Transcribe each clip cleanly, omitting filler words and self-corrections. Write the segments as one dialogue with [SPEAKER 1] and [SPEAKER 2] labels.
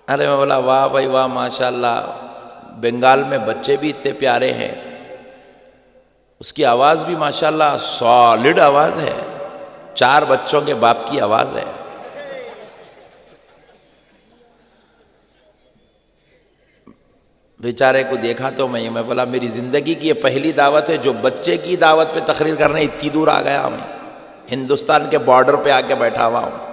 [SPEAKER 1] ارے میں بولا واہ بھائی واہ ماشاءاللہ، بنگال میں بچے بھی اتنے پیارے ہیں، اس کی آواز بھی ماشاءاللہ سالڈ آواز ہے، 4 بچوں کے باپ کی آواز ہے۔ بیچارے کو دیکھا تو میں بولا میری زندگی کی یہ پہلی دعوت ہے جو بچے کی دعوت پہ تقریر کرنے اتنی دور آ گیا، میں ہندوستان کے بارڈر پہ آ کے بیٹھا ہوا ہوں۔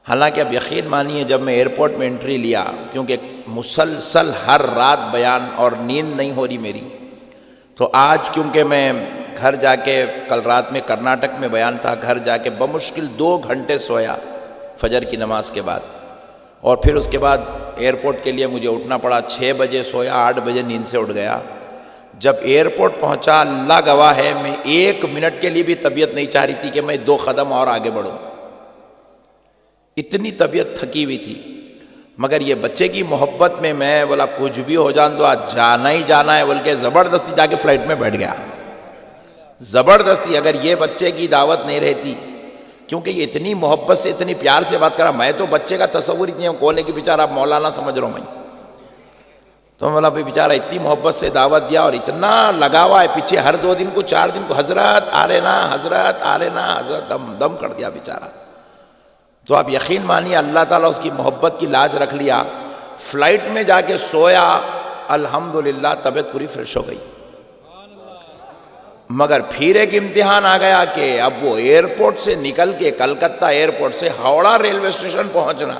[SPEAKER 1] حالانکہ اب یقین مانیے جب میں ایئرپورٹ میں انٹری لیا، کیونکہ مسلسل ہر رات بیان اور نیند نہیں ہو رہی میری، تو آج کیونکہ میں گھر جا کے، کل رات میں کرناٹک میں بیان تھا، گھر جا کے بمشکل 2 گھنٹے سویا فجر کی نماز کے بعد، اور پھر اس کے بعد ایئرپورٹ کے لیے مجھے اٹھنا پڑا، 6 بجے سویا، 8 بجے نیند سے اٹھ گیا۔ جب ایئرپورٹ پہنچا، اللہ گواہ ہے میں 1 منٹ کے لیے بھی طبیعت نہیں چاہ رہی تھی کہ میں 2 قدم اور آگے بڑھوں، اتنی طبیعت تھکی ہوئی تھی، مگر یہ بچے کی محبت میں بولا کچھ بھی ہو جان دو، آج جانا ہی جانا ہے، بلکہ زبردستی جا کے فلائٹ میں بیٹھ گیا، زبردستی۔ اگر یہ بچے کی دعوت نہیں رہتی، کیونکہ یہ اتنی محبت سے اتنی پیار سے بات کرا، میں تو بچے کا تصور ہی نہیں کونے کی بیچارہ مولانا سمجھ رہا ہوں میں، تو میں بولا بھائی بیچارہ اتنی محبت سے دعوت دیا اور اتنا لگا ہوا ہے پیچھے، ہر 2 دن کو 4 دن کو حضرت آ لینا، حضرت آ لینا، حضرت دم کر دیا بیچارہ۔ تو آپ یقین مانیے اللہ تعالیٰ اس کی محبت کی لاج رکھ لیا، فلائٹ میں جا کے سویا، الحمدللہ طبیعت پوری فریش ہو گئی۔ مگر پھر ایک امتحان آ گیا کہ اب وہ ایئرپورٹ سے نکل کے، کلکتہ ایئرپورٹ سے ہاوڑا ریلوے اسٹیشن پہنچنا،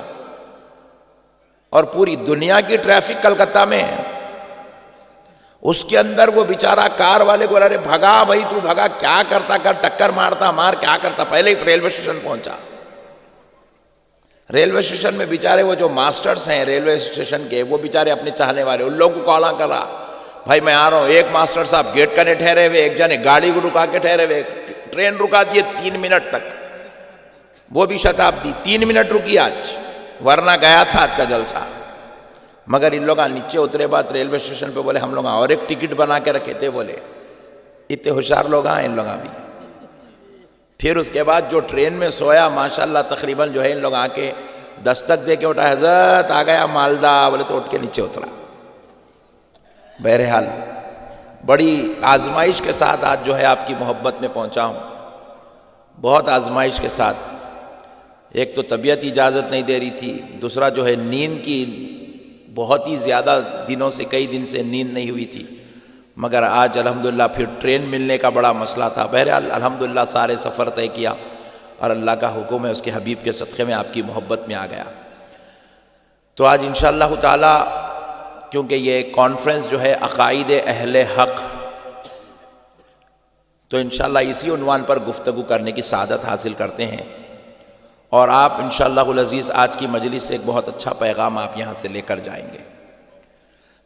[SPEAKER 1] اور پوری دنیا کی ٹریفک کلکتہ میں ہے، اس کے اندر وہ بیچارہ کار والے کو ارے بھگا بھائی تو بھگا، کیا کرتا کر، ٹکر مارتا مار، کیا کرتا، پہلے ہی ریلوے اسٹیشن پہنچا۔ ریلوے اسٹیشن میں بیچارے وہ جو ماسٹرز ہیں ریلوے اسٹیشن کے، وہ بیچارے اپنے چاہنے والے ان لوگوں کو کالا کر رہا، بھائی میں آ رہا ہوں۔ ایک ماسٹر صاحب گیٹ کنے ٹھہرے ہوئے، ایک جنے گاڑی کو رکا کے ٹھہرے ہوئے، ٹرین رکا دیے 3 منٹ تک، وہ بھی شتابدی 3 منٹ رکی آج، ورنہ گیا تھا آج کا جلسہ۔ مگر ان لوگ نیچے اترے بعد ریلوے اسٹیشن پہ بولے ہم لوگ اور ایک ٹکٹ بنا کے رکھے تھے، بولے اتنے ہوشیار لوگ ہیں ان لوگ بھی۔ پھر اس کے بعد جو ٹرین میں سویا ماشاءاللہ تقریباً جو ہے ان لوگ آ کے دستک دے کے اٹھا، حضرت آ گیا مالدہ، بولے تو اٹھ کے نیچے اترا۔ بہرحال بڑی آزمائش کے ساتھ آج جو ہے آپ کی محبت میں پہنچا ہوں، بہت آزمائش کے ساتھ۔ ایک تو طبیعت اجازت نہیں دے رہی تھی، دوسرا جو ہے نیند کی بہت ہی زیادہ دنوں سے، کئی دن سے نیند نہیں ہوئی تھی، مگر آج الحمدللہ پھر ٹرین ملنے کا بڑا مسئلہ تھا۔ بہرحال الحمدللہ سارے سفر طے کیا، اور اللہ کا حکم ہے اس کے حبیب کے صدقے میں آپ کی محبت میں آ گیا۔ تو آج انشاءاللہ تعالی کیونکہ یہ کانفرنس جو ہے عقائد اہل حق، تو انشاءاللہ اسی عنوان پر گفتگو کرنے کی سعادت حاصل کرتے ہیں، اور آپ انشاءاللہ العزیز آج کی مجلس سے ایک بہت اچھا پیغام آپ یہاں سے لے کر جائیں گے۔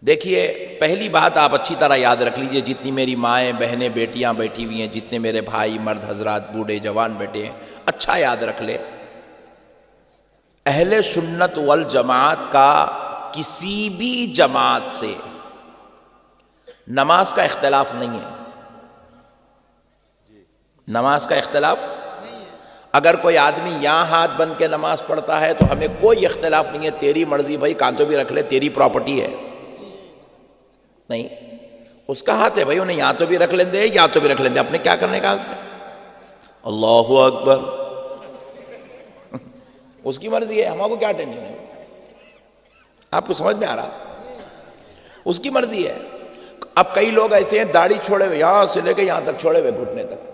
[SPEAKER 1] دیکھیے پہلی بات آپ اچھی طرح یاد رکھ لیجئے، جتنی میری مائیں بہنیں بیٹیاں بیٹھی ہوئی ہیں، جتنے میرے بھائی مرد حضرات بوڑھے جوان بیٹھے ہیں، اچھا یاد رکھ لے، اہل سنت والجماعت کا کسی بھی جماعت سے نماز کا اختلاف نہیں ہے، نماز کا اختلاف۔ اگر کوئی آدمی یہاں ہاتھ بند کے نماز پڑھتا ہے تو ہمیں کوئی اختلاف نہیں ہے، تیری مرضی بھائی، کانتوں بھی رکھ لے، تیری پراپرٹی ہے، نہیں، اس کا ہاتھ ہے بھائی، انہیں یہاں تو بھی رکھ لیں دے، یہاں تو بھی رکھ لیں دے، اپنے کیا کرنے کا اس سے؟ اللہ اکبر، اس کی مرضی ہے، ہمارے کو کیا ٹینشن ہے؟ آپ کو سمجھ میں آ رہا؟ اس کی مرضی ہے۔ اب کئی لوگ ایسے ہیں داڑھی چھوڑے ہوئے، یہاں سے لے کے یہاں تک چھوڑے ہوئے، گھٹنے تک،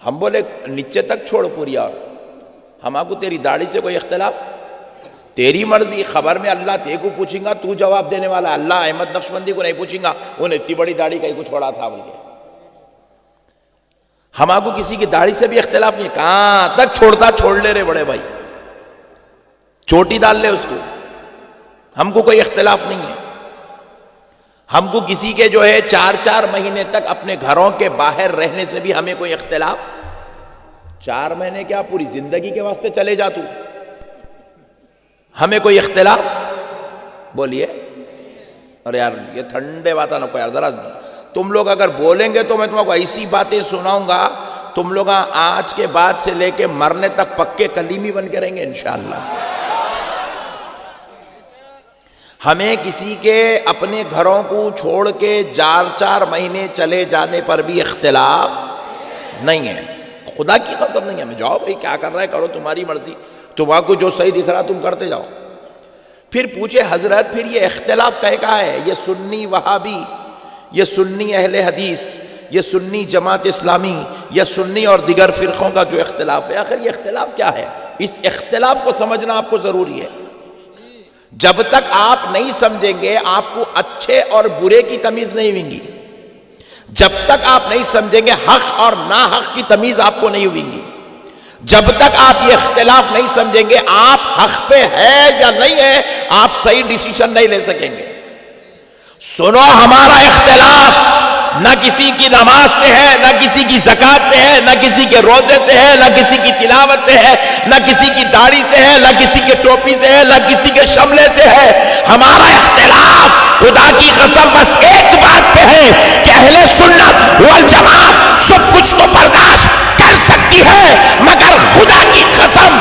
[SPEAKER 1] ہم بولے نیچے تک چھوڑ پوری، اور ہمارے کو تیری داڑھی سے کوئی اختلاف؟ تیری مرضی، خبر میں اللہ تے کو پوچھیں گا، تو جواب دینے والا، اللہ احمد نقشبندی کو نہیں پوچھیں گا انہیں اتنی بڑی داڑھی کہیں کو چھوڑا تھا بول کے۔ ہمارے کو کسی کی داڑھی سے بھی اختلاف نہیں ہے، کہاں تک چھوڑتا چھوڑ لے رہے بڑے بھائی، چوٹی ڈال لے اس کو، ہم کو کوئی اختلاف نہیں ہے۔ ہم کو کسی کے جو ہے 4 مہینے تک اپنے گھروں کے باہر رہنے سے بھی ہمیں کوئی اختلاف، 4 مہینے کیا پوری زندگی کے واسطے چلے جا تو، ہمیں کوئی اختلاف؟ بولیے۔ اور یار یہ ٹھنڈے باتیں نہ کو یار، ذرا تم لوگ اگر بولیں گے تو میں تم کو ایسی باتیں سناؤں گا، تم لوگ آج کے بعد سے لے کے مرنے تک پکے کلیمی بن کے رہیں گے انشاءاللہ۔ ہمیں کسی کے اپنے گھروں کو چھوڑ کے 4 مہینے چلے جانے پر بھی اختلاف نہیں ہے. خدا کی قسم نہیں ہے. ہمیں جاؤ بھائی کیا کر رہا ہے کرو، تمہاری مرضی، تمہارا کو جو صحیح دکھ رہا تم کرتے جاؤ. پھر پوچھے حضرت پھر یہ اختلاف کہا ہے؟ یہ سنی وہابی، یہ سنی اہل حدیث، یہ سنی جماعت اسلامی، یہ سنی اور دیگر فرقوں کا جو اختلاف ہے، آخر یہ اختلاف کیا ہے؟ اس اختلاف کو سمجھنا آپ کو ضروری ہے. جب تک آپ نہیں سمجھیں گے آپ کو اچھے اور برے کی تمیز نہیں ہوئی گی. جب تک آپ نہیں سمجھیں گے حق اور ناحق کی تمیز آپ کو نہیں ہوئی گی. جب تک آپ یہ اختلاف نہیں سمجھیں گے آپ حق پہ ہے یا نہیں ہے آپ صحیح ڈیسیشن نہیں لے سکیں گے. سنو، ہمارا اختلاف نہ کسی کی نماز سے ہے، نہ کسی کی زکوٰۃ سے ہے، نہ کسی کے روزے سے ہے، نہ کسی کی تلاوت سے ہے، نہ کسی کی داڑھی سے ہے، نہ کسی کے ٹوپی سے ہے، نہ کسی کے شملے سے ہے. ہمارا اختلاف خدا کی قسم بس ایک بات پہ ہے کہ اہل سنت والجماعت سب کچھ تو برداشت کر سکتی ہے مگر خدا کی قسم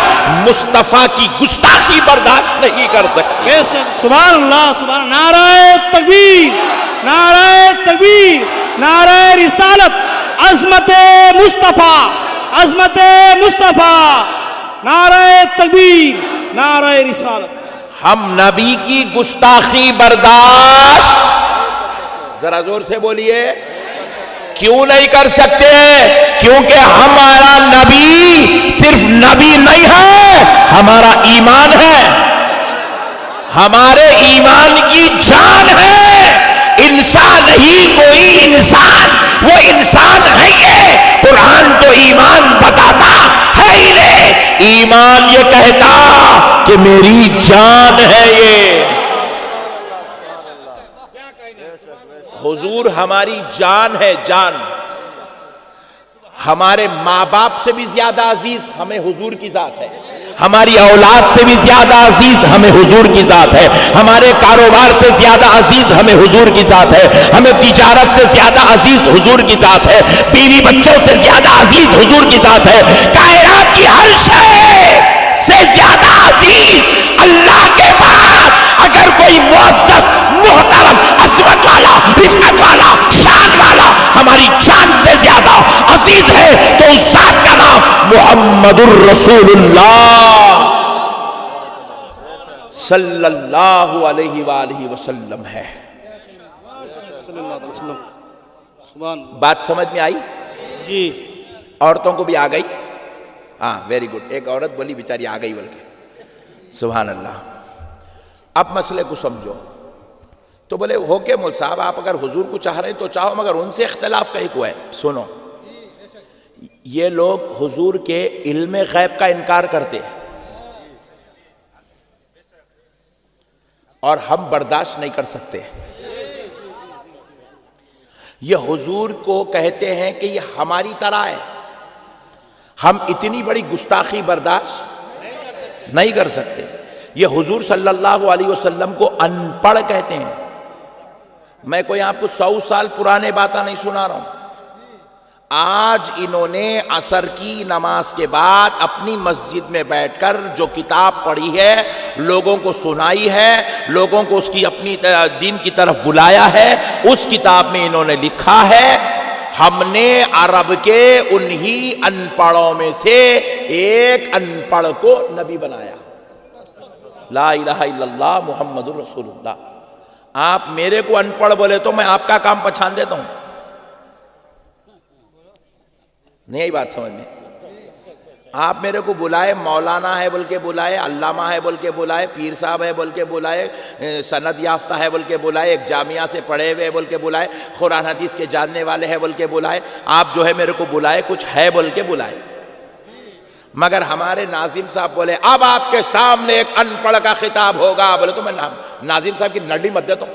[SPEAKER 1] مصطفیٰ کی گستاخی برداشت نہیں کر سکتی.
[SPEAKER 2] سبحان اللہ، سبحان اللہ. نعرہ تکبیر، نعرہ تکبیر، نعرہ رسالت، عظمت مصطفیٰ، عظمت مصطفیٰ، نعرہ تکبیر، نعرہ رسالت.
[SPEAKER 1] ہم نبی کی گستاخی برداشت، ذرا زور سے بولیے، کیوں نہیں کر سکتے؟ کیونکہ ہمارا نبی صرف نبی نہیں ہے، ہمارا ایمان ہے، ہمارے ایمان کی جان ہے. انسان ہی کوئی انسان، وہ انسان ہے یہ. قرآن تو ایمان بتاتا ہے ہی نہیں، ایمان یہ کہتا کہ میری جان ہے یہ. حضور ہماری جان ہے، جان. ہمارے ماں باپ سے بھی زیادہ عزیز ہمیں حضور کی ذات ہے، ہماری اولاد سے بھی زیادہ عزیز ہمیں حضور کی ذات ہے، ہمارے کاروبار سے زیادہ عزیز ہمیں حضور کی ذات ہے، ہمیں تجارت سے زیادہ عزیز حضور کی ذات ہے، بیوی بچوں سے زیادہ عزیز حضور کی ذات ہے. کائنات کی ہر شے سے زیادہ عزیز اللہ کے بعد اگر کوئی معزز، محترم، عظمت والا، رفعت والا، شان والا ہماری جان سے زیادہ عزیز ہے تو اس ذات کا نام محمد الرسول اللہ صلی اللہ علیہ وآلہ وسلم ہے. بات سمجھ میں آئی؟
[SPEAKER 2] جی.
[SPEAKER 1] عورتوں کو بھی آ گئی؟ ہاں ویری گڈ. ایک عورت بولی بیچاری آ گئی بلکہ، سبحان اللہ. اب مسئلے کو سمجھو. تو بولے ہو کے مول صاحب آپ اگر حضور کو چاہ رہے ہیں تو چاہو مگر ان سے اختلاف کہیں کو ہے. سنو، یہ لوگ حضور کے علم غیب کا انکار کرتے ہیں اور ہم برداشت نہیں کر سکتے. یہ حضور کو کہتے ہیں کہ یہ ہماری طرح ہے، ہم اتنی بڑی گستاخی برداشت نہیں کر سکتے. یہ حضور صلی اللہ علیہ وسلم کو ان پڑھ کہتے ہیں. میں کوئی آپ کو 100 سال پرانے باتیں نہیں سنا رہا ہوں. آج انہوں نے عصر کی نماز کے بعد اپنی مسجد میں بیٹھ کر جو کتاب پڑھی ہے، لوگوں کو سنائی ہے، لوگوں کو اس کی اپنی دین کی طرف بلایا ہے. اس کتاب میں انہوں نے لکھا ہے ہم نے عرب کے انہی ان پڑھوں میں سے ایک ان پڑھ کو نبی بنایا. لا الہ الا اللہ محمد الرسول اللہ. آپ میرے کو ان پڑھ بولے تو میں آپ کا کام پہچان دیتا ہوں. نہیں آئی بات سمجھ میں؟ آپ میرے کو بلائے مولانا ہے بول کے بلائے، علامہ ہے بول کے بلائے، پیر صاحب ہے بول کے بلائے، سند یافتہ ہے بول کے بلائے، ایک جامعہ سے پڑھے ہوئے بول کے بلائے، قرآن حدیث کے جاننے والے ہیں بول کے بلائے. آپ جو ہے میرے کو بلائے کچھ ہے بول کے بلائے. مگر ہمارے ناظم صاحب بولے اب آپ کے سامنے ایک ان پڑھ کا خطاب ہوگا. بولے تو میں ناظم صاحب کی نڈی مت دیتا ہوں.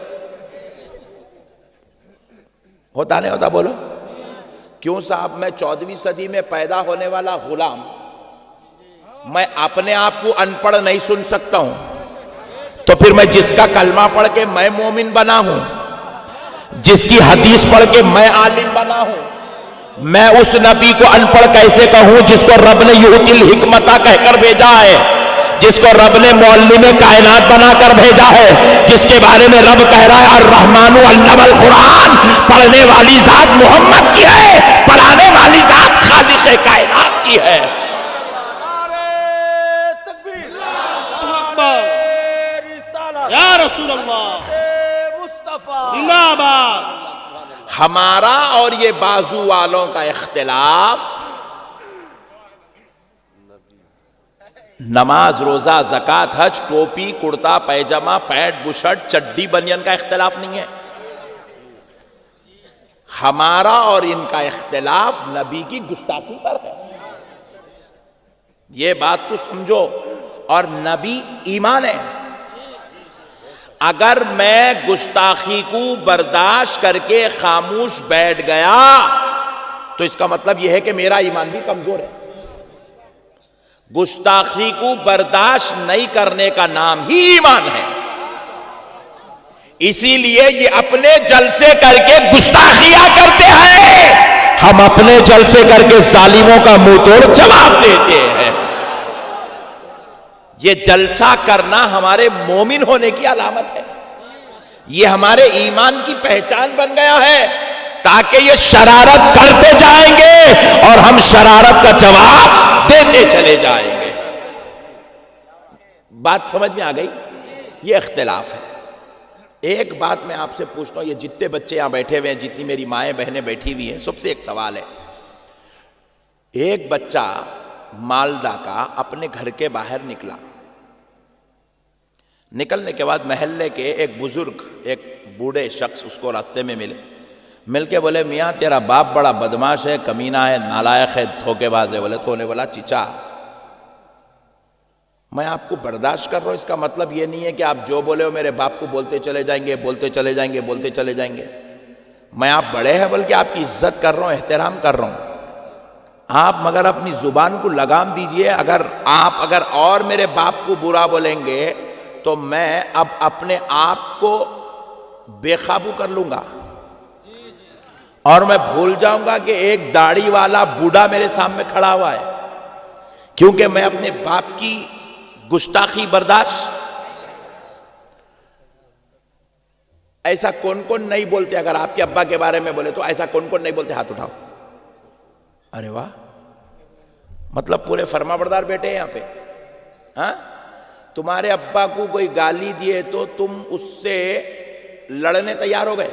[SPEAKER 1] ہوتا نہیں ہوتا؟ بولو کیوں صاحب؟ میں 14ویں صدی میں پیدا ہونے والا غلام، میں اپنے آپ کو ان پڑھ نہیں سن سکتا ہوں تو پھر میں جس کا کلمہ پڑھ کے میں مومن بنا ہوں، جس کی حدیث پڑھ کے میں عالم بنا ہوں، میں اس نبی کو ان پڑھ کیسے کہوں جس کو رب نے یؤتی الحکمت کہہ کر بھیجا ہے، جس کو رب نے معلم کائنات بنا کر بھیجا ہے، جس کے بارے میں رب کہہ رہا ہے الرحمن علم القرآن، پڑھنے والی ذات محمد کی ہے، پڑھانے والی ذات خالق کائنات کی ہے۔
[SPEAKER 2] یا رسول اللہ زندہ آباد۔
[SPEAKER 1] ہمارا اور یہ بازو والوں کا اختلاف نماز، روزہ، زکوٰۃ، حج، ٹوپی، کرتا، پیجامہ، پینٹ، بشرٹ، چڈی، بنین کا اختلاف نہیں ہے۔ ہمارا اور ان کا اختلاف نبی کی گستاخی پر ہے، یہ بات تو سمجھو۔ اور نبی ایمان ہے۔ اگر میں گستاخی کو برداشت کر کے خاموش بیٹھ گیا تو اس کا مطلب یہ ہے کہ میرا ایمان بھی کمزور ہے۔ گستاخی کو برداشت نہیں کرنے کا نام ہی ایمان ہے۔ اسی لیے یہ اپنے جلسے کر کے گستاخیاں کرتے ہیں، ہم اپنے جلسے کر کے ظالموں کا منہ توڑ جواب دیتے ہیں۔ یہ جلسہ کرنا ہمارے مومن ہونے کی علامت ہے، یہ ہمارے ایمان کی پہچان بن گیا ہے، تاکہ یہ شرارت کرتے جائیں گے اور ہم شرارت کا جواب دیتے چلے جائیں گے۔ بات سمجھ میں آ گئی؟ یہ اختلاف ہے۔ ایک بات میں آپ سے پوچھتا ہوں، یہ جتنے بچے یہاں بیٹھے ہوئے ہیں، جتنی میری مائیں بہنیں بیٹھی ہوئی ہیں، سب سے ایک سوال ہے۔ ایک بچہ مالدہ کا اپنے گھر کے باہر نکلا، نکلنے کے بعد محلے کے ایک بزرگ، ایک بوڑھے شخص اس کو راستے میں مل کے بولے میاں تیرا باپ بڑا بدماش ہے، کمینہ ہے، نالائق ہے، دھوکے باز ہے۔ بولے تو انہیں بولا چچا میں آپ کو برداشت کر رہا ہوں، اس کا مطلب یہ نہیں ہے کہ آپ جو بولے ہو میرے باپ کو بولتے چلے جائیں گے، بولتے چلے جائیں گے، بولتے چلے جائیں گے۔ میں آپ بڑے ہیں بلکہ آپ کی عزت کر رہا ہوں، احترام کر رہا ہوں۔ آپ مگر اپنی زبان کو لگام دیجئے، اگر اور میرے باپ کو برا بولیں گے تو میں اب اپنے آپ کو بے قابو کر لوں گا اور میں بھول جاؤں گا کہ ایک داڑھی والا بوڑھا میرے سامنے کھڑا ہوا ہے، کیونکہ میں اپنے باپ کی گستاخی برداشت۔ ایسا کون کون نہیں بولتے؟ اگر آپ کے ابا کے بارے میں بولے تو ایسا کون کون نہیں بولتے؟ ہاتھ اٹھاؤ۔ ارے واہ، مطلب پورے فرما بردار بیٹے ہیں یہاں پہ۔ ہاں، تمہارے ابا کو کوئی گالی دیے تو تم اس سے لڑنے تیار ہو گئے؟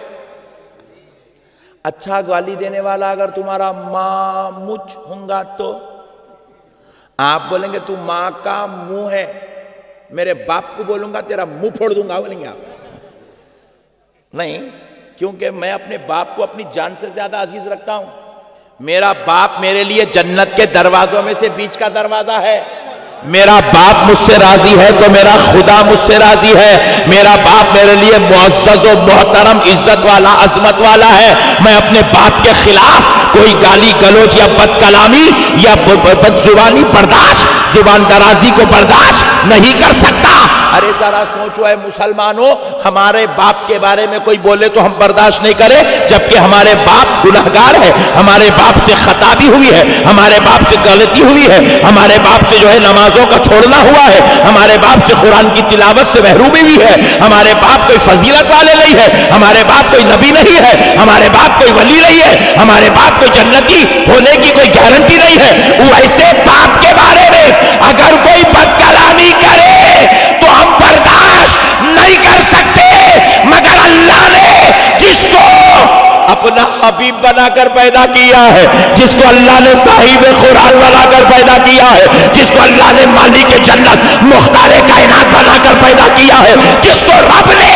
[SPEAKER 1] اچھا گالی دینے والا اگر تمہارا ماں مجھ ہوں گا تو آپ بولیں گے تو ماں کا منہ ہے، میرے باپ کو بولوں گا تیرا منہ پھوڑ دوں گا، بولیں گے آپ؟ نہیں، کیونکہ میں اپنے باپ کو اپنی جان سے زیادہ عزیز رکھتا ہوں۔ میرا باپ میرے لیے جنت کے دروازوں میں سے بیچ کا دروازہ ہے۔ میرا باپ مجھ سے راضی ہے تو میرا خدا مجھ سے راضی ہے۔ میرا باپ میرے لیے معزز و محترم، عزت والا، عظمت والا ہے۔ میں اپنے باپ کے خلاف کوئی گالی گلوچ یا بد کلامی یا بد زبانی برداشت، زبان درازی کو برداشت نہیں کر سکتا۔ ارے ذرا سوچو اے مسلمانوں، ہمارے باپ کے بارے میں کوئی بولے تو ہم برداشت نہیں کریں، جبکہ ہمارے باپ گنہگار ہے، ہمارے باپ سے خطا بھی ہوئی ہے، ہمارے باپ سے غلطی ہوئی ہے، ہمارے باپ سے جو ہے نمازوں کا چھوڑنا ہوا ہے، ہمارے باپ سے قرآن کی تلاوت سے محرومی ہوئی ہے، ہمارے باپ کوئی فضیلت والے نہیں ہے، ہمارے باپ کوئی نبی نہیں ہے، ہمارے باپ کوئی ولی نہیں ہے، ہمارے باپ کوئی جنتی ہونے کی کوئی گارنٹی نہیں ہے۔ وہ ایسے باپ کے بارے میں اگر کوئی بد کلامی کرے تو ہم برداشت نہیں کر سکتے، مگر اللہ نے جس کو اپنا حبیب بنا کر پیدا کیا ہے، جس کو اللہ نے صاحب قرآن بنا کر پیدا کیا ہے، جس کو اللہ نے مالک جنت مختار کائنات بنا کر پیدا کیا ہے، جس کو رب نے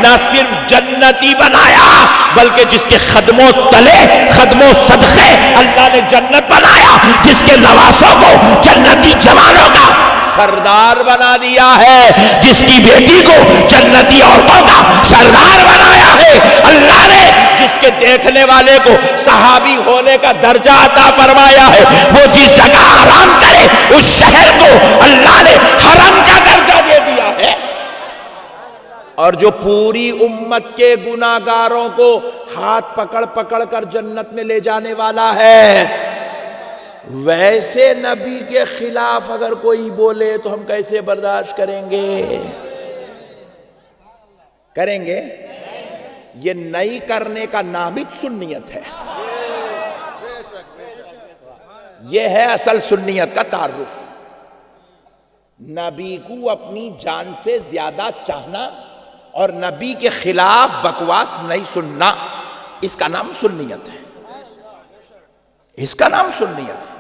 [SPEAKER 1] نہ صرف جنتی بنایا بلکہ جس کے خدموں تلے، خدموں صدقے اللہ نے جنت بنایا، جس کے نواسوں کو جنتی جوانوں کا سردار بنا دیا ہے، جس کی بیٹی کو جنتی عورتوں کا سردار بنایا ہے، اللہ نے جس کے دیکھنے والے کو صحابی ہونے کا درجہ عطا فرمایا ہے، وہ جس جگہ آرام کرے اس شہر کو اللہ نے حرم کا درجہ دے دیا ہے، اور جو پوری امت کے گناہگاروں کو ہاتھ پکڑ پکڑ کر جنت میں لے جانے والا ہے، ویسے نبی کے خلاف اگر کوئی بولے تو ہم کیسے برداشت کریں گے؟ کریں گے؟ یہ نئی کرنے کا نام ہی سنیت ہے. یہ ہے اصل سنیت کا تعارف. نبی کو اپنی جان سے زیادہ چاہنا اور نبی کے خلاف بکواس نہیں سننا، اس کا نام سنیت ہے. اس کا نام سنیت ہے.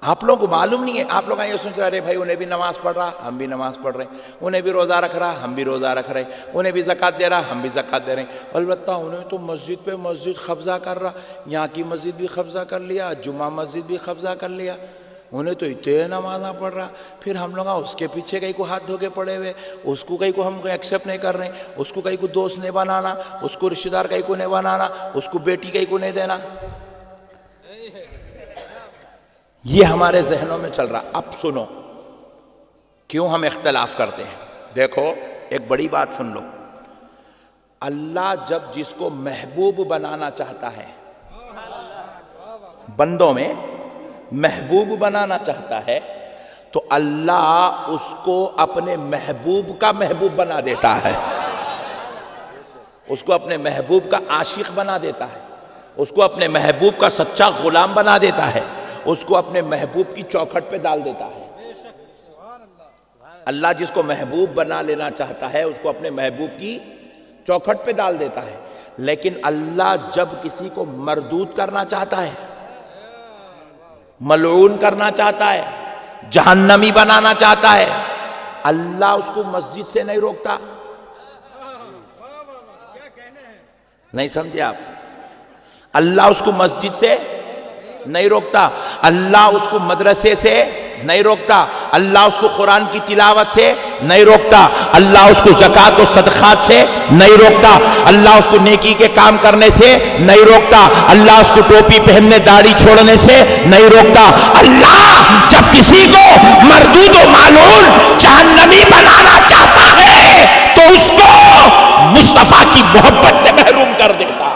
[SPEAKER 1] آپ لوگوں کو معلوم نہیں ہے. آپ لوگ یہ سوچ رہے ارے بھائی انہیں بھی نماز پڑھ رہا ہم بھی نماز پڑھ رہے ہیں، انہیں بھی روزہ رکھ رہا ہم بھی روزہ رکھ رہے ہیں، انہیں بھی زکوٰۃ دے رہا ہم بھی زکوٰۃ دے رہے ہیں. البتہ انہیں تو مسجد پہ مسجد قبضہ کر رہا، یہاں کی مسجد بھی قبضہ کر لیا، جمعہ مسجد بھی قبضہ کر لیا، انہیں تو اتنے نمازاں پڑھ رہا. پھر ہم لوگ اس کے پیچھے کہیں کو ہاتھ دھو کے پڑے ہوئے، اس کو کہیں کو ہم ایکسیپٹ نہیں کر رہے ہیں، اس کو کہیں کو دوست نہیں بنانا، اس کو رشتہ دار کہیں کو نہیں بنانا، اس کو بیٹی کہیں کو نہیں دینا. یہ ہمارے ذہنوں میں چل رہا. اب سنو کیوں ہم اختلاف کرتے ہیں. دیکھو ایک بڑی بات سن لو. اللہ جب جس کو محبوب بنانا چاہتا ہے، بندوں میں محبوب بنانا چاہتا ہے، تو اللہ اس کو اپنے محبوب کا محبوب بنا دیتا ہے. اس کو اپنے محبوب کا عاشق بنا دیتا ہے، اس کو اپنے محبوب کا سچا غلام بنا دیتا ہے، اس کو اپنے محبوب کی چوکھٹ پہ ڈال دیتا ہے. اللہ جس کو محبوب بنا لینا چاہتا ہے اس کو اپنے محبوب کی چوکھٹ پہ ڈال دیتا ہے. لیکن اللہ جب کسی کو مردود کرنا چاہتا ہے، ملعون کرنا چاہتا ہے، جہنمی بنانا چاہتا ہے، اللہ اس کو مسجد سے نہیں روکتا. نہیں سمجھے آپ؟ اللہ اس کو مسجد سے نہیں روکتا، اللہ اس کو مدرسے سے نہیں روکتا، اللہ اس کو قرآن کی تلاوت سے نہیں روکتا، اللہ اس کو زکوٰۃ و صدقات سے نہیں روکتا، اللہ اس کو نیکی کے کام کرنے سے نہیں روکتا، اللہ اس کو ٹوپی پہننے داڑھی چھوڑنے سے نہیں روکتا. اللہ جب کسی کو مردود و مالون جہنمی بنانا چاہتا ہے تو اس کو مصطفیٰ کی محبت سے محروم کر دیتا.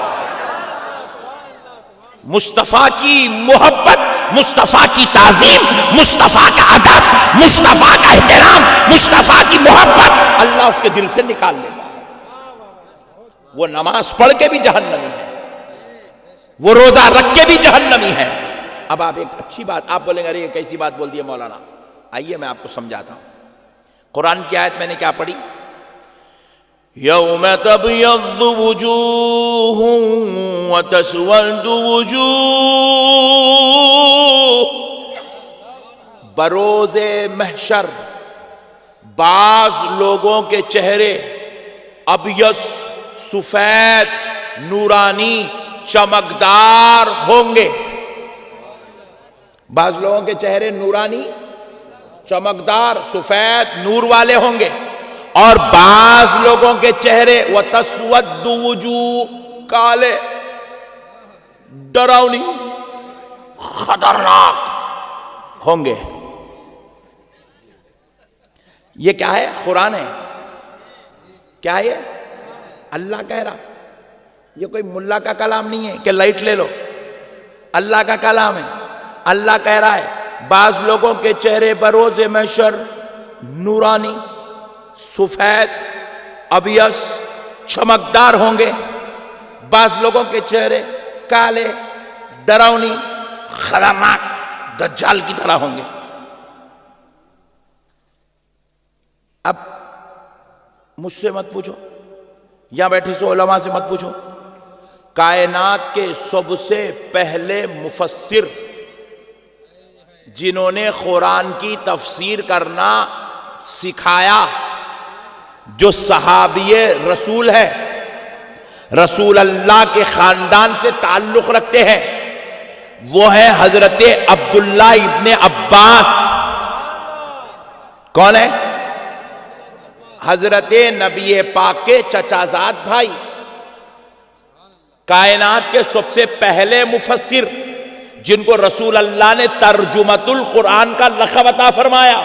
[SPEAKER 1] مصطفیٰ کی محبت، مصطفیٰ کی تعظیم، مصطفیٰ کا ادب، مصطفیٰ کا احترام، مصطفیٰ کی محبت اللہ اس کے دل سے نکال لیتا. وہ نماز پڑھ کے بھی جہنمی ہے، وہ روزہ رکھ کے بھی جہنمی ہے. اب آپ ایک اچھی بات آپ بولیں گے ارے یہ کیسی بات بول دی ہے مولانا. آئیے میں آپ کو سمجھاتا ہوں. قرآن کی آیت میں نے کیا پڑھی؟ یوم تبیض وجوہ وتسود وجوہ. بروز محشر بعض لوگوں کے چہرے ابیض، سفید، نورانی، چمکدار ہوں گے. بعض لوگوں کے چہرے نورانی، چمکدار، سفید، نور والے ہوں گے، اور بعض لوگوں کے چہرے وَتَسْوَدُّ وُجُوهٌ، کالے، ڈراؤنی، خطرناک ہوں گے. یہ کیا ہے؟ قرآن ہے. کیا ہے یہ؟ اللہ کہہ رہا. یہ کوئی ملا کا کلام نہیں ہے کہ لائٹ لے لو، اللہ کا کلام ہے. اللہ کہہ رہا ہے بعض لوگوں کے چہرے بروز محشر نورانی، سفید، ابیض، چمکدار ہوں گے، بعض لوگوں کے چہرے کالے، ڈراؤنی، خطرناک، دجال کی طرح ہوں گے. اب مجھ سے مت پوچھو، یہاں بیٹھے سو علماء سے مت پوچھو. کائنات کے سب سے پہلے مفسر جنہوں نے قرآن کی تفسیر کرنا سکھایا، جو صحابی رسول ہے، رسول اللہ کے خاندان سے تعلق رکھتے ہیں، وہ ہے حضرت عبداللہ ابن عباس. کون ہے؟ حضرت نبی پاک کے چچا زاد بھائی، کائنات کے سب سے پہلے مفسر جن کو رسول اللہ نے ترجمۃ القرآن کا لقب عطا فرمایا.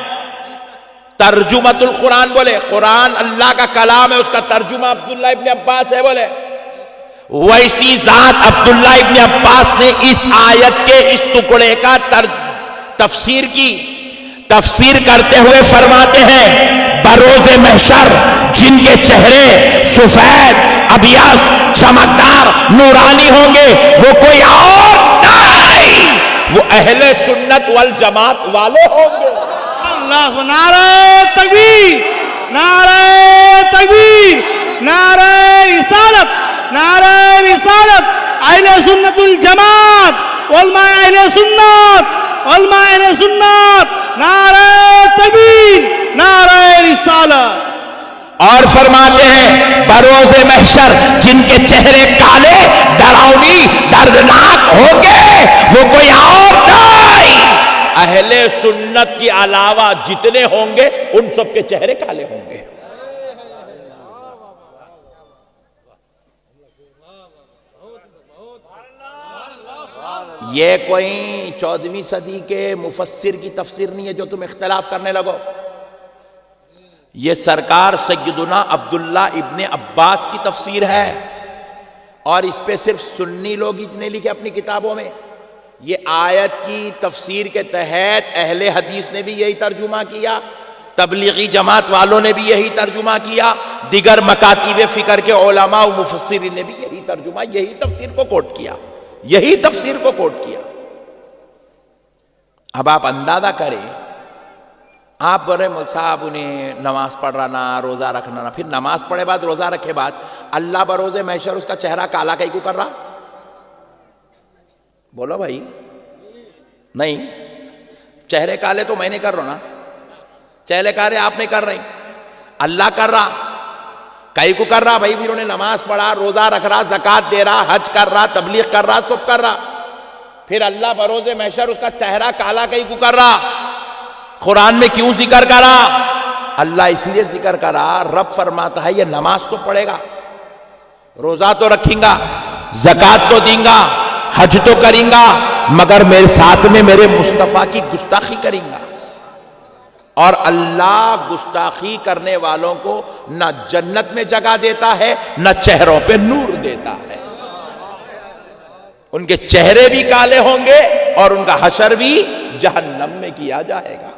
[SPEAKER 1] ترجمۃ القرآن بولے، قرآن اللہ کا کلام ہے، اس کا ترجمہ عبداللہ ابن عباس ہے. بولے ویسی ذات عبداللہ ابن عباس نے اس آیت کے اس ٹکڑے کا تفسیر کی. تفسیر کرتے ہوئے فرماتے ہیں بروز محشر جن کے چہرے سفید ابیض چمکدار نورانی ہوں گے وہ کوئی اور نہیں، وہ اہل سنت والجماعت والے ہوں گے.
[SPEAKER 2] اللہ، نعرہ تکبیر، نعرہ تکبیر، نعرہ رسالت، نعرہ رسالت، اہل سنت الجماعت، علماء اہل سنت، علماء اہل سنت، نعرہ تکبیر، نعرہ رسالت.
[SPEAKER 1] اور فرماتے ہیں بروز محشر جن کے چہرے کالے ڈراؤنی دردناک ہوں گے وہ کوئی اور نہیں، اہل سنت کے علاوہ جتنے ہوں گے ان سب کے چہرے کالے ہوں گے. یہ کوئی 14ویں صدی کے مفسر کی تفسیر نہیں ہے جو تم اختلاف کرنے لگو. یہ سرکار سیدنا عبداللہ ابن عباس کی تفسیر ہے، اور اس پہ صرف سنی لوگ ہی نہیں لکھے اپنی کتابوں میں. یہ آیت کی تفسیر کے تحت اہل حدیث نے بھی یہی ترجمہ کیا، تبلیغی جماعت والوں نے بھی یہی ترجمہ کیا، دیگر مکاتب فکر کے علماء و مفسرین نے بھی یہی ترجمہ، یہی تفسیر کو کوٹ کیا، یہی تفسیر کو کوٹ کیا. اب آپ اندازہ کریں، آپ بولے مول صاحب انہیں نماز پڑھ رہا نا، روزہ رکھنا نا، پھر نماز پڑھے بعد روزہ رکھے بعد اللہ بروز محشر اس کا چہرہ کالا کئی کو کر رہا؟ بولو بھائی، نہیں. چہرے کالے تو میں نہیں کر رہا نا، چہرے کالے آپ نہیں کر رہے، اللہ کر رہا. کئی کو کر رہا بھائی؟ پھر انہیں نماز پڑھا، روزہ رکھ رہا، زکوٰۃ دے رہا، حج کر رہا، تبلیغ کر رہا، سب کر رہا، پھر اللہ بروز محشر اس کا چہرہ کالا کئی کو کر رہا. قرآن میں کیوں ذکر کرا؟ اللہ اس لیے ذکر کرا، رب فرماتا ہے یہ نماز تو پڑھے گا، روزہ تو رکھیں گا، زکوٰۃ تو دیں گا، حج تو کریں گا، مگر میرے ساتھ میں میرے مصطفیٰ کی گستاخی کریں گا. اور اللہ گستاخی کرنے والوں کو نہ جنت میں جگہ دیتا ہے نہ چہروں پہ نور دیتا ہے. ان کے چہرے بھی کالے ہوں گے اور ان کا حشر بھی جہنم میں کیا جائے گا.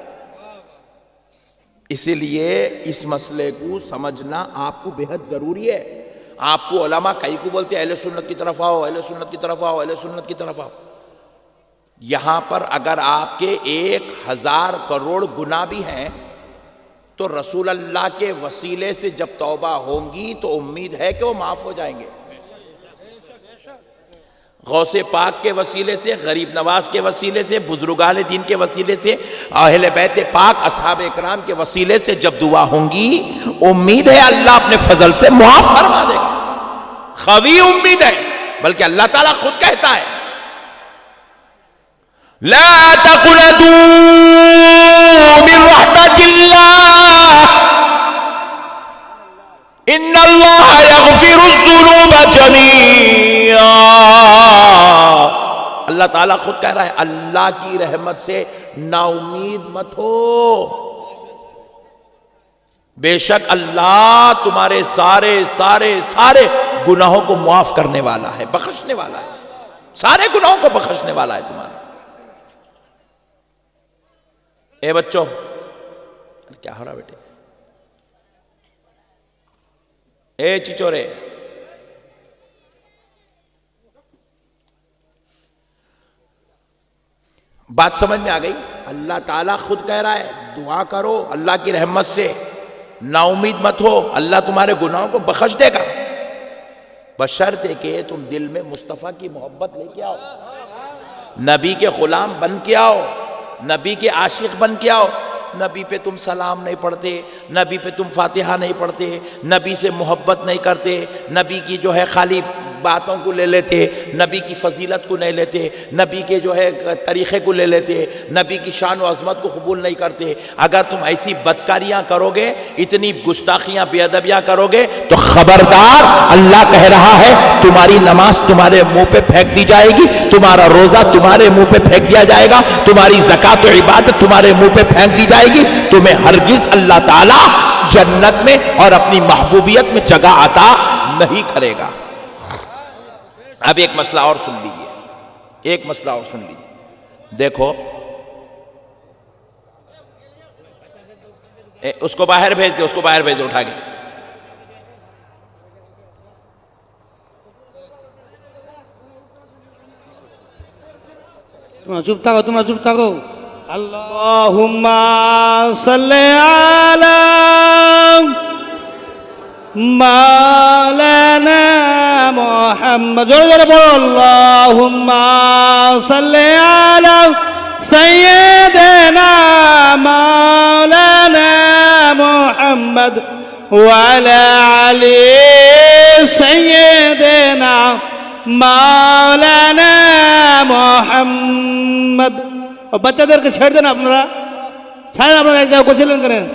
[SPEAKER 1] اسی لیے اس مسئلے کو سمجھنا آپ کو بہت ضروری ہے. آپ کو علماء کئی کو بولتے ہیں اہل سنت کی طرف آؤ، اہل سنت کی طرف آؤ، اہل سنت کی طرف آؤ. یہاں پر اگر آپ کے 1000 کروڑ گناہ بھی ہیں تو رسول اللہ کے وسیلے سے جب توبہ ہوں گی تو امید ہے کہ وہ معاف ہو جائیں گے. غوث پاک کے وسیلے سے، غریب نواز کے وسیلے سے، بزرگان دین کے وسیلے سے، اہل بیت پاک اصحاب اکرام کے وسیلے سے جب دعا ہوں گی امید ہے اللہ اپنے فضل سے معاف فرما دے گا. خوی امید ہے، بلکہ اللہ تعالیٰ خود کہتا ہے لا تقنطوا من رحمت اللہ ان اللہ یغفر الذنوب جمیعا. اللہ تعالیٰ خود کہہ رہا ہے اللہ کی رحمت سے نا امید مت ہو، بے شک اللہ تمہارے سارے سارے سارے گناہوں کو معاف کرنے والا ہے، بخشنے والا ہے، سارے گناہوں کو بخشنے والا ہے تمہارے. اے بچوں، کیا ہو رہا بیٹے؟ اے چچورے، بات سمجھ میں آ گئی؟ اللہ تعالیٰ خود کہہ رہا ہے دعا کرو اللہ کی رحمت سے، نا امید مت ہو، اللہ تمہارے گناہوں کو بخش دے گا، بشرطے کہ تم دل میں مصطفیٰ کی محبت لے کے آؤ، نبی کے غلام بن کے آؤ، نبی کے عاشق بن کے آؤ. نبی پہ تم سلام نہیں پڑھتے، نبی پہ تم فاتحہ نہیں پڑھتے، نبی سے محبت نہیں کرتے، نبی کی جو ہے خالی باتوں کو لے لیتے، نبی کی فضیلت کو نہیں لیتے، نبی کے جو ہے طریقے کو لے لیتے، نبی کی شان و عظمت کو قبول نہیں کرتے. اگر تم ایسی بدکاریاں کرو گے، اتنی گستاخیاں بے ادبیاں کرو گے تو خبردار اللہ کہہ رہا ہے تمہاری نماز تمہارے منہ پہ پھینک دی جائے گی، تمہارا روزہ تمہارے منہ پہ پھینک دیا جائے گا، تمہاری زکوٰۃ و عبادت تمہارے منہ پہ پھینک دی جائے گی. تمہیں ہرگز اللہ تعالیٰ جنت میں اور اپنی محبوبیت میں جگہ عطا نہیں کرے گا. اب ایک مسئلہ اور سن لیجیے، ایک مسئلہ اور سن لیجیے. دیکھو اس کو باہر بھیج دے، اس کو باہر بھیج دے اٹھا کے.
[SPEAKER 2] تمہارا چپ تھا تمہارا چپ تھا. اللہم صلی علی مولانا محمد. جوڑے جوڑے بولو اللہم صلی علی سیدنا مولانا محمد وعلی علی سیدنا مولانا محمد. اور بچہ دیر کے چھیڑ دینا اپنا چھاڑنا اپنا ایک جاؤ کوشش لن کریں.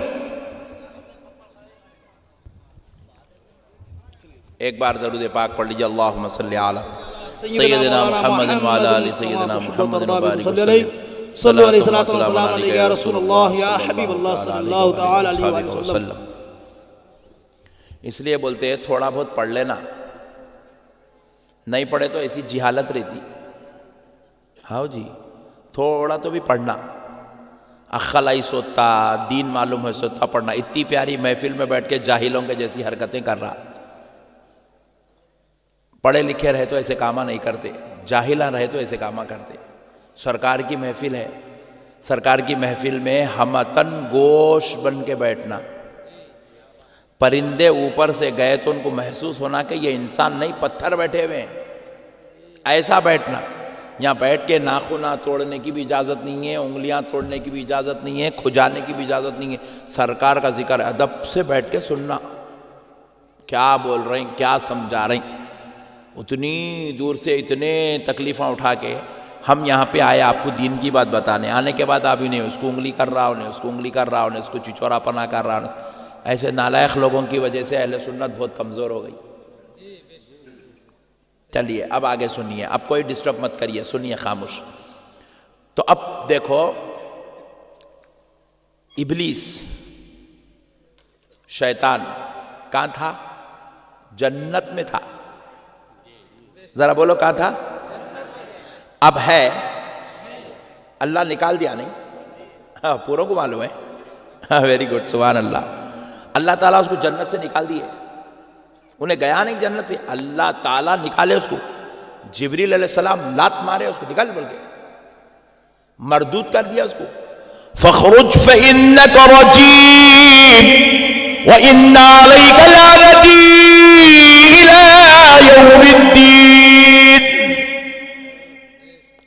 [SPEAKER 1] ایک بار درود پاک پڑھ لیجیے. اللہم صلی علی سیدنا محمد وعلی آل سیدنا محمد وبارک وسلم.
[SPEAKER 2] صلو علیہ السلام علیہ یا رسول اللہ یا حبیب اللہ صلی اللہ تعالی علیہ وسلم.
[SPEAKER 1] اس لیے بولتے ہیں تھوڑا بہت پڑھ لینا، نہیں پڑھے تو ایسی جہالت رہتی. ہاں جی تھوڑا تو بھی پڑھنا، اخلائی سوتا دین معلوم ہے سوتا پڑھنا. اتنی پیاری محفل میں بیٹھ کے جاہلوں کے جیسی حرکتیں کر رہا. پڑھے لکھے رہے تو ایسے کامہ نہیں کرتے، جاہلاں رہے تو ایسے کامہ کرتے. سرکار کی محفل ہے، سرکار کی محفل میں ہمتن گوش بن کے بیٹھنا. پرندے اوپر سے گئے تو ان کو محسوس ہونا کہ یہ انسان نہیں پتھر بیٹھے ہوئے ہیں، ایسا بیٹھنا. یہاں بیٹھ کے ناخناں توڑنے کی بھی اجازت نہیں ہے، انگلیاں توڑنے کی بھی اجازت نہیں ہے، کھجانے کی بھی اجازت نہیں ہے. سرکار کا ذکر ادب سے بیٹھ کے سننا، کیا بول رہے ہیں کیا سمجھا رہے ہیں. اتنی دور سے اتنے تکلیفاں اٹھا کے ہم یہاں پہ آئے آپ کو دین کی بات بتانے. آنے کے بعد آپ انہیں اس کو انگلی کر رہا، انہیں اس کو انگلی کر رہا، انہیں اس کو چچورا پنا کر رہا. ایسے نالائق لوگوں کی وجہ سے اہل سنت بہت کمزور ہو گئی. چلیے اب آگے سنیے، اب کوئی ڈسٹرب مت کریے، سنیے خاموش. تو اب دیکھو ابلیس شیطان کہاں تھا؟ جنت میں تھا. ذرا بولو کہاں تھا؟ اب ہے. اللہ نکال دیا نہیں؟ ہاں پوروں کو معلوم ہے. ہاں ویری گڈ سبحان اللہ. اللہ تعالیٰ اس کو جنت سے نکال دیے. انہیں گیا نہیں جنت سے، اللہ تعالیٰ نکالے اس کو. جبریل علیہ السلام لات مارے اس کو، نکال بول کے مردود کر دیا اس کو. فَخْرُجْ فَإِنَّكَ رَجِيمٌ وَإِنَّ عَلَيْكَ لَعْنَتِي إِلَىٰ يَوْمِ الدِّينِ.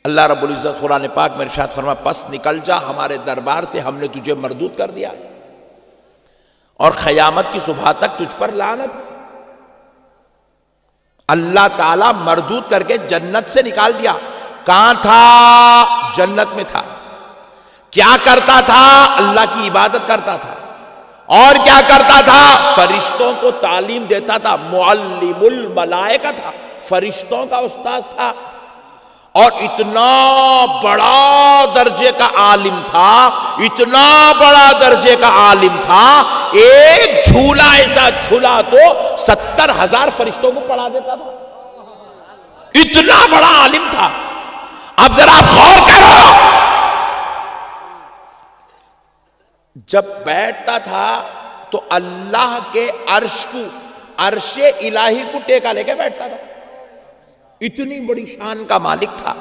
[SPEAKER 1] اللہ رب العزت قرآن پاک میں ارشاد فرما پس نکل جا ہمارے دربار سے، ہم نے تجھے مردود کر دیا اور قیامت کی صبح تک تجھ پر لعنت ہے. اللہ تعالیٰ مردود کر کے جنت سے نکال دیا. کہاں تھا؟ جنت میں تھا. کیا کرتا تھا؟ اللہ کی عبادت کرتا تھا. اور کیا کرتا تھا؟ فرشتوں کو تعلیم دیتا تھا. معلم الملائکہ تھا، فرشتوں کا استاذ تھا. اور اتنا بڑا درجے کا عالم تھا، اتنا بڑا درجے کا عالم تھا، ایک جھولا ایسا جھولا تو 70,000 فرشتوں کو پڑھا دیتا تھا. اتنا بڑا عالم تھا. اب ذرا آپ غور کرو، جب بیٹھتا تھا تو اللہ کے عرش کو، عرش الہی کو ٹیکا لے کے بیٹھتا تھا. اتنی بڑی شان کا مالک تھا.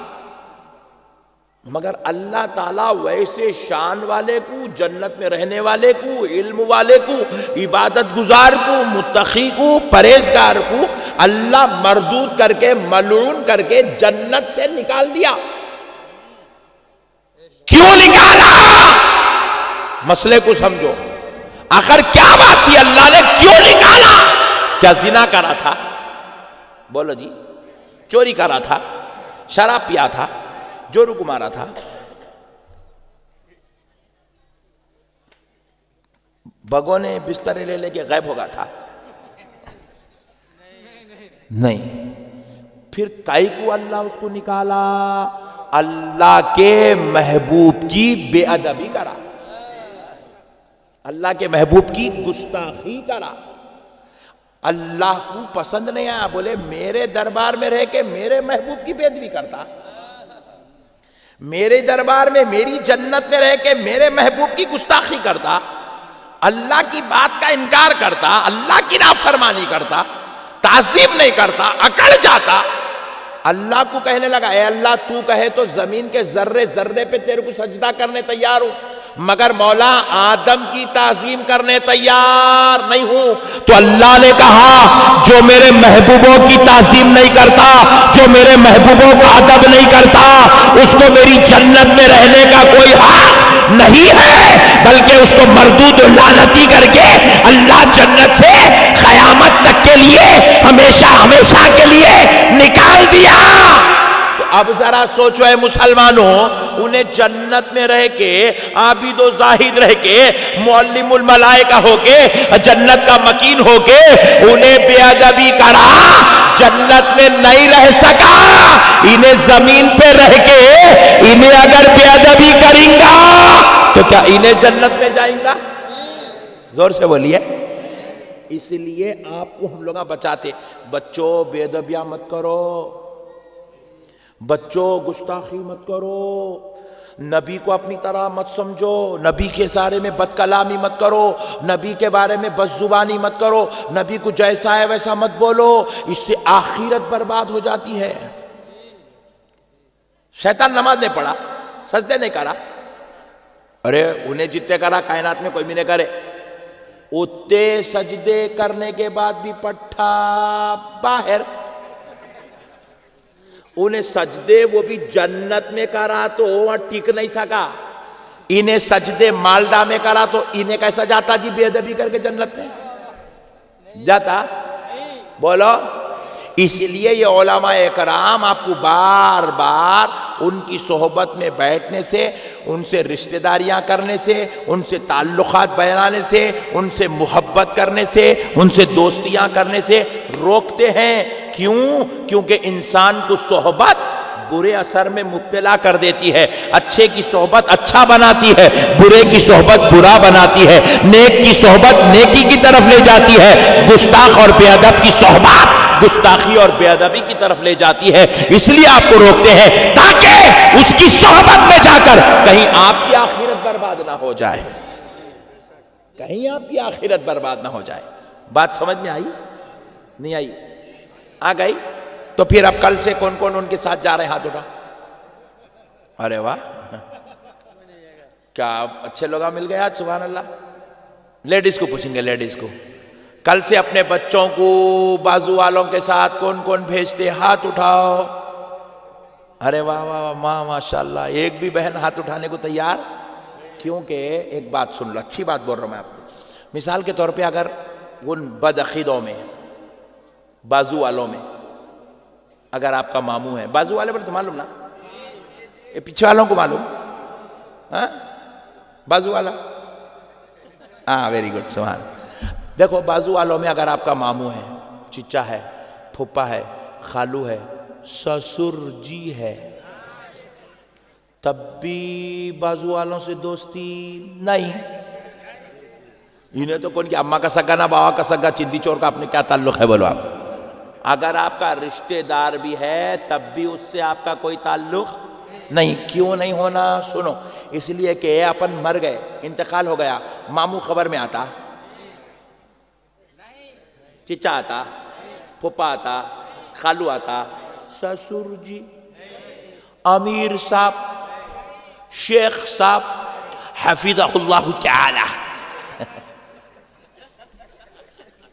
[SPEAKER 1] مگر اللہ تعالیٰ ویسے شان والے کو، جنت میں رہنے والے کو، علم والے کو، عبادت گزار کو، متقی کو، پرہیزگار کو اللہ مردود کر کے، ملعون کر کے جنت سے نکال دیا. کیوں نکالا؟ مسئلے کو سمجھو. آخر کیا بات تھی؟ اللہ نے کیوں نکالا؟ کیا زنا کرا تھا؟ بولو جی. چوری کرا تھا؟ شراب پیا تھا؟ جورو کو مارا تھا؟ بگونے بستر لے لے کے غائب ہو گیا تھا؟ نہیں. پھر کائی کو اللہ اس کو نکالا؟ اللہ کے محبوب کی بے ادبی کرا، اللہ کے محبوب کی گستاخی کرا. اللہ کو پسند نہیں آیا، بولے میرے دربار میں رہ کے میرے محبوب کی بے ادبی کرتا، میرے دربار میں میری جنت میں رہ کے میرے محبوب کی گستاخی کرتا، اللہ کی بات کا انکار کرتا، اللہ کی نافرمانی کرتا، تعظیم نہیں کرتا، اکڑ جاتا۔ اللہ کو کہنے لگا اے اللہ تو کہے تو زمین کے ذرے ذرے پہ تیرے کو سجدہ کرنے تیار ہوں، مگر مولا آدم کی تعظیم کرنے تیار نہیں ہوں۔ تو اللہ نے کہا جو میرے محبوبوں کی تعظیم نہیں کرتا، جو میرے محبوبوں کا ادب نہیں کرتا، اس کو میری جنت میں رہنے کا کوئی حق نہیں ہے، بلکہ اس کو مردود و لعنتی کر کے اللہ جنت سے قیامت تک کے لیے ہمیشہ ہمیشہ کے لیے نکال دیا۔ تو اب ذرا سوچو اے مسلمانوں، انہیں جنت میں رہ کے عابد و زاہد رہ کے معلم الملائکہ ہو کے جنت کا مکین ہو کے انہیں بے ادبی کرا، جنت میں نہیں رہ سکا۔ انہیں زمین پہ رہ کے انہیں اگر بے ادبی کریں گا تو کیا انہیں جنت میں جائیں گا؟ زور سے بولیے۔ اس لیے آپ کو ہم لوگ بچاتے، بچوں بے ادبیاں مت کرو، بچوں گستاخی مت کرو، نبی کو اپنی طرح مت سمجھو، نبی کے بارے میں بد کلامی مت کرو، نبی کے بارے میں بد زبانی مت کرو، نبی کو جیسا ہے ویسا مت بولو، اس سے آخرت برباد ہو جاتی ہے۔ شیطان نماز نہیں پڑھا، سجدے نہیں کرا، ارے انہیں جتنے کرا کائنات میں کوئی بھی نہیں کرے، اتنے سجدے کرنے کے بعد بھی پٹھا باہر۔ انہیں سجدے وہ بھی جنت میں کرا تو وہاں ٹک نہیں سکا، انہیں سجدے مالدہ میں کرا تو انہیں کیسا جاتا جی بے ادبی کر کے جنت میں جاتا؟ بولو۔ اس لیے یہ علماء اکرام آپ کو بار بار ان کی صحبت میں بیٹھنے سے، ان سے رشتہ داریاں کرنے سے، ان سے تعلقات بنانے سے، ان سے محبت کرنے سے، ان سے دوستیاں کرنے سے روکتے ہیں۔ کیوں؟ کیونکہ انسان کو صحبت برے اثر میں مبتلا کر دیتی ہے، اچھے کی صحبت اچھا بناتی ہے، برے کی صحبت برا بناتی ہے، نیک کی صحبت نیکی کی طرف لے جاتی ہے، گستاخ اور بے ادب کی صحبت گستاخی اور بے ادبی کی طرف لے جاتی ہے۔ اس لیے آپ کو روکتے ہیں تاکہ اس کی صحبت میں جا کر کہیں آپ کی آخرت برباد نہ ہو جائے، کہیں آپ کی آخرت برباد نہ ہو جائے۔ بات سمجھ میں آئی؟ نہیں آئی؟ آ گئی؟ تو پھر اب کل سے کون کون ان کے ساتھ جا رہے ہیں؟ ہاتھ اٹھا۔ ارے واہ، کیا اچھے لوگ مل گئے آج، سبحان اللہ۔ لیڈیز کو پوچھیں گے، لیڈیز کو کل سے اپنے بچوں کو بازو والوں کے ساتھ کون کون بھیجتے؟ ہاتھ اٹھاؤ۔ ارے واہ واہ واہ، ماں ماشاء اللہ، ایک بھی بہن ہاتھ اٹھانے کو تیار؟ کیونکہ ایک بات سن لو، اچھی بات بول رہا ہوں میں آپ کو۔ مثال کے طور پہ اگر ان بد عقیدوں میں، بازو والوں میں اگر آپ کا ماموں ہے، بازو والے پر تو معلوم نا، یہ پیچھے والوں کو معلوم، ہاں بازو والا، ہاں ویری گڈ، سبحان۔ دیکھو بازو والوں میں اگر آپ کا ماموں ہے، چچا ہے، پھوپا ہے، خالو ہے، سسر جی ہے، تب بھی بازو والوں سے دوستی نہیں۔ انہیں تو کون کیا، اماں کا سگا نہ باوا کا سگا، چندی چور کا اپنے کیا تعلق ہے بولو آپ؟ اگر آپ کا رشتہ دار بھی ہے تب بھی اس سے آپ کا کوئی تعلق نہیں۔ کیوں نہیں ہونا؟ سنو، اس لیے کہ اپن مر گئے، انتقال ہو گیا، ماموں خبر میں آتا، چچا آتا، پھوپا آتا، خالو آتا، سسر جی، امیر صاحب، شیخ صاحب حفظہ اللہ تعالی،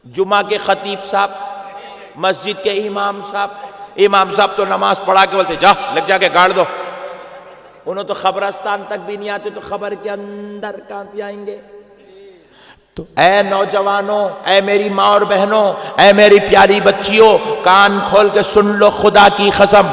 [SPEAKER 1] جمعہ کے خطیب صاحب، مسجد کے امام صاحب تو نماز پڑھا کے بولتے جا لگ جا کے گاڑ دو، انہوں تو خبرستان تک بھی نہیں آتے تو خبر کے اندر کہاں سے آئیں گے؟ تو اے نوجوانوں، اے میری ماں اور بہنوں، اے میری پیاری بچیوں، کان کھول کے سن لو، خدا کی قسم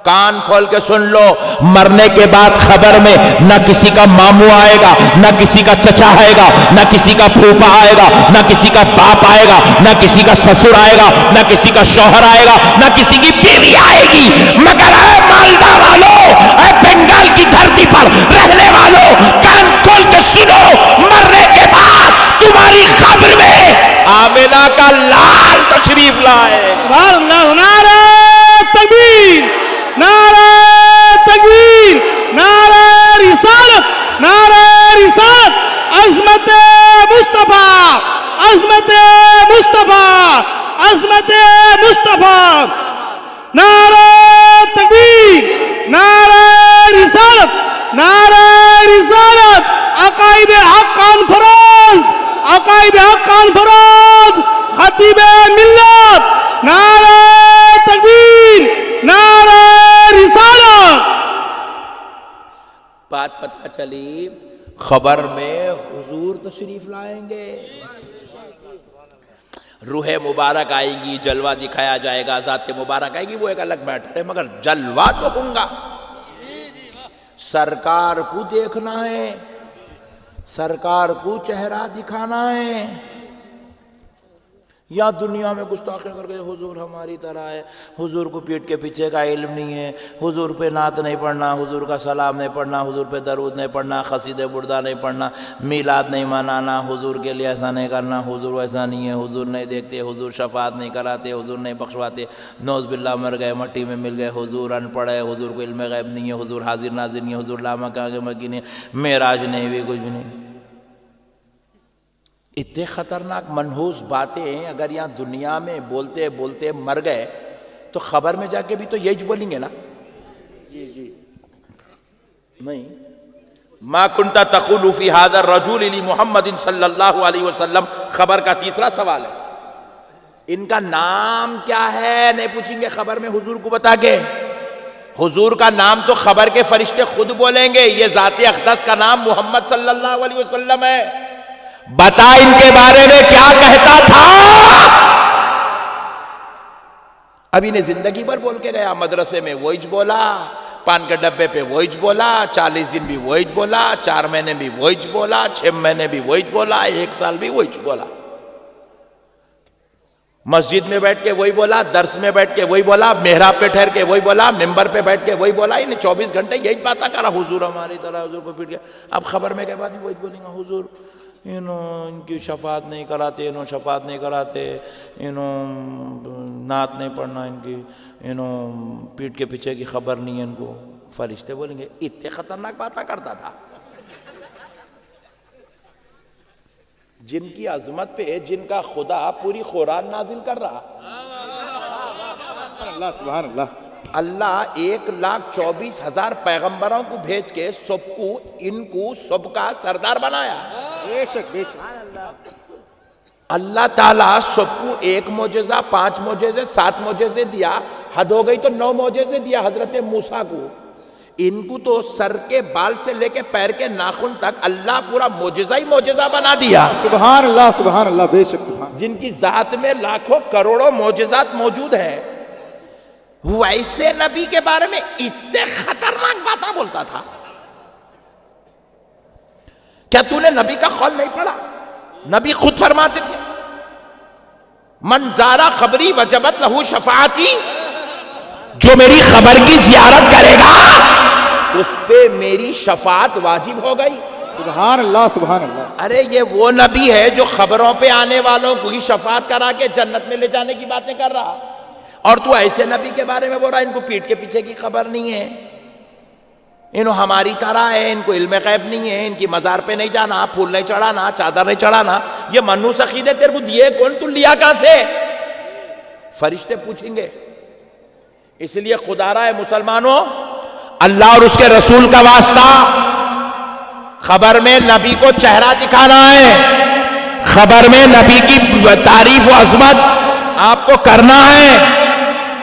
[SPEAKER 1] کان کھول کے سن لو، مرنے کے بعد خبر میں نہ کسی کا ماموں آئے گا، نہ کسی کا چچا آئے گا، نہ کسی کا پھوپا آئے گا، نہ کسی کا باپ آئے گا، نہ کسی کا سسر آئے گا، نہ کسی کا شوہر آئے گا، نہ کسی کی بیوی آئے گی، مگر اے مالدہ والوں، اے بنگال کی دھرتی پر رہنے والوں، کان کھول کے سنو، مرنے کے بعد تمہاری قبر میں عامر آئینہ کا لال تشریف لائے.
[SPEAKER 2] سبحان اللہ. نعرہ تکبیر، نعرہ تکبیر، نعرہ رسالت، نعرہ رسالت. عظمت مصطفیٰ، عظمت مصطفیٰ، عظمت مصطفیٰ. نعرہ تکبیر، نعرہ رسالت، نعرہ رسالت. عقائد حق کانفرنس، عقائد حق کانفرنس، خطیب ملت. نعرہ تکبیر، نعرہ رسالت.
[SPEAKER 1] بات پتہ چلی خبر میں حضور تشریف لائیں گے. روح مبارک آئے گی، جلوہ دکھایا جائے گا، ذات مبارک آئے گی، وہ ایک الگ میٹر ہے، مگر جلوہ تو ہوں گا. سرکار کو دیکھنا ہے، سرکار کو چہرہ دکھانا ہے. یا دنیا میں گستاخی کر کے حضور ہماری طرح ہے، حضور کو پیٹ کے پیچھے کا علم نہیں ہے، حضور پہ نعت نہیں پڑھنا، حضور کا سلام نہیں پڑھنا، حضور پہ درود نہیں پڑھنا، قصیدہ بردہ نہیں پڑھنا، میلاد نہیں منانا، حضور کے لیے ایسا نہیں کرنا، حضور ایسا نہیں ہے، حضور نہیں دیکھتے، حضور شفاعت نہیں کراتے، حضور نہیں بخشواتے، نوز باللہ مر گئے، مٹی میں مل گئے، حضور ان پڑھ ہے، حضور کو علم غیب نہیں ہے، حضور حاضر ناظر نہیں ہے، حضور لا مکان مکی نہیں، معراج نہیں ہوئی، کچھ بھی نہیں. اتنے خطرناک منحوس باتیں ہیں. اگر یہاں دنیا میں بولتے بولتے مر گئے تو خبر میں جا کے بھی تو یہی بولیں گے نا.
[SPEAKER 2] جی
[SPEAKER 1] نہیں. ما کنت تقول فی ھذا الرجل لمحمد صلی اللہ علیہ وسلم. خبر کا تیسرا سوال ہے، ان کا نام کیا ہے؟ نہیں پوچھیں گے خبر میں حضور کو بتا کے. حضور کا نام تو خبر کے فرشتے خود بولیں گے. یہ ذات اقدس کا نام محمد صلی اللہ علیہ وسلم ہے. بتا ان کے بارے میں کیا کہتا تھا. ابھی نے زندگی بھر بول کے گیا، مدرسے میں وہیچ بولا، پان کے ڈبے پہ وہیچ بولا، 40 دن بھی وہیچ بولا، 4 مہینے بھی وہیچ بولا، 6 مہینے بھی وہیچ بولا، 1 سال بھی وہیچ بولا. مسجد میں بیٹھ کے وہی بولا، درس میں بیٹھ کے وہی بولا، محراب پہ ٹھہر کے وہی بولا، ممبر پہ بیٹھ کے وہی بولا. انہیں 24 گھنٹے یہی باتیں کرا، حضور ہماری طرح، حضور کو پیٹ گیا. اب خبر میں کیا بات وہی بولیں گا، حضور ان کی شفاعت نہیں کراتے، انہوں شفاعت نہیں کراتے، انہوں نعت نہیں پڑھنا، ان کی پیٹ کے پیچھے کی خبر نہیں ہے ان کو. فرشتے بولیں گے اتنے خطرناک باتیں کرتا تھا. جن کی عظمت پہ جن کا خدا پوری قرآن نازل کر رہا.
[SPEAKER 2] اللہ سبحان اللہ.
[SPEAKER 1] اللہ 1,24,000 پیغمبروں کو بھیج کے سب کو ان کو سب کا سردار بنایا.
[SPEAKER 2] بے شک بے شک.
[SPEAKER 1] اللہ تعالیٰ سب کو 1 معجزہ، 5 معجزے، 7 معجزے دیا. حد ہو گئی تو 9 معجزے دیا حضرت موسیٰ کو. ان کو تو سر کے بال سے لے کے پیر کے ناخن تک اللہ پورا معجزہ ہی معجزہ بنا دیا.
[SPEAKER 2] سبحان اللہ سبحان اللہ. بے شک سبحان.
[SPEAKER 1] جن کی ذات میں لاکھوں کروڑوں معجزات موجود ہیں، ویسے نبی کے بارے میں اتنے خطرناک باتیں بولتا تھا. کیا تو نے نبی کا قول نہیں پڑھا؟ نبی خود فرماتے تھے من زارا خبری وجبت لہو شفاعتی. جو میری خبر کی زیارت کرے گا اس پہ میری شفاعت واجب ہو گئی.
[SPEAKER 2] سبحان اللہ سبحان اللہ.
[SPEAKER 1] ارے یہ وہ نبی ہے جو خبروں پہ آنے والوں کو ہی شفاعت کرا کے جنت میں لے جانے کی باتیں کر رہا، اور تو ایسے نبی کے بارے میں بول رہا ان کو پیٹ کے پیچھے کی خبر نہیں ہے، انہوں ہماری طرح ہے، ان کو علم غیب نہیں ہے، ان کی مزار پہ نہیں جانا، پھول نہیں چڑھانا، چادر نہیں چڑھانا. یہ منحوس عقیدے تیرے کو دیے کون؟ تو لیا کہاں سے؟ فرشتے پوچھیں گے. اس لیے خدا رہا ہے مسلمانوں، اللہ اور اس کے رسول کا واسطہ، خبر میں نبی کو چہرہ دکھانا ہے، خبر میں نبی کی تعریف و عظمت آپ کو کرنا ہے.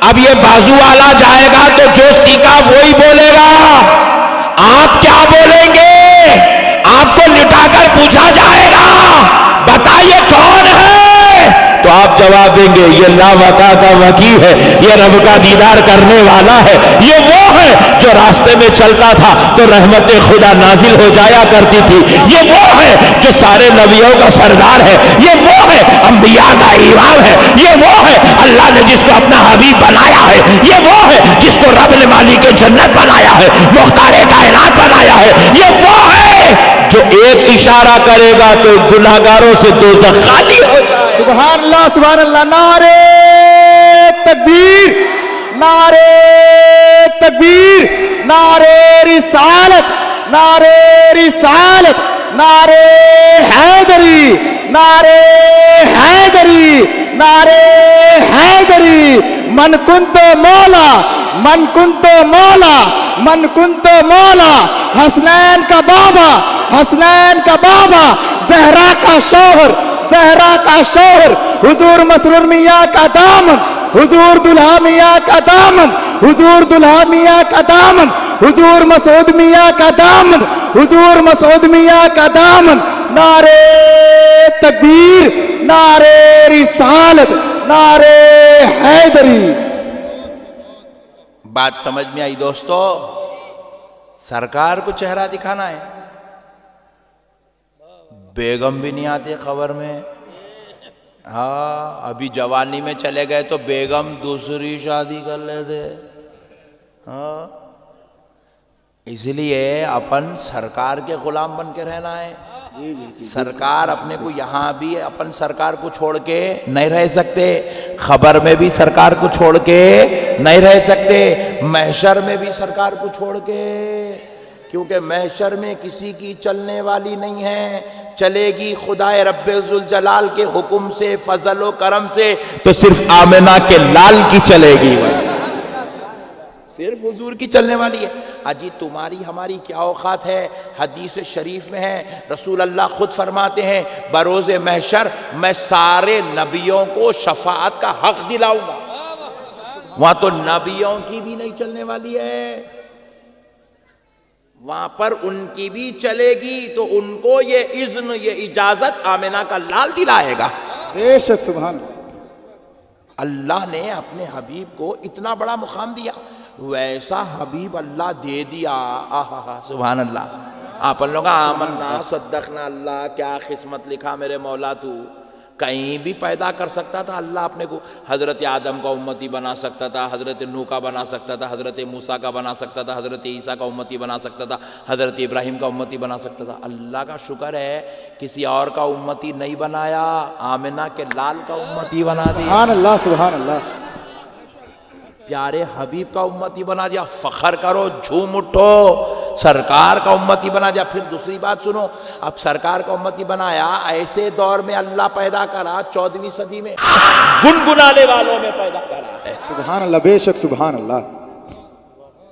[SPEAKER 1] اب یہ بازو والا جائے گا تو جو سیکھا وہی بولے گا. آپ کیا بولیں گے؟ آپ کو لٹا کر پوچھا جائے گا بتائیے کون ہے، تو آپ جواب دیں گے یہ لاوقع کا وکی ہے، یہ رب کا دیدار کرنے والا ہے، یہ وہ ہے جو راستے میں چلتا تھا تو رحمت خدا نازل ہو جایا کرتی تھی، یہ وہ ہے جو سارے نبیوں کا سردار ہے، یہ وہ ہے انبیاء کا امام ہے، یہ وہ ہے اللہ نے جس کو اپنا حبیب بنایا ہے، یہ وہ ہے جس کو رب نے مالک جنت بنایا ہے، مختار کائنات بنایا ہے، یہ وہ ہے جو ایک اشارہ کرے گا تو گناہگاروں سے دوزخ خالی ہو جائے.
[SPEAKER 2] سبحان اللہ، نعرے تکبیر، نعرے تکبیر، نعرے رسالت، نعرے رسالت، نعرے حیدری، نعرے حیدری، نعرے حیدری، من کنت مولا، من کنت مولا، من کنت مولا، حسنین کا بابا، حسنین کا بابا، زہرا کا شوہر، زہرا کا شوہر، حضور مسرور میاں کا دامن، حضور دلہا میاں کا دامن، حضور دلہا میاں کا دامن، حضور مسعود میاں کا دامن، حضور مسعود میاں کا دامن، نعرے تکبیر، نعرے رسالت، نعرے حیدری۔
[SPEAKER 1] بات سمجھ میں آئی دوستو؟ سرکار کو چہرہ دکھانا ہے، بیگم بھی نہیں آتے خبر میں۔ ہاں، ابھی جوانی میں چلے گئے تو بیگم دوسری شادی کر لیتے۔ ہاں، اس لیے اپن سرکار کے غلام بن کے رہنا ہے۔ سرکار اپنے کو یہاں بھی اپن سرکار کو چھوڑ کے نہیں رہ سکتے، خبر میں بھی سرکار کو چھوڑ کے نہیں رہ سکتے، محشر میں بھی سرکار کو چھوڑ کے، کیونکہ محشر میں کسی کی چلنے والی نہیں ہے، چلے گی خدائے رب ذوالجلال کے حکم سے، فضل و کرم سے، تو صرف آمنہ کے لال کی چلے گی، بس صرف حضور کی چلنے والی ہے۔ اجی تمہاری ہماری کیا اوقات ہے؟ حدیث شریف میں ہے، رسول اللہ خود فرماتے ہیں بروز محشر میں سارے نبیوں کو شفاعت کا حق دلاؤں گا۔ وہاں تو نبیوں کی بھی نہیں چلنے والی ہے، وہاں پر ان کی بھی چلے گی تو ان کو یہ اذن، یہ اجازت آمنہ کا لال دلائے گا۔
[SPEAKER 2] بے شک، سبحان
[SPEAKER 1] اللہ نے اپنے حبیب کو اتنا بڑا مقام دیا، ویسا حبیب اللہ دے دیا۔ آہا، سبحان اللہ۔ آپ لوگ آمنا صدقنا، اللہ کیا قسمت لکھا میرے مولا تو، کہیں بھی پیدا کر سکتا تھا اللہ اپنے کو، حضرت آدم کا امتی بنا سکتا تھا، حضرت نوح کا بنا سکتا تھا، حضرت موسیٰ کا بنا سکتا تھا، حضرت عیسیٰ کا امتی بنا سکتا تھا، حضرت ابراہیم کا امتی بنا سکتا تھا۔ اللہ کا شکر ہے کسی اور کا امتی نہیں بنایا، آمنہ کے لال کا امتی بنا دیا۔
[SPEAKER 2] سبحان اللہ، سبحان اللہ۔
[SPEAKER 1] پیارے حبیب کا امتی بنا دیا، فخر کرو، جھوم اٹھو، سرکار کا امتی بنا دیا۔ پھر دوسری بات سنو، اب سرکار کا امتی بنایا، ایسے دور میں اللہ پیدا کرا، 14ویں صدی میں گنگنانے والوں میں پیدا کرا ہے۔
[SPEAKER 2] سبحان اللہ، بے شک، سبحان اللہ۔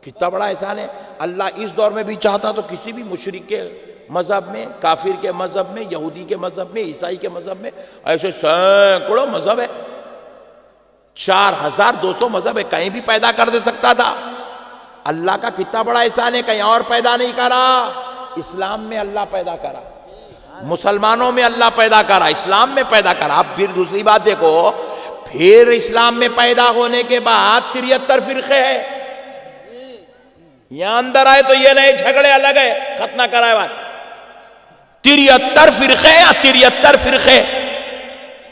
[SPEAKER 1] کتنا بڑا احسان ہے۔ اللہ اس دور میں بھی چاہتا تو کسی بھی مشرک کے مذہب میں، کافر کے مذہب میں، یہودی کے مذہب میں، عیسائی کے مذہب میں، ایسے سینکڑوں مذہب ہے، 4200 مذہب ہے، کہیں بھی پیدا کر دے سکتا تھا۔ اللہ کا کتنا بڑا احسان ہے، کہیں اور پیدا نہیں کرا، اسلام میں اللہ پیدا کرا، مسلمانوں میں اللہ پیدا کرا، اسلام میں پیدا کرا۔ اب پھر دوسری بات دیکھو، پھر اسلام میں پیدا ہونے کے بعد 73 فرقے ہیں، یہاں اندر آئے تو یہ نہیں جھگڑے الگ ہے، ختم کرائے بات۔ 73 فرقے، 73 فرقے،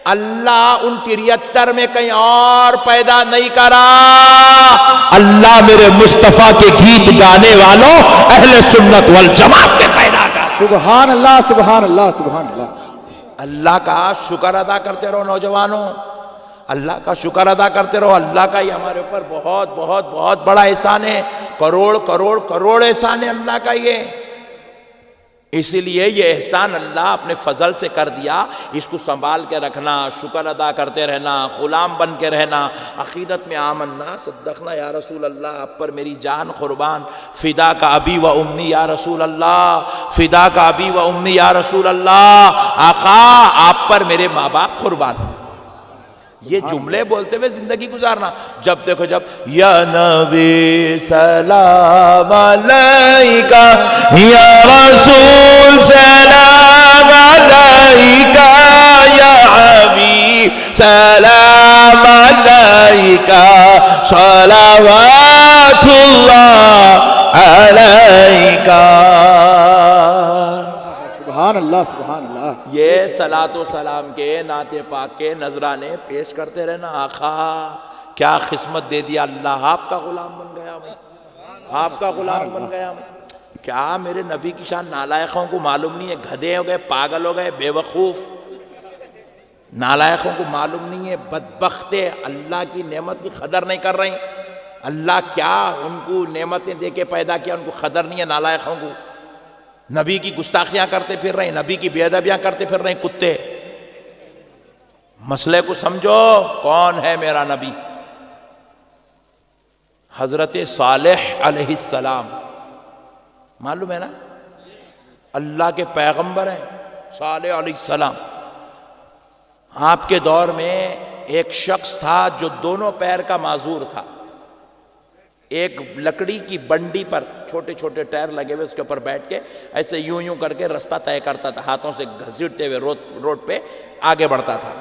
[SPEAKER 1] اللہ ان 73 میں کہیں اور پیدا نہیں کرا، اللہ میرے مصطفیٰ کے گیت گانے والوں اہل سنت والجماعت میں پیدا کرا۔
[SPEAKER 2] سبحان اللہ، سبحان اللہ، سبحان اللہ۔
[SPEAKER 1] اللہ کا شکر ادا کرتے رہو نوجوانوں، اللہ کا شکر ادا کرتے رہو، اللہ کا یہ ہمارے اوپر بہت بہت بہت بڑا احسان ہے، کروڑ کروڑ کروڑ احسان ہے اللہ کا یہ۔ اسی لیے یہ احسان اللہ اپنے فضل سے کر دیا، اس کو سنبھال کے رکھنا، شکر ادا کرتے رہنا، غلام بن کے رہنا، عقیدت میں آمنا صدقنا یا رسول اللہ، آپ پر میری جان قربان، فدا کا ابی و امی یا رسول اللہ، فدا کا ابی و امی یا رسول اللہ، آقا آپ پر میرے ماں باپ قربان۔ یہ جملے بولتے ہوئے زندگی گزارنا، جب دیکھو جب یا نبی سلام علیکہ، یا رسول سلام علیکہ، یا حبیب سلام علیکہ، صلوات اللہ علیکہ۔
[SPEAKER 2] سبحان اللہ، سبحان اللہ۔
[SPEAKER 1] یہ صلاۃ و سلام کے نعت پاک کے نذرانے پیش کرتے رہنا۔ آقا کیا قسمت دے دیا اللہ، آپ کا غلام بن گیا میں، آپ کا غلام بن گیا میں۔ کیا میرے نبی کی شان نالائقوں کو معلوم نہیں ہے؟ گدھے ہو گئے، پاگل ہو گئے، بے وقوف۔ نالائقوں کو معلوم نہیں ہے، بدبخت اللہ کی نعمت کی قدر نہیں کر رہے ہیں۔ اللہ کیا ان کو نعمتیں دے کے پیدا کیا، ان کو قدر نہیں ہے نالائقوں کو۔ نبی کی گستاخیاں کرتے پھر رہے ہیں، نبی کی بے ادبیاں کرتے پھر رہے ہیں کتے۔ مسئلے کو سمجھو، کون ہے میرا نبی؟ حضرت صالح علیہ السلام، معلوم ہے نا، اللہ کے پیغمبر ہیں صالح علیہ السلام۔ آپ کے دور میں ایک شخص تھا جو دونوں پیر کا معذور تھا، ایک لکڑی کی بنڈی پر چھوٹے چھوٹے ٹائر لگے ہوئے، اس کے اوپر بیٹھ کے ایسے یوں یوں کر کے رستہ طے کرتا تھا، ہاتھوں سے گھسیٹتے ہوئے روڈ پہ آگے بڑھتا تھا۔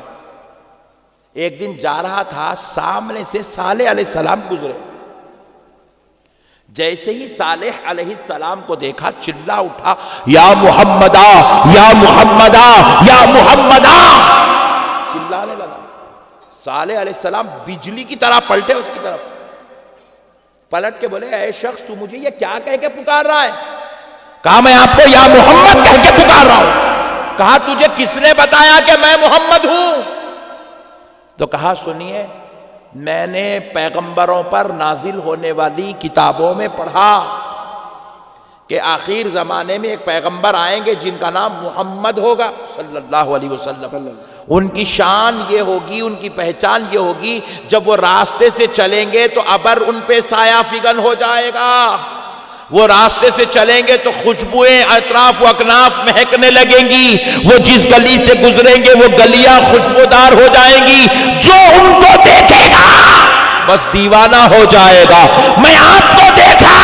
[SPEAKER 1] ایک دن جا رہا تھا، سامنے سے صالح علیہ السلام گزرے۔ جیسے ہی صالح علیہ السلام کو دیکھا چلا اٹھا، یا محمدا یا محمدا یا محمدا، چلانے لگا۔ صالح علیہ السلام بجلی کی طرح پلٹے اس کی طرف، پلٹ کے بولے اے شخص تو مجھے یہ کیا کہہ کے پکار رہا ہے؟ کہا میں آپ کو یا محمد کہہ کے پکار رہا ہوں۔ کہا تجھے کس نے بتایا کہ میں محمد ہوں؟ تو کہا سنیے، میں نے پیغمبروں پر نازل ہونے والی کتابوں میں پڑھا کہ آخر زمانے میں ایک پیغمبر آئیں گے جن کا نام محمد ہوگا صلی اللہ علیہ وسلم۔ ان کی شان یہ ہوگی، ان کی پہچان یہ ہوگی، جب وہ راستے سے چلیں گے تو ابر ان پہ سایہ فگن ہو جائے گا، وہ راستے سے چلیں گے تو خوشبوئیں اطراف و اکناف مہکنے لگیں گی، وہ جس گلی سے گزریں گے وہ گلیاں خوشبودار ہو جائیں گی، جو ان کو دیکھے گا بس دیوانہ ہو جائے گا۔ میں آپ کو دیکھا،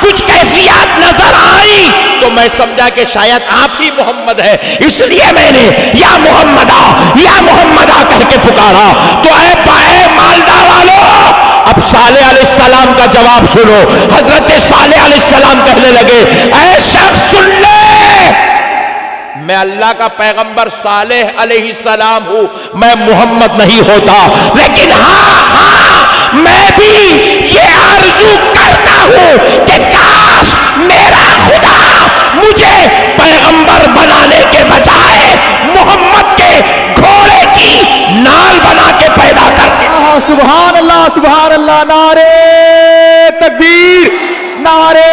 [SPEAKER 1] کچھ کیفیات نظر آئی تو میں سمجھا کہ شاید آپ ہی محمد ہے، اس لیے میں نے یا محمدہ کہہ کے پکارا۔ تو اے مالدہ والو، اب صالح علیہ السلام کا جواب سنو۔ حضرت صالح علیہ السلام کہنے لگے اے شخص سن لے، میں اللہ کا پیغمبر صالح علیہ السلام ہوں، میں محمد نہیں ہوتا، لیکن ہاں میں بھی یہ آرزو کرتا ہوں کہ کاش میرا خدا مجھے پیغمبر بنانے کے بجائے محمد کے گھوڑے کی نال بنا کے پیدا کر دے۔
[SPEAKER 2] سبحان اللہ سبحان اللہ، نعرے تکبیر، نعرے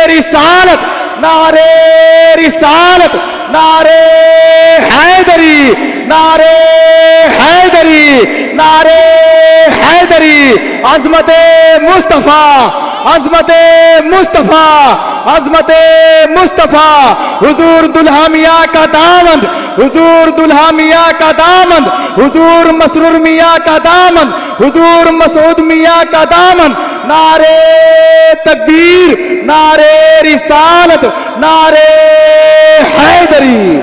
[SPEAKER 2] رسالت، نعرے رسالت، نعرے حیدری، نعرے حیدری، نعرے حیدری، عظمت مصطفیٰ، عظمت مصطفیٰ، عظمت مصطفیٰ، حضور دلہا میاں کا دامن، حضور دلہا میاں کا دامن، حضور مسرور میاں کا دامن، حضور مسعود میاں کا دامن۔ نعرے تکبیر، نعرے رسالت، نعرے حیدری۔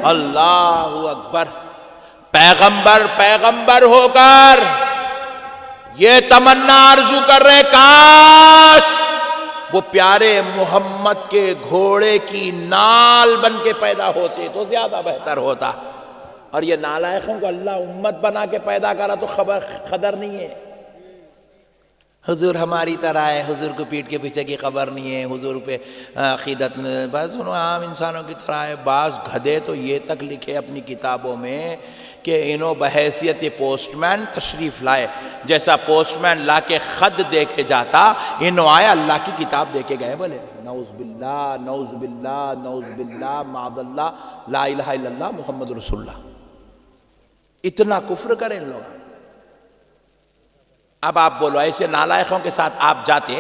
[SPEAKER 1] اللہ اکبر۔ پیغمبر ہو کر یہ تمنا آرزو کر رہے کاش وہ پیارے محمد کے گھوڑے کی نال بن کے پیدا ہوتے تو زیادہ بہتر ہوتا، اور یہ نالائقوں کو اللہ امت بنا کے پیدا کرا تو خبر نہیں ہے۔ حضور ہماری طرح ہے، حضور کو پیٹ کے پیچھے کی خبر نہیں ہے، حضور پہ عقیدت میں بس عام انسانوں کی طرح ہے۔ بعض گدھے تو یہ تک لکھے اپنی کتابوں میں کہ انہوں بحیثیت پوسٹ مین تشریف لائے، جیسا پوسٹ مین لا کے خط دے کے جاتا انہوں آئے اللہ کی کتاب دے کے گئے۔ بولے نعوذ باللہ نعوذ باللہ نعوذ باللہ معاذ اللہ، لا الہ الا اللہ محمد رسول اللہ۔ اتنا کفر کریں لوگ۔ اب آپ بولو ایسے نالائقوں کے ساتھ آپ جاتے؟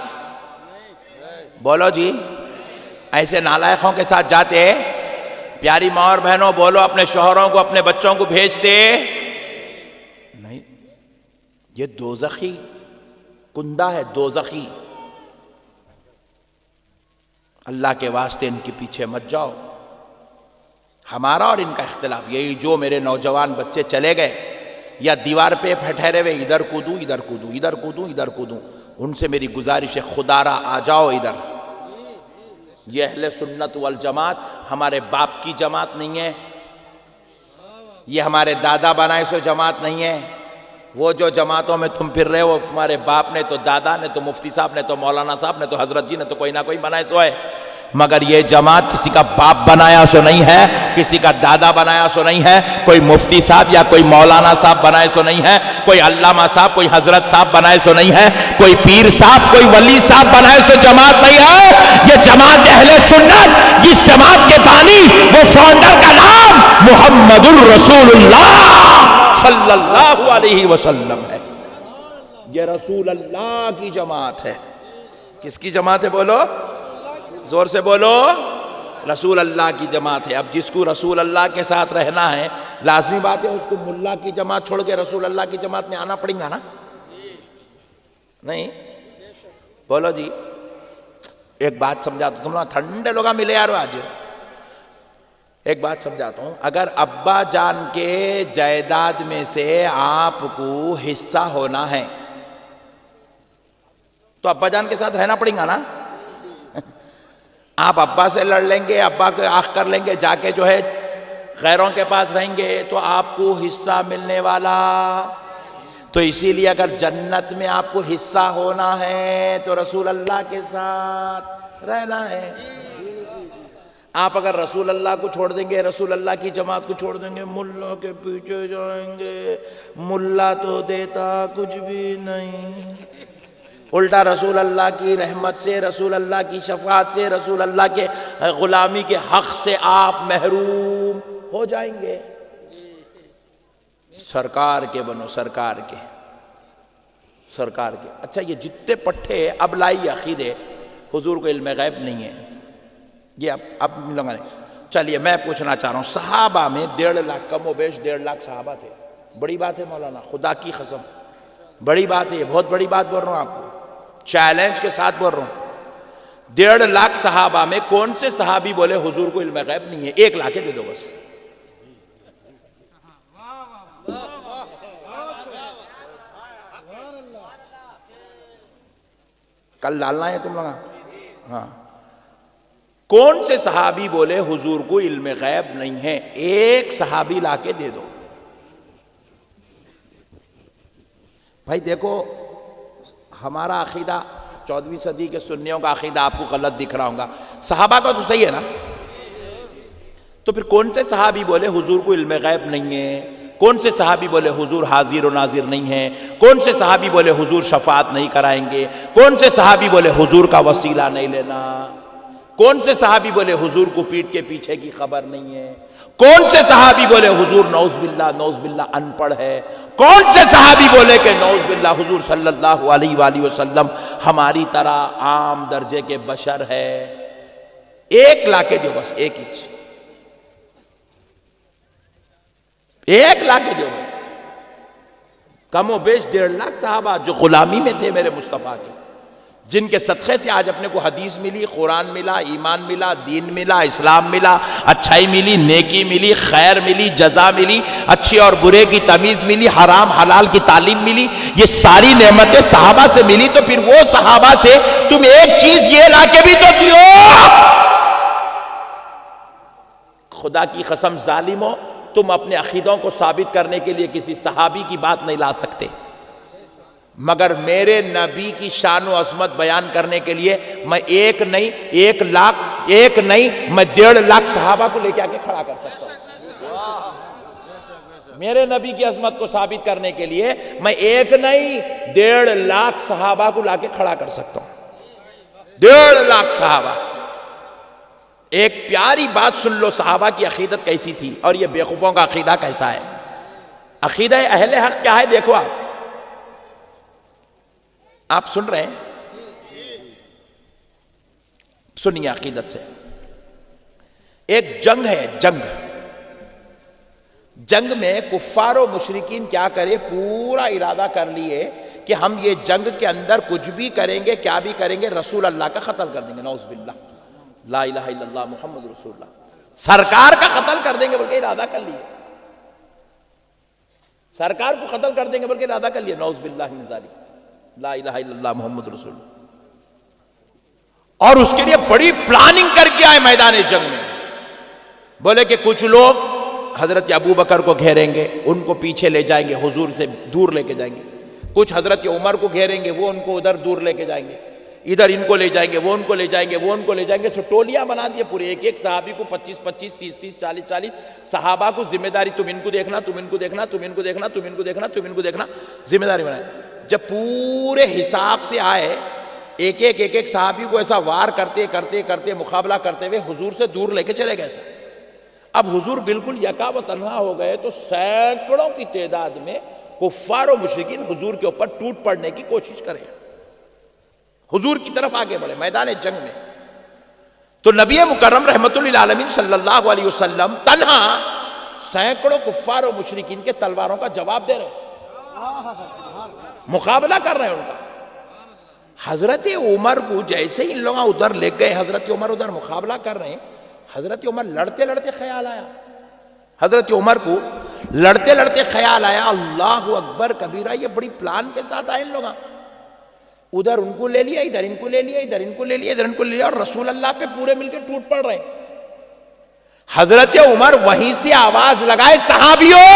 [SPEAKER 1] بولو جی، ایسے نالائقوں کے ساتھ جاتے؟ پیاری ماں اور بہنوں بولو، اپنے شوہروں کو اپنے بچوں کو بھیجتے؟ نہیں، یہ دوزخی کندہ ہے، دوزخی۔ اللہ کے واسطے ان کے پیچھے مت جاؤ۔ ہمارا اور ان کا اختلاف یہی، جو میرے نوجوان بچے چلے گئے یا دیوار پہ ٹھہرے ہوئے ادھر کودوں ادھر کودوں ادھر کودوں ادھر کودوں، ان سے میری گزارش ہے خدا را آ جاؤ ادھر۔ یہ اہل سنت والجماعت ہمارے باپ کی جماعت نہیں ہے، یہ ہمارے دادا بنائے سو جماعت نہیں ہے۔ وہ جو جماعتوں میں تم پھر رہے ہو، تمہارے باپ نے تو، دادا نے تو، مفتی صاحب نے تو، مولانا صاحب نے تو، حضرت جی نے تو کوئی نہ کوئی بنائے سو ہے۔ مگر یہ جماعت کسی کا باپ بنایا سو نہیں ہے، کسی کا دادا بنایا سو نہیں ہے، کوئی مفتی صاحب یا کوئی مولانا صاحب بنائے سو نہیں ہے، کوئی علامہ صاحب کوئی حضرت صاحب بنائے سو نہیں ہے، کوئی پیر صاحب کوئی ولی صاحب بنائے سو جماعت نہیں ہے۔ یہ جماعت اہل سنت، اس جماعت کے بانی وہ فاؤنڈر کا نام محمد الرسول اللہ صلی اللہ علیہ وسلم ہے۔ یہ رسول اللہ کی جماعت ہے۔ کس کی جماعت ہے؟ بولو زور سے بولو، رسول اللہ کی جماعت ہے۔ اب جس کو رسول اللہ کے ساتھ رہنا ہے، لازمی بات ہے اس کو ملا کی جماعت چھوڑ کے رسول اللہ کی جماعت میں آنا پڑے گا نا؟ نہیں؟ بولو جی۔ ایک بات سمجھاتا ہوں، تم لوگ ٹھنڈے لوگا ملے یارو آج۔ ایک بات سمجھاتا ہوں، اگر ابا جان کے جائیداد میں سے آپ کو حصہ ہونا ہے تو ابا جان کے ساتھ رہنا پڑے گا نا؟ آپ ابا سے لڑ لیں گے، ابا کو آخ کر لیں گے، جا کے جو ہے غیروں کے پاس رہیں گے تو آپ کو حصہ ملنے والا۔ تو اسی لیے اگر جنت میں آپ کو حصہ ہونا ہے تو رسول اللہ کے ساتھ رہنا ہے۔ آپ اگر رسول اللہ کو چھوڑ دیں گے، رسول اللہ کی جماعت کو چھوڑ دیں گے، ملا کے پیچھے جائیں گے، ملا تو دیتا کچھ بھی نہیں، الٹا رسول اللہ کی رحمت سے، رسول اللہ کی شفاعت سے، رسول اللہ کے غلامی کے حق سے آپ محروم ہو جائیں گے۔ سرکار کے بنو، سرکار کے، سرکار کے۔ اچھا یہ جتنے پٹھے اب لائی عقیدے، حضور کو علم غیب نہیں ہے، یہ اب لوگوں نے۔ چلیے میں پوچھنا چاہ رہا ہوں، صحابہ میں 1.5 لاکھ، کم و بیش 1.5 لاکھ صحابہ تھے۔ بڑی بات ہے مولانا، خدا کی قسم بڑی بات ہے، یہ بہت بڑی بات بول رہا ہوں آپ کو، چیلنج کے ساتھ بول رہا ہوں۔ 1.5 لاکھ صحابہ میں کون سے صحابی بولے حضور کو علم غیب نہیں ہے؟ 1 لاکھ دے دو بس۔ کل ڈالنا ہے تم لوگ؟ ہاں، کون سے صحابی بولے حضور کو علم غیب نہیں ہے؟ 1 صحابی لا کے دے دو۔ بھائی دیکھو، ہمارا عقیدہ 14ویں صدی کے سنیوں کا عقیدہ آپ کو غلط دکھ رہا ہوگا، صحابہ کا تو صحیح ہے نا؟ تو پھر کون سے صحابی بولے حضور کو علم غیب نہیں ہے؟ کون سے صحابی بولے حضور حاضر و ناظر نہیں ہے؟ کون سے صحابی بولے حضور شفاعت نہیں کرائیں گے؟ کون سے صحابی بولے حضور کا وسیلہ نہیں لینا؟ کون سے صحابی بولے حضور کو پیٹ کے پیچھے کی خبر نہیں ہے؟ کون سے صحابی بولے حضور نعوذ باللہ ان پڑھ ہے؟ کون سے صحابی بولے کہ نعوذ باللہ حضور صلی اللہ علیہ وآلہ وسلم ہماری طرح عام درجے کے بشر ہے؟ 1 لا کے جو بس، 1 ہی، 1 لا کے جو بھائی، کم و بیش 1.5 لاکھ صحابہ جو غلامی میں تھے میرے مصطفیٰ کے، جن کے صدقے سے آج اپنے کو حدیث ملی، قرآن ملا، ایمان ملا، دین ملا، اسلام ملا، اچھائی ملی، نیکی ملی، خیر ملی، جزا ملی، اچھے اور برے کی تمیز ملی، حرام حلال کی تعلیم ملی، یہ ساری نعمتیں صحابہ سے ملی۔ تو پھر وہ صحابہ سے تم ایک چیز یہ لا کے بھی تو دیو۔ خدا کی قسم ظالمو، تم اپنے عقیدوں کو ثابت کرنے کے لیے کسی صحابی کی بات نہیں لا سکتے، مگر میرے نبی کی شان و عظمت بیان کرنے کے لیے میں 1 نہیں 1 لاکھ، 1 نہیں میں 1.5 لاکھ صحابہ کو لے کے آکے کھڑا کر سکتا ہوں۔ میرے نبی کی عظمت کو ثابت کرنے کے لیے میں 1 نہیں 1.5 لاکھ صحابہ کو لا کے کھڑا کر سکتا ہوں۔ 1.5 لاکھ صحابہ۔ ایک پیاری بات سن لو، صحابہ کی عقیدت کیسی تھی اور یہ بیوقوفوں کا عقیدہ کیسا ہے۔ عقیدہ اہل حق کیا ہے دیکھو، آپ سن رہے ہیں؟ سنیے عقیدت سے۔ ایک جنگ ہے، جنگ میں کفار و مشرکین کیا کرے، پورا ارادہ کر لیے کہ ہم یہ جنگ کے اندر کچھ بھی کریں گے، کیا بھی کریں گے، رسول اللہ کا قتل کر دیں گے، نعوذ باللہ، لا الہ الا اللہ محمد رسول اللہ، سرکار کا قتل کر دیں گے بلکہ ارادہ کر لیے، سرکار کو قتل کر دیں گے بلکہ ارادہ کر لیے، نعوذ باللہ من ذالک، لا الہ الا اللہ محمد رسول اللہ۔ اور اس کے لیے بڑی پلاننگ کر کے آئے میدان جنگ میں، بولے کہ کچھ لوگ حضرت ابو بکر کو گھیریں گے، ان کو پیچھے لے جائیں گے، حضور سے دور لے کے جائیں گے، کچھ حضرت عمر کو گھیریں گے، وہ ان کو ادھر دور لے کے جائیں گے، ادھر ان کو لے جائیں گے، وہ ان کو لے جائیں گے، وہ ان کو لے جائیں گے، سو ٹولیاں بنا دیے پورے، ایک ایک صحابی کو 25 25 30 30 40 40 صحابہ کو ذمہ داری، تم ان کو دیکھنا، تم ان کو دیکھنا، تم ان کو دیکھنا، تم ان کو دیکھنا، تم ان کو دیکھنا، ذمہ داری بنائے۔ جب پورے حساب سے آئے، ایک ایک صحابی کو ایسا وار کرتے کرتے کرتے مقابلہ کرتے ہوئے حضور سے دور لے کے چلے گئے سر۔ اب حضور بالکل یکا و تنہا ہو گئے تو سینکڑوں کی تعداد میں کفار و مشرکین حضور کے اوپر ٹوٹ پڑنے کی کوشش کریں، حضور کی طرف آگے بڑھے میدان جنگ میں۔ تو نبی مکرم رحمت للعالمین صلی اللہ علیہ وسلم تنہا سینکڑوں کفار و مشرکین کے تلواروں کا جواب دے رہے ہیں، مقابلہ کر رہے ہیں ان کا۔ حضرت عمر کو جیسے ہی ان لوگ ادھر لے گئے، حضرت عمر ادھر مقابلہ کر رہے ہیں، حضرت عمر لڑتے لڑتے خیال آیا، حضرت عمر کو لڑتے لڑتے خیال آیا، اللہ اکبر کبیرہ، یہ بڑی پلان کے ساتھ آئے ان لوگ، ادھر ان کو لے لیا، ادھر ان کو لے لیا، ادھر ان کو لے لیا، ادھر ان کو لے لیا، اور رسول اللہ پہ پورے مل کے ٹوٹ پڑ رہے ہیں۔ حضرت عمر وہیں سے آواز لگائے، صحابیوں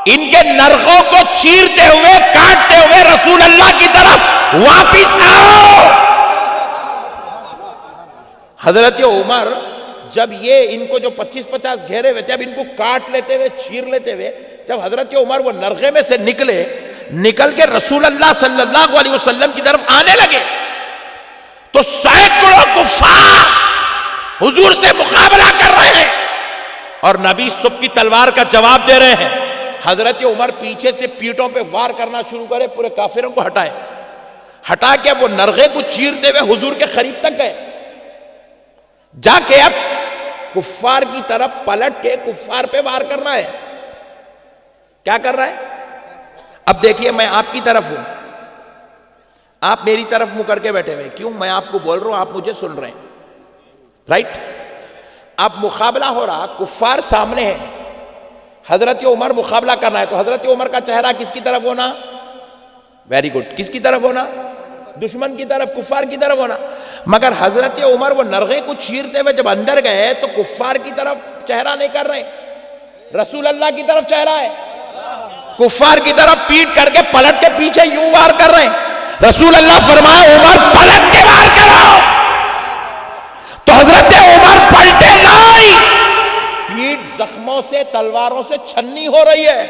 [SPEAKER 1] ان کے نرخوں کو چیرتے ہوئے کاٹتے ہوئے رسول اللہ کی طرف واپس آؤ۔ حضرت عمر جب یہ ان کو جو 25-50 گھیرے ہوئے تھے، اب ان کو کاٹ لیتے ہوئے چیر لیتے ہوئے جب حضرت عمر وہ نرغے میں سے نکل کے رسول اللہ صلی اللہ علیہ وسلم کی طرف آنے لگے تو سینکڑوں کفار حضور سے مقابلہ کر رہے ہیں اور نبی صبح کی تلوار کا جواب دے رہے ہیں۔ حضرت عمر پیچھے سے پیٹوں پہ وار کرنا شروع کرے، پورے کافروں کو ہٹا کے وہ نرغے کو چیرتے ہوئے حضور کے قریب تک گئے، جا کے اب کفار کی طرف پلٹ کے کفار پہ وار کرنا ہے۔ کیا کر رہا ہے؟ اب دیکھیے، میں آپ کی طرف ہوں، آپ میری طرف منہ کر کے بیٹھے ہوئے، کیوں؟ میں آپ کو بول رہا ہوں، آپ مجھے سن رہے ہیں، رائٹ؟ اب مقابلہ ہو رہا، کفار سامنے ہے، حضرت عمر مقابلہ کرنا ہے، تو حضرت عمر کا چہرہ کس کی طرف ہونا؟ ویری گڈ، کس کی طرف ہونا؟ دشمن کی طرف، کفار کی طرف ہونا۔ مگر حضرت عمر وہ نرغے کو چیرتے ہوئے جب اندر گئے تو کفار کی طرف چہرہ نہیں کر رہے، رسول اللہ کی طرف چہرہ ہے، کفار کی طرف پیٹ کر کے پلٹ کے پیچھے یوں وار کر رہے ہیں۔ رسول اللہ فرمایا، عمر پلٹ کے وار کرو، تو حضرت عمر پلٹے نہیں، پیٹ زخموں سے تلواروں سے چھنی ہو رہی ہے،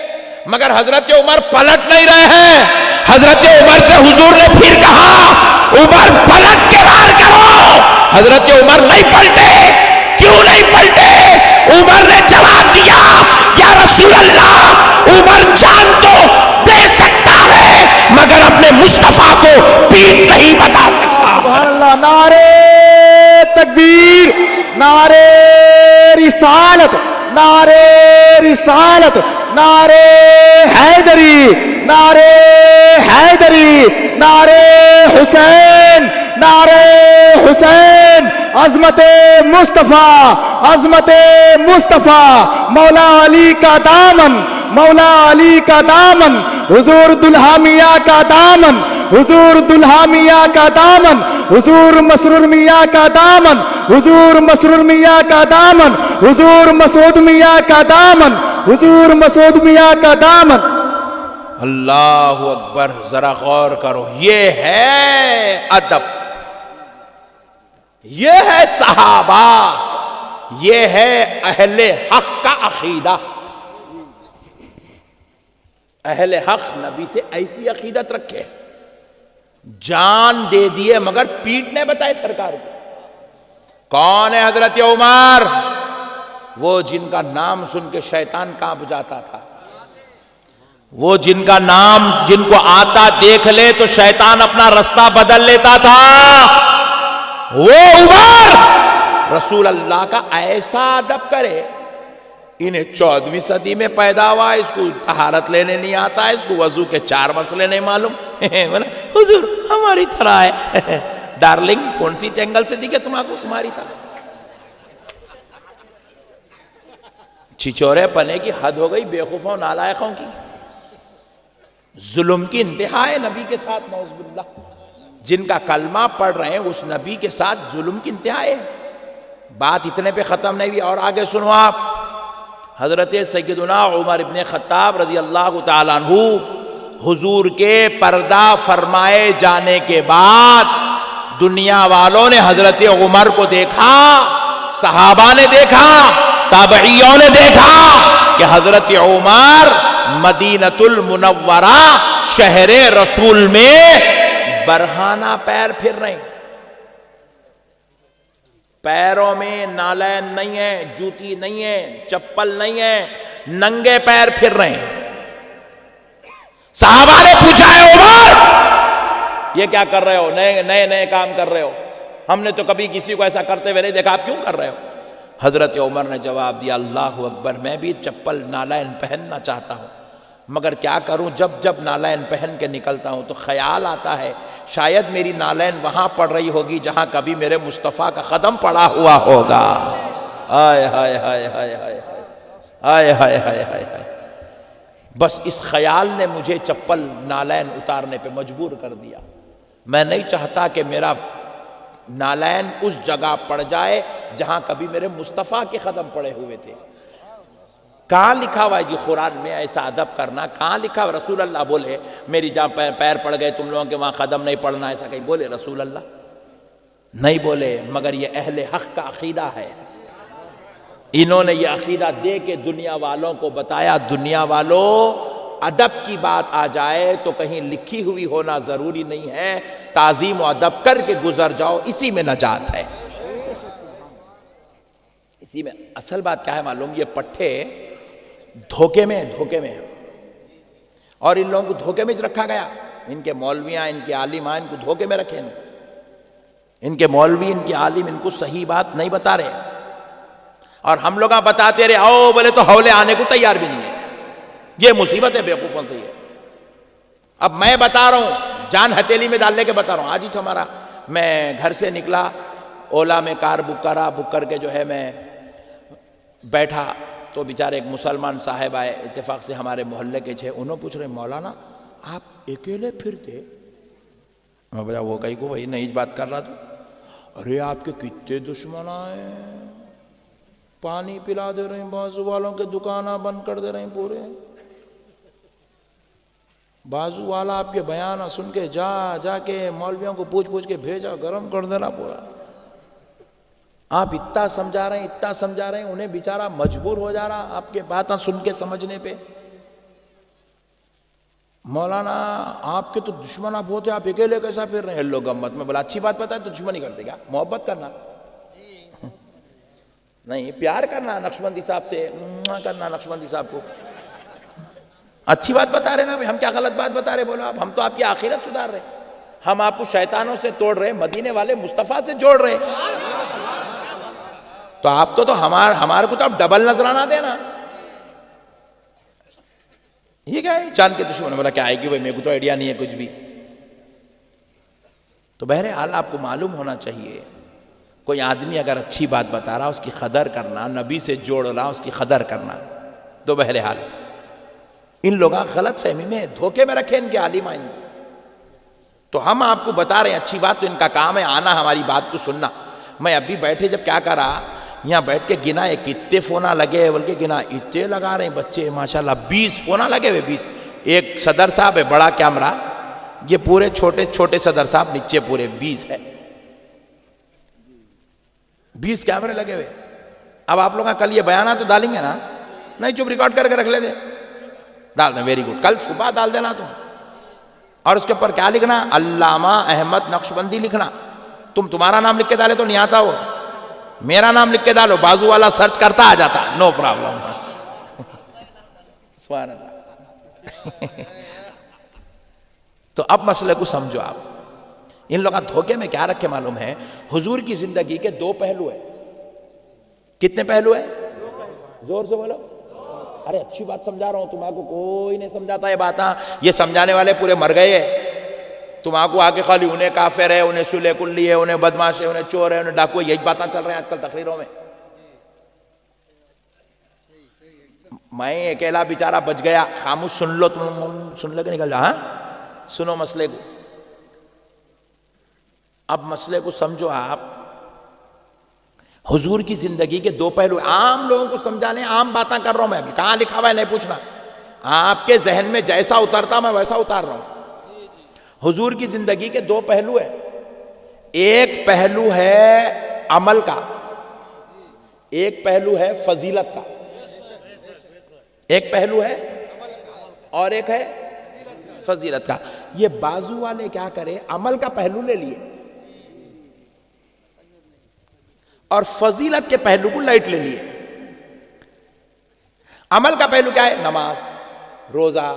[SPEAKER 1] مگر حضرت عمر پلٹ نہیں رہے ہیں۔ حضرت عمر سے حضور نے پھر کہا، عمر پلٹ کے وار کرو۔ حضرت عمر نہیں پلٹے، کیوں نہیں پلٹے؟ عمر نے جواب دیا، یا رسول اللہ، عمر جان تو دے سکتا ہے مگر اپنے مصطفیٰ کو پیٹ نہیں بتا سکتا۔
[SPEAKER 2] سبحان اللہ، نعرہ تکبیر، نعرہ رسالت، نعرہ رسالت، نعرہ حیدری، نعرہ حیدری، نعرہ حسین، نعرہ حسین، عظمت مصطفیٰ، عظمت مصطفیٰ، مولا علی کا دامن، مولا علی کا دامن، حضور دلہا میاں کا دامن، حضور دلہا میاں کا دامن، حضور مسرور میاں کا دامن، حضور مسرور میاں کا دامن، حضور مسعود میاں کا دامن، حضور مسعود میاں کا دامن۔
[SPEAKER 1] اللہ اکبر، ذرا غور کرو، یہ ہے ادب، یہ ہے صحابہ، یہ ہے اہل حق کا عقیدہ۔ اہل حق نبی سے ایسی عقیدت رکھے، جان دے دیے مگر پیٹنے بتائے سرکار کو۔ کون ہے حضرت عمر؟ وہ جن کا نام سن کے شیطان کانپ جاتا تھا، وہ جن کا نام جن کو آتا دیکھ لے تو شیطان اپنا رستہ بدل لیتا تھا۔ وہ عمر رسول اللہ کا ایسا ادب کرے، انہیں 14ویں صدی میں پیدا ہوا، اس کو طہارت لینے نہیں آتا ہے، اس کو وضو کے 4 مسئلے نہیں معلوم، حضور ہماری طرح ہے۔ ڈارلنگ، کون سی اینگل سے دیکھے تمہاری طرح؟ چھچورے پنے کی حد ہو گئی بیوقوفوں نالائقوں کی، ظلم کی انتہا ہے نبی کے ساتھ، نعوذ باللہ۔ جن کا کلمہ پڑھ رہے ہیں اس نبی کے ساتھ ظلم کی انتہا ہے۔ بات اتنے پہ ختم نہیں ہوئی، اور آگے سنو آپ، حضرت سیدنا عمر ابن خطاب رضی اللہ تعالیٰ عنہ حضور کے پردہ فرمائے جانے کے بعد دنیا والوں نے حضرت عمر کو دیکھا، صحابہ نے دیکھا، تابعیوں نے دیکھا کہ حضرت عمر مدینۃ المنورہ شہر رسول میں برہنہ پیر پھر رہے ہیں، پیروں میں نالین نہیں ہے، جوتی نہیں ہے، چپل نہیں ہے، ننگے پیر پھر رہے ہیں۔ صحابہ نے پوچھا ہے عمر یہ کیا کر رہے ہو، نئے نئے کام کر رہے ہو، ہم نے تو کبھی کسی کو ایسا کرتے ہوئے نہیں دیکھا، آپ کیوں کر رہے ہو؟ حضرت عمر نے جواب دیا، اللہ اکبر، میں بھی چپل نالین پہننا چاہتا ہوں، مگر کیا کروں، جب جب نالین پہن کے نکلتا ہوں تو خیال آتا ہے شاید میری نالین وہاں پڑ رہی ہوگی جہاں کبھی میرے مصطفیٰ کا قدم پڑا ہوا ہوگا۔ آئے ہائے ہائے ہائے ہائے ہائے ہائے ہائے ہائے ہائے، بس اس خیال نے مجھے چپل نالین اتارنے پہ مجبور کر دیا۔ میں نہیں چاہتا کہ میرا نالین اس جگہ پڑ جائے جہاں کبھی میرے مصطفیٰ کے قدم پڑے ہوئے تھے۔ کہاں لکھا ہوا ہے جی قرآن میں ایسا ادب کرنا؟ کہاں لکھا ہوا؟ رسول اللہ بولے میری جہاں پیر پڑ گئے تم لوگوں کے وہاں قدم نہیں پڑنا، ایسا کہیں بولے رسول اللہ؟ نہیں بولے، مگر یہ اہل حق کا عقیدہ ہے۔ انہوں نے یہ عقیدہ دے کے دنیا والوں کو بتایا، دنیا والوں ادب کی بات آ جائے تو کہیں لکھی ہوئی ہونا ضروری نہیں ہے، تعظیم و ادب کر کے گزر جاؤ، اسی میں نجات ہے۔ اسی میں اصل بات کیا ہے معلوم؟ یہ پٹھے دھوکے میں اور ان لوگوں کو دھوکے میں رکھا گیا، ان کے مولویاں، ان کے عالماں ان کو دھوکے میں رکھے، ان کے مولوی، ان کے عالم ان کو صحیح بات نہیں بتا رہے، اور ہم لوگ بتاتے رہے آؤ بولے تو حولے آنے کو تیار بھی نہیں ہے۔ یہ مصیبت ہے بیوقوفوں سے۔ یہ اب میں بتا رہا ہوں، جان ہتھیلی میں ڈالنے کے بتا رہا ہوں۔ آج ہی ہمارا میں گھر سے نکلا، اولا میں کار بک کر کے جو ہے میں بیٹھا تو بیچارے ایک مسلمان صاحب آئے، اتفاق سے ہمارے محلے کے تھے، انہوں پوچھ رہے مولانا آپ اکیلے پھرتے؟ میں بولا وہ کہیں کو بھائی نہیں بات کر رہا تو، ارے آپ کے کتنے دشمن آئے، پانی پلا دے رہے ہیں، بازو والوں کے دکانہ بند کر دے رہے ہیں پورے، بازو والا آپ کے بیانہ سن کے جا کے مولویوں کو پوچھ کے بھیجا، گرم کر دینا پورا۔ آپ اتنا سمجھا رہے ہیں، انہیں بیچارہ مجبور ہو جا رہا آپ کے باتیں سن کے سمجھنے پہ۔ مولانا آپ کے تو دشمن آپ ہوتے، آپ اکیلے کیسا پھر رہے ہیں؟ لوگ گمت میں بولا اچھی بات پتا ہے تو دشمنی کرتے کیا؟ محبت کرنا نہیں، پیار کرنا، نقشبندی صاحب سے کرنا، نقشبندی صاحب کو اچھی بات بتا رہے نا، ہم کیا غلط بات بتا رہے؟ بولو آپ، ہم تو آپ کی آخرت سدھار رہے، ہم آپ کو شیطانوں سے توڑ رہے، مدینے والے مصطفیٰ سے جوڑ رہے، تو آپ تو ہمارے کو تو آپ ڈبل نظرانہ دینا۔ یہ کیا ہے؟ چاند کے دشمن بولا کیا آئے گی بھائی، میرے کو تو آئیڈیا نہیں ہے کچھ بھی۔ تو بہرحال آپ کو معلوم ہونا چاہیے، کوئی آدمی اگر اچھی بات بتا رہا اس کی قدر کرنا، نبی سے جوڑ رہا اس کی قدر کرنا۔ تو بہرحال ان لوگاں غلط فہمی میں دھوکے میں رکھے ان کے عالماں، تو ہم آپ کو بتا رہے ہیں اچھی بات، تو ان کا کام ہے آنا ہماری بات کو سننا۔ میں ابھی بیٹھے جب کیا کرا، یہاں بیٹھ کے گنا ہے کتنے فونا لگے، بلکہ گنا اتنے لگا رہے ہیں بچے ماشاءاللہ، 20 فونا لگے ہوئے، 20۔ ایک صدر صاحب ہے بڑا کیمرہ، یہ پورے چھوٹے صدر صاحب نیچے پورے 20 ہے، 20 کیمرے لگے ہوئے۔ اب آپ لوگ کل یہ بیانات تو ڈالیں گے نا؟ نہیں، چپ ریکارڈ کر کے رکھ لے دے، ڈال دیں، ویری گڈ، کل صبح ڈال دینا تم۔ اور اس کے اوپر کیا لکھنا؟ علامہ احمد نقشبندی لکھنا۔ تمہارا نام لکھ کے ڈالے تو نہیں آتا، وہ میرا نام لکھ کے ڈالو، بازو والا سرچ کرتا آ جاتا، نو پرابلم۔ سبحان اللہ۔ تو اب مسئلے کو سمجھو آپ، ان لوگوں دھوکے میں کیا رکھے معلوم ہے؟ حضور کی زندگی کے 2 پہلو ہیں۔ کتنے پہلو ہیں؟ زور سے بولو۔ ارے اچھی بات سمجھا رہا ہوں، تمہارے کو کوئی نہیں سمجھاتا یہ باتیں، یہ سمجھانے والے پورے مر گئے ہیں۔ تمہارے کو آگے خالی انہیں کافر ہے، انہیں سلے کلی ہے، انہیں بدماش ہے، انہیں چور ہے، انہیں ڈاکو ہے، یہی باتیں چل رہے ہیں آج کل تقریروں میں۔ میں اکیلا بیچارہ بچ گیا، خاموش سن لو، تم سن لے کے نکل جا، ہاں سنو مسئلے کو۔ اب مسئلے کو سمجھو آپ، حضور کی زندگی کے 2 پہلو، عام لوگوں کو سمجھانے، عام باتیں کر رہا ہوں میں ابھی، کہاں لکھا ہوا ہے نہیں پوچھنا، آپ کے ذہن میں جیسا اترتا میں ویسا اتار رہا ہوں۔ حضور کی زندگی کے دو پہلو ہیں، ایک پہلو ہے عمل کا، ایک پہلو ہے فضیلت کا۔ ایک پہلو ہے اور ایک ہے فضیلت کا۔ یہ بازو والے کیا کرے، عمل کا پہلو لے لیے اور فضیلت کے پہلو کو لائٹ لے لیے۔ عمل کا پہلو کیا ہے؟ نماز، روزہ،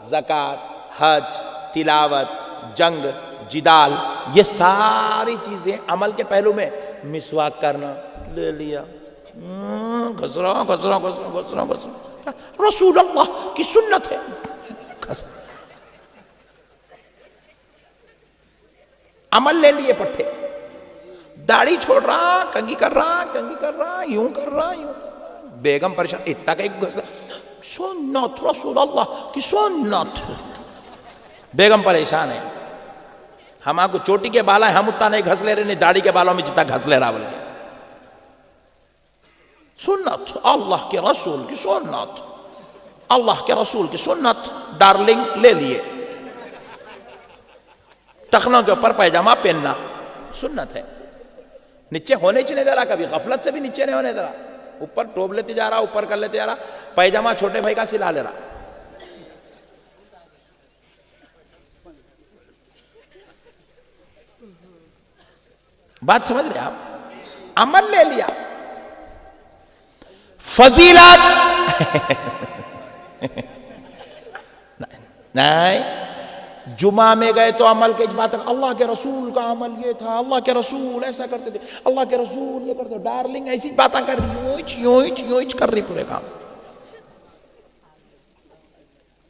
[SPEAKER 1] زکوٰۃ، حج، تلاوت، جنگ، جدال، یہ ساری چیزیں عمل کے پہلو میں۔ مسواک کرنا لے لیا، گھسرا گھسرا گھسرا گھسرا گھسرا، رسول اللہ کی سنت ہے۔ عمل لے لیے پٹھے، داڑھی چھوڑ رہا، کنگھی کر رہا، کنگھی کر رہا، یوں کر رہا، یوں۔ بیگم پریشان، اتنا کہ سنت رسول اللہ کی سنت۔ بیگم پریشان ہے، ہم آپ کو چوٹی کے بالا ہے، ہم اتنا نہیں گھس لے رہے، نہیں داڑھی کے بالوں میں جتنا گھس لے رہا بول کے۔ سنت اللہ کے رسول کی سنت، اللہ کے رسول کی سنت، ڈارلنگ لے لیے۔ ٹخنوں کے اوپر پیجامہ پہننا سنت ہے، نیچے ہونے چاہیے ذرا، کبھی غفلت سے بھی نیچے نہیں ہونے ذرا، اوپر ٹوب لیتے جا رہا، اوپر کر لیتے جا رہا، پیجامہ چھوٹے بھائی کا سلا لے رہا۔ بات سمجھ رہے آپ؟ عمل لے لیا، فضیلت نہیں۔ جمعہ میں گئے تو عمل کے بات، اللہ کے رسول کا عمل یہ تھا، اللہ کے رسول ایسا کرتے تھے، اللہ کے رسول یہ کرتے، ڈارلنگ ایسی باتیں کر رہی، یوں کر رہی پورے کام۔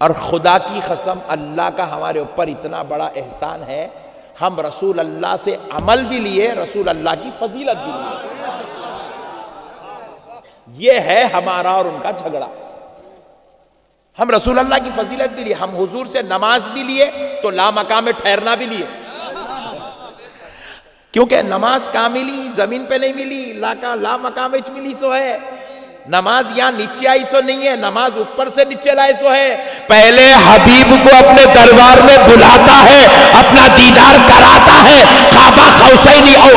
[SPEAKER 1] اور خدا کی قسم اللہ کا ہمارے اوپر اتنا بڑا احسان ہے، ہم رسول اللہ سے عمل بھی لیے، رسول اللہ کی فضیلت بھی لیے۔ یہ ہے ہمارا اور ان کا جھگڑا۔ ہم رسول اللہ کی فضیلت بھی لیے، ہم حضور سے نماز بھی لیے تو لامقام ٹھہرنا بھی لیے، کیونکہ نماز کہاں ملی؟ زمین پہ نہیں ملی، لامقام ملی سو ہے۔ نماز یہاں نیچے آئی سو نہیں ہے، نماز اوپر سے نیچے لائے سو ہے۔ پہلے حبیب کو اپنے دربار میں بلاتا ہے، اپنا دیدار کراتا ہے، کعبہ قوسین او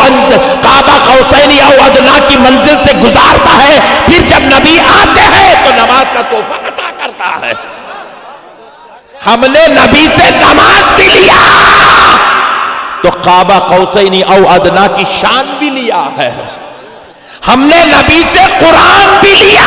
[SPEAKER 1] ادنا کی منزل سے گزارتا ہے، پھر جب نبی آتے ہیں تو نماز کا تحفہ عطا کرتا ہے۔ ہم نے نبی سے نماز بھی لیا تو کعبہ قوسین او ادنا کی شان بھی لیا ہے۔ ہم نے نبی سے قرآن بھی لیا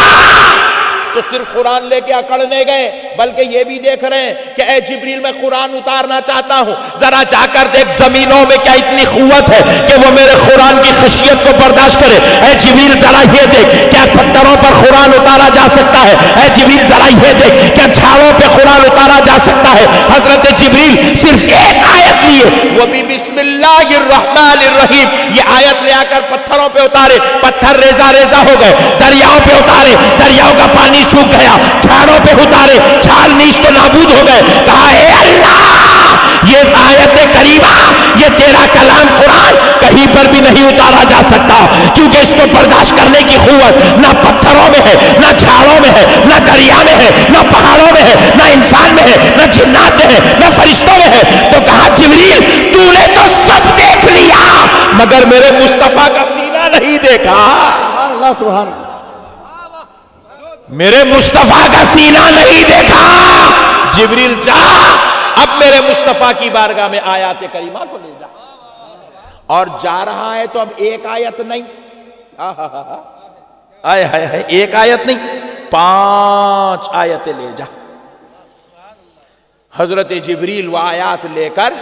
[SPEAKER 1] تو صرف قرآن لے کے اکڑنے گئے، بلکہ یہ بھی دیکھ رہے ہیں کہ اے جبریل میں قرآن اتارنا چاہتا ہوں، ذرا جا کر دیکھ زمینوں میں کیا اتنی قوت ہے کہ وہ میرے قرآن کی خشیت کو برداشت کرے۔ اے جبریل ذرا یہ دیکھ کیا پتھروں پر قرآن اتارا جا سکتا ہے۔ اے جبریل ذرا یہ دیکھ کیا جھاڑوں پہ قرآن اتارا جا سکتا ہے۔ حضرت جبریل صرف ایک آیت لیے، وہ بھی بسم اللہ الرحمن الرحیم، یہ آیت لے آ کر پتھروں پہ اتارے، پتھر ریزہ ریزہ ہو گئے، دریاؤں پہ اتارے، دریاؤں کا پانی سوکھ گیا، چھاڑوں پہ اتارے، چھال نیز تو نابود ہو گئے۔ کہا اے اللہ، یہ آیت کریمہ، یہ تیرا کلام قرآن کہیں پر بھی نہیں اتارا جا سکتا، کیونکہ اس کو برداشت کرنے کی قوت نہ پتھروں میں ہے، نہ چھاڑوں میں ہے، نہ دریا میں ہے، نہ پہاڑوں میں ہے، نہ انسان میں ہے، نہ جنات میں ہے، نہ فرشتوں میں ہے۔ تو کہا جبریل تو نے تو سب دیکھ لیا مگر میرے مصطفیٰ کا سینہ نہیں دیکھا۔
[SPEAKER 2] سبحان اللہ، سبحان اللہ۔
[SPEAKER 1] میرے مصطفیٰ کا سینہ نہیں دیکھا۔ جبریل جا، اب میرے مصطفیٰ کی بارگاہ میں آیات کریمہ کو لے جا۔ اور جا رہا ہے تو اب ایک آیت نہیں، ایک آیت نہیں، 5 آیتیں لے جا۔ حضرت جبریل وہ آیات لے کر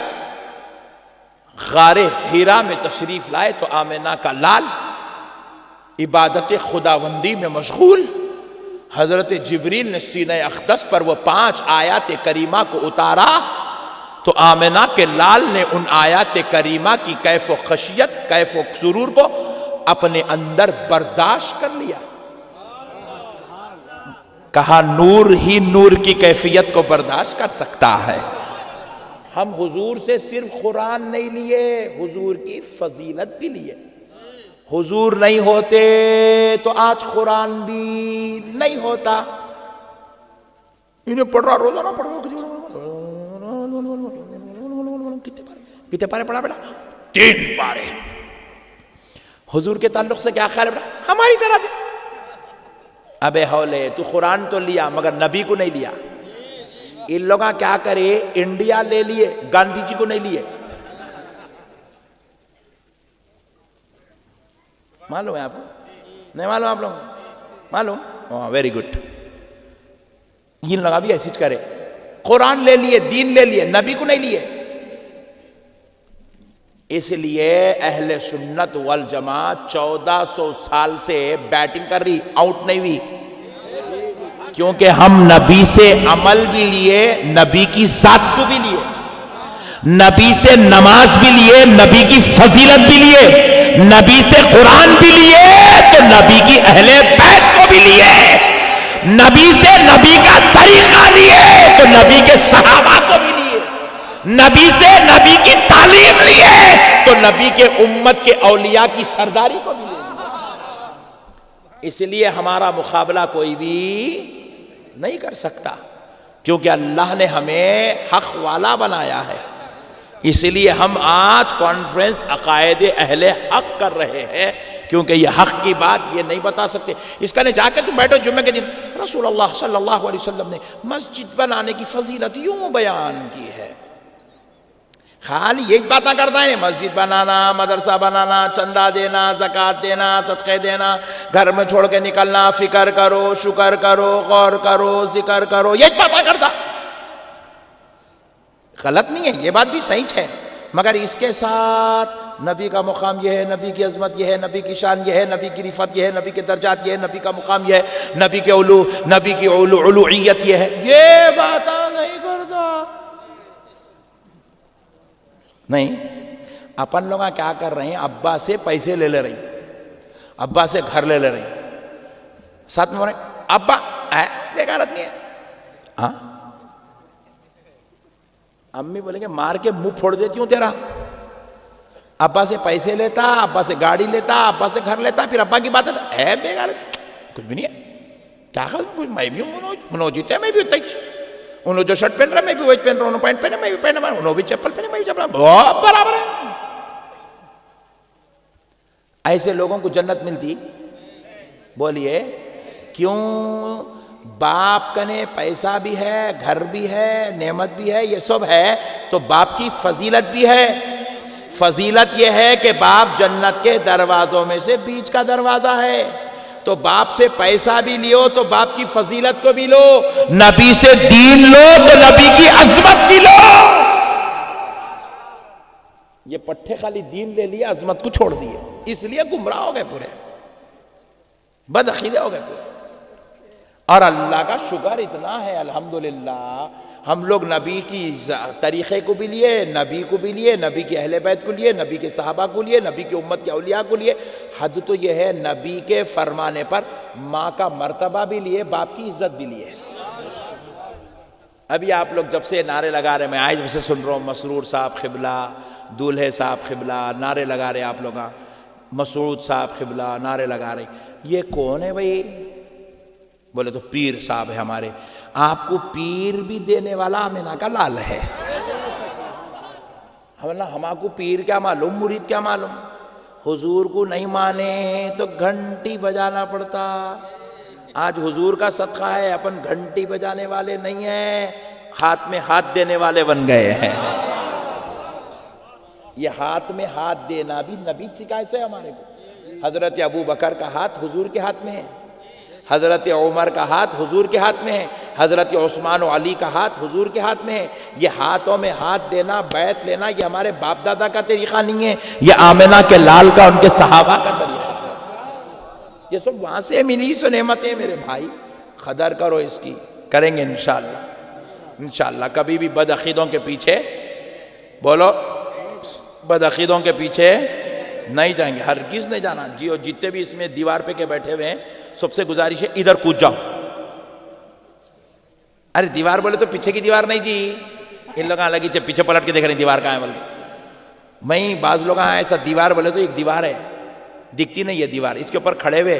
[SPEAKER 1] غار حرا میں تشریف لائے تو آمنہ کا لال عبادت خداوندی میں مشغول۔ حضرت جبریل نے سینہ اقدس پر وہ 5 آیات کریمہ کو اتارا تو آمنہ کے لال نے ان آیات کریمہ کی کیف و خشیت، کیف و سرور کو اپنے اندر برداشت کر لیا۔ کہا نور ہی نور کی کیفیت کو برداشت کر سکتا ہے۔ ہم حضور سے صرف قرآن نہیں لیے، حضور کی فضیلت بھی لیے۔ حضور نہیں ہوتے تو آج قرآن بھی نہیں ہوتا۔ انہیں پڑھ رہا روزانہ پڑھ رہا. کتنے پارے پڑھا بیٹا؟ 3 پارے. حضور کے تعلق سے کیا خیال ہے بیٹا؟ ہماری طرح تھے. ابے ہولے تو قرآن تو لیا مگر نبی کو نہیں لیا. ان لوگاں کیا کرے، انڈیا لے لیے گاندھی جی کو نہیں لیے. معلوم ہے آپ کو؟ نہیں معلوم آپ لوگ؟ معلوم؟ Very good. یہ لوگا بھی ایسی کرے، قرآن لے لیے، دین لے لیے، نبی کو نہیں لیے. اس لیے اہل سنت والجماعت 1400 سال سے بیٹنگ کر رہی، آؤٹ نہیں ہوئی. کیونکہ ہم نبی سے عمل بھی لیے، نبی کی ذات کو بھی لیے، نبی سے نماز بھی لیے، نبی کی فضیلت بھی لیے، نبی سے قرآن بھی لیے تو نبی کی اہل بیت کو بھی لیے، نبی سے نبی کا طریقہ لیے تو نبی کے صحابہ کو بھی لیے، نبی سے نبی کی تعلیم لیے تو نبی کے امت کے اولیاء کی سرداری کو بھی لیے. اس لیے ہمارا مقابلہ کوئی بھی نہیں کر سکتا، کیونکہ اللہ نے ہمیں حق والا بنایا ہے. اس لیے ہم آج کانفرنس عقائد اہل حق کر رہے ہیں، کیونکہ یہ حق کی بات یہ نہیں بتا سکتے. اس کا نہیں جا کے تم بیٹھو جمعہ کے دن رسول اللہ صلی اللہ علیہ وسلم نے مسجد بنانے کی فضیلت یوں بیان کی ہے. خالی یہی باتیں کرتا ہے، مسجد بنانا، مدرسہ بنانا، چندہ دینا، زکوٰۃ دینا، صدقے دینا، گھر میں چھوڑ کے نکلنا، فکر کرو، شکر کرو، غور کرو، ذکر کرو، یہی باتیں کرتا. غلط نہیں ہے، یہ بات بھی صحیح ہے، مگر اس کے ساتھ نبی کا مقام یہ ہے، نبی کی عظمت یہ ہے، نبی کی شان یہ ہے، نبی کی رفعت یہ ہے، نبی کے درجات یہ ہے، نبی کا مقام یہ ہے، نبی کے نبی کی علویت یہ ہے، یہ باتیں نہیں کرتا. نہیں، اپن لوگ کیا کر رہے ہیں، ابا سے پیسے لے لے رہے ہیں، ابا سے گھر لے لے رہے ہیں، ساتھ میں بول رہے ہیں ابا بیکار آدمی ہے. ہاں، امی بولیں گے مار کے منہ پھوڑ دیتی ہوں تیرا. ابا سے پیسے لیتا، ابا سے گاڑی لیتا، ابا سے گھر لیتا، پھر ابا کی بات ہے بیکار، کچھ بھی نہیں ہے. کیا خیال، میں بھی منو جیتے ہیں، میں بھی ہوتا ہی، انہوں جو شرٹ پہن رہا میں بھی وہی پہن رہا ہوں، انہوں پینٹ پہنے میں بھی پہن رہا ہوں، انہوں بھی چپل پہنے میں بھی چپل، بہت برابر ہے. ایسے لوگوں کو جنت ملتی؟ بولیے کیوں؟ باپ کنے پیسہ بھی ہے، گھر بھی ہے، نعمت بھی ہے، یہ سب ہے، تو باپ کی فضیلت بھی ہے. فضیلت یہ ہے کہ باپ جنت کے دروازوں میں سے بیچ کا دروازہ ہے. تو باپ سے پیسہ بھی لیو تو باپ کی فضیلت کو بھی لو، نبی سے دین لو تو نبی کی عظمت بھی لو. یہ پٹھے خالی دین لے لیے، عظمت کو چھوڑ دیے، اس لیے گمراہ ہو گئے، پورے بد عقیدے ہو گئے پورے. اور اللہ کا شکر اتنا ہے الحمدللہ، ہم لوگ نبی کی طریقے کو بھی لیے، نبی کو بھی لیے، نبی کے اہل بیت کو لیے، نبی کے صحابہ کو لیے، نبی کی امت کے اولیاء کو لیے. حد تو یہ ہے نبی کے فرمانے پر ماں کا مرتبہ بھی لیے، باپ کی عزت بھی لیے. ابھی آپ لوگ جب سے نعرے لگا رہے، میں آج جب سے سن رہا ہوں، مسرور صاحب قبلہ، دولہے صاحب قبلہ نعرے لگا رہے، آپ لوگ مسعود صاحب قبلہ نعرے لگا رہے. یہ کون ہے بھائی؟ بولے تو پیر صاحب ہے ہمارے. آپ کو پیر بھی دینے والا آمینہ کا لال ہے. ہم کو پیر کیا معلوم، مرید کیا معلوم. حضور کو نہیں مانے تو گھنٹی بجانا پڑتا. آج حضور کا صدقہ ہے، اپن گھنٹی بجانے والے نہیں ہیں، ہاتھ میں ہاتھ دینے والے بن گئے ہیں. یہ ہاتھ میں ہاتھ دینا بھی نبی سکھائے سے ہمارے کو. حضرت ابو بکر کا ہاتھ حضور کے ہاتھ میں ہے، حضرت عمر کا ہاتھ حضور کے ہاتھ میں ہے، حضرت عثمان و علی کا ہاتھ حضور کے ہاتھ میں ہے. یہ ہاتھوں میں ہاتھ دینا، بیعت لینا، یہ ہمارے باپ دادا کا طریقہ نہیں ہے، یہ آمنہ کے لال کا، ان کے صحابہ کا طریقہ ہے. یہ سب وہاں سے ملی سو نعمتیں میرے بھائی، قدر کرو اس کی. کریں گے انشاءاللہ، انشاءاللہ. کبھی بھی بد عقیدوں کے پیچھے، بولو بد عقیدوں کے پیچھے نہیں جائیں گے، ہرگز نہیں جانا. جی اور جتنے بھی اس میں دیوار پہ کے بیٹھے ہوئے ہیں، سب سے گزارش ہے ادھر کود جاؤ. ارے دیوار بولے تو پیچھے کی دیوار نہیں جی، ان لوگاں لگی چھے پیچھے پلٹ کے دیکھ رہے ہیں دیوار کہاں ہے بلکہ. میں بعض لوگ ایسا دیوار بولے تو ایک دیوار ہے، دکھتی نہیں ہے دیوار، اس کے اوپر کھڑے ہوئے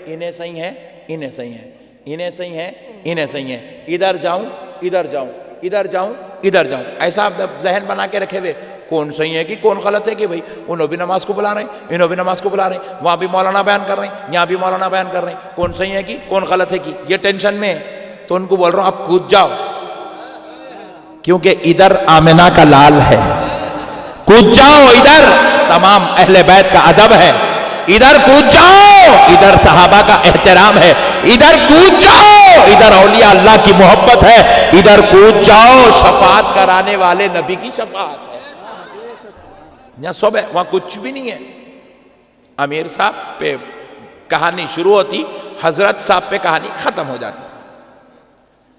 [SPEAKER 1] انہیں صحیح ہے، انہیں صحیح ہے. انہیں صحیح ہے انہیں صحیح ہے، ادھر جاؤں ادھر جاؤں ادھر جاؤں ادھر جاؤں، ایسا آپ ذہن بنا کے رکھے ہوئے کون صحیح ہے کہ کون غلط ہے کہ بھائی انہوں بھی نماز کو بلا رہے ہیں انہوں بھی نماز کو بلا رہے ہیں، وہاں بھی مولانا بیان کر رہے ہیں یہاں بھی مولانا بیان کر رہے ہیں، کون صحیح ہے کہ کون غلط ہے کہ یہ ٹینشن میں ہے۔ تو ان کو بول رہا ہوں آپ کود جاؤ، کیونکہ ادھر آمنہ کا لال ہے، کود جاؤ ادھر تمام اہل بیت کا ادب ہے، ادھر کود جاؤ ادھر صحابہ کا احترام ہے، ادھر کود جاؤ ادھر اولیاء اللہ کی محبت ہے، ادھر کود جاؤ شفاعت کرانے والے نبی کی شفاعت ہے۔ یہاں سب ہے، وہاں کچھ بھی نہیں ہے۔ امیر صاحب پہ کہانی شروع ہوتی، حضرت صاحب پہ کہانی ختم ہو جاتی،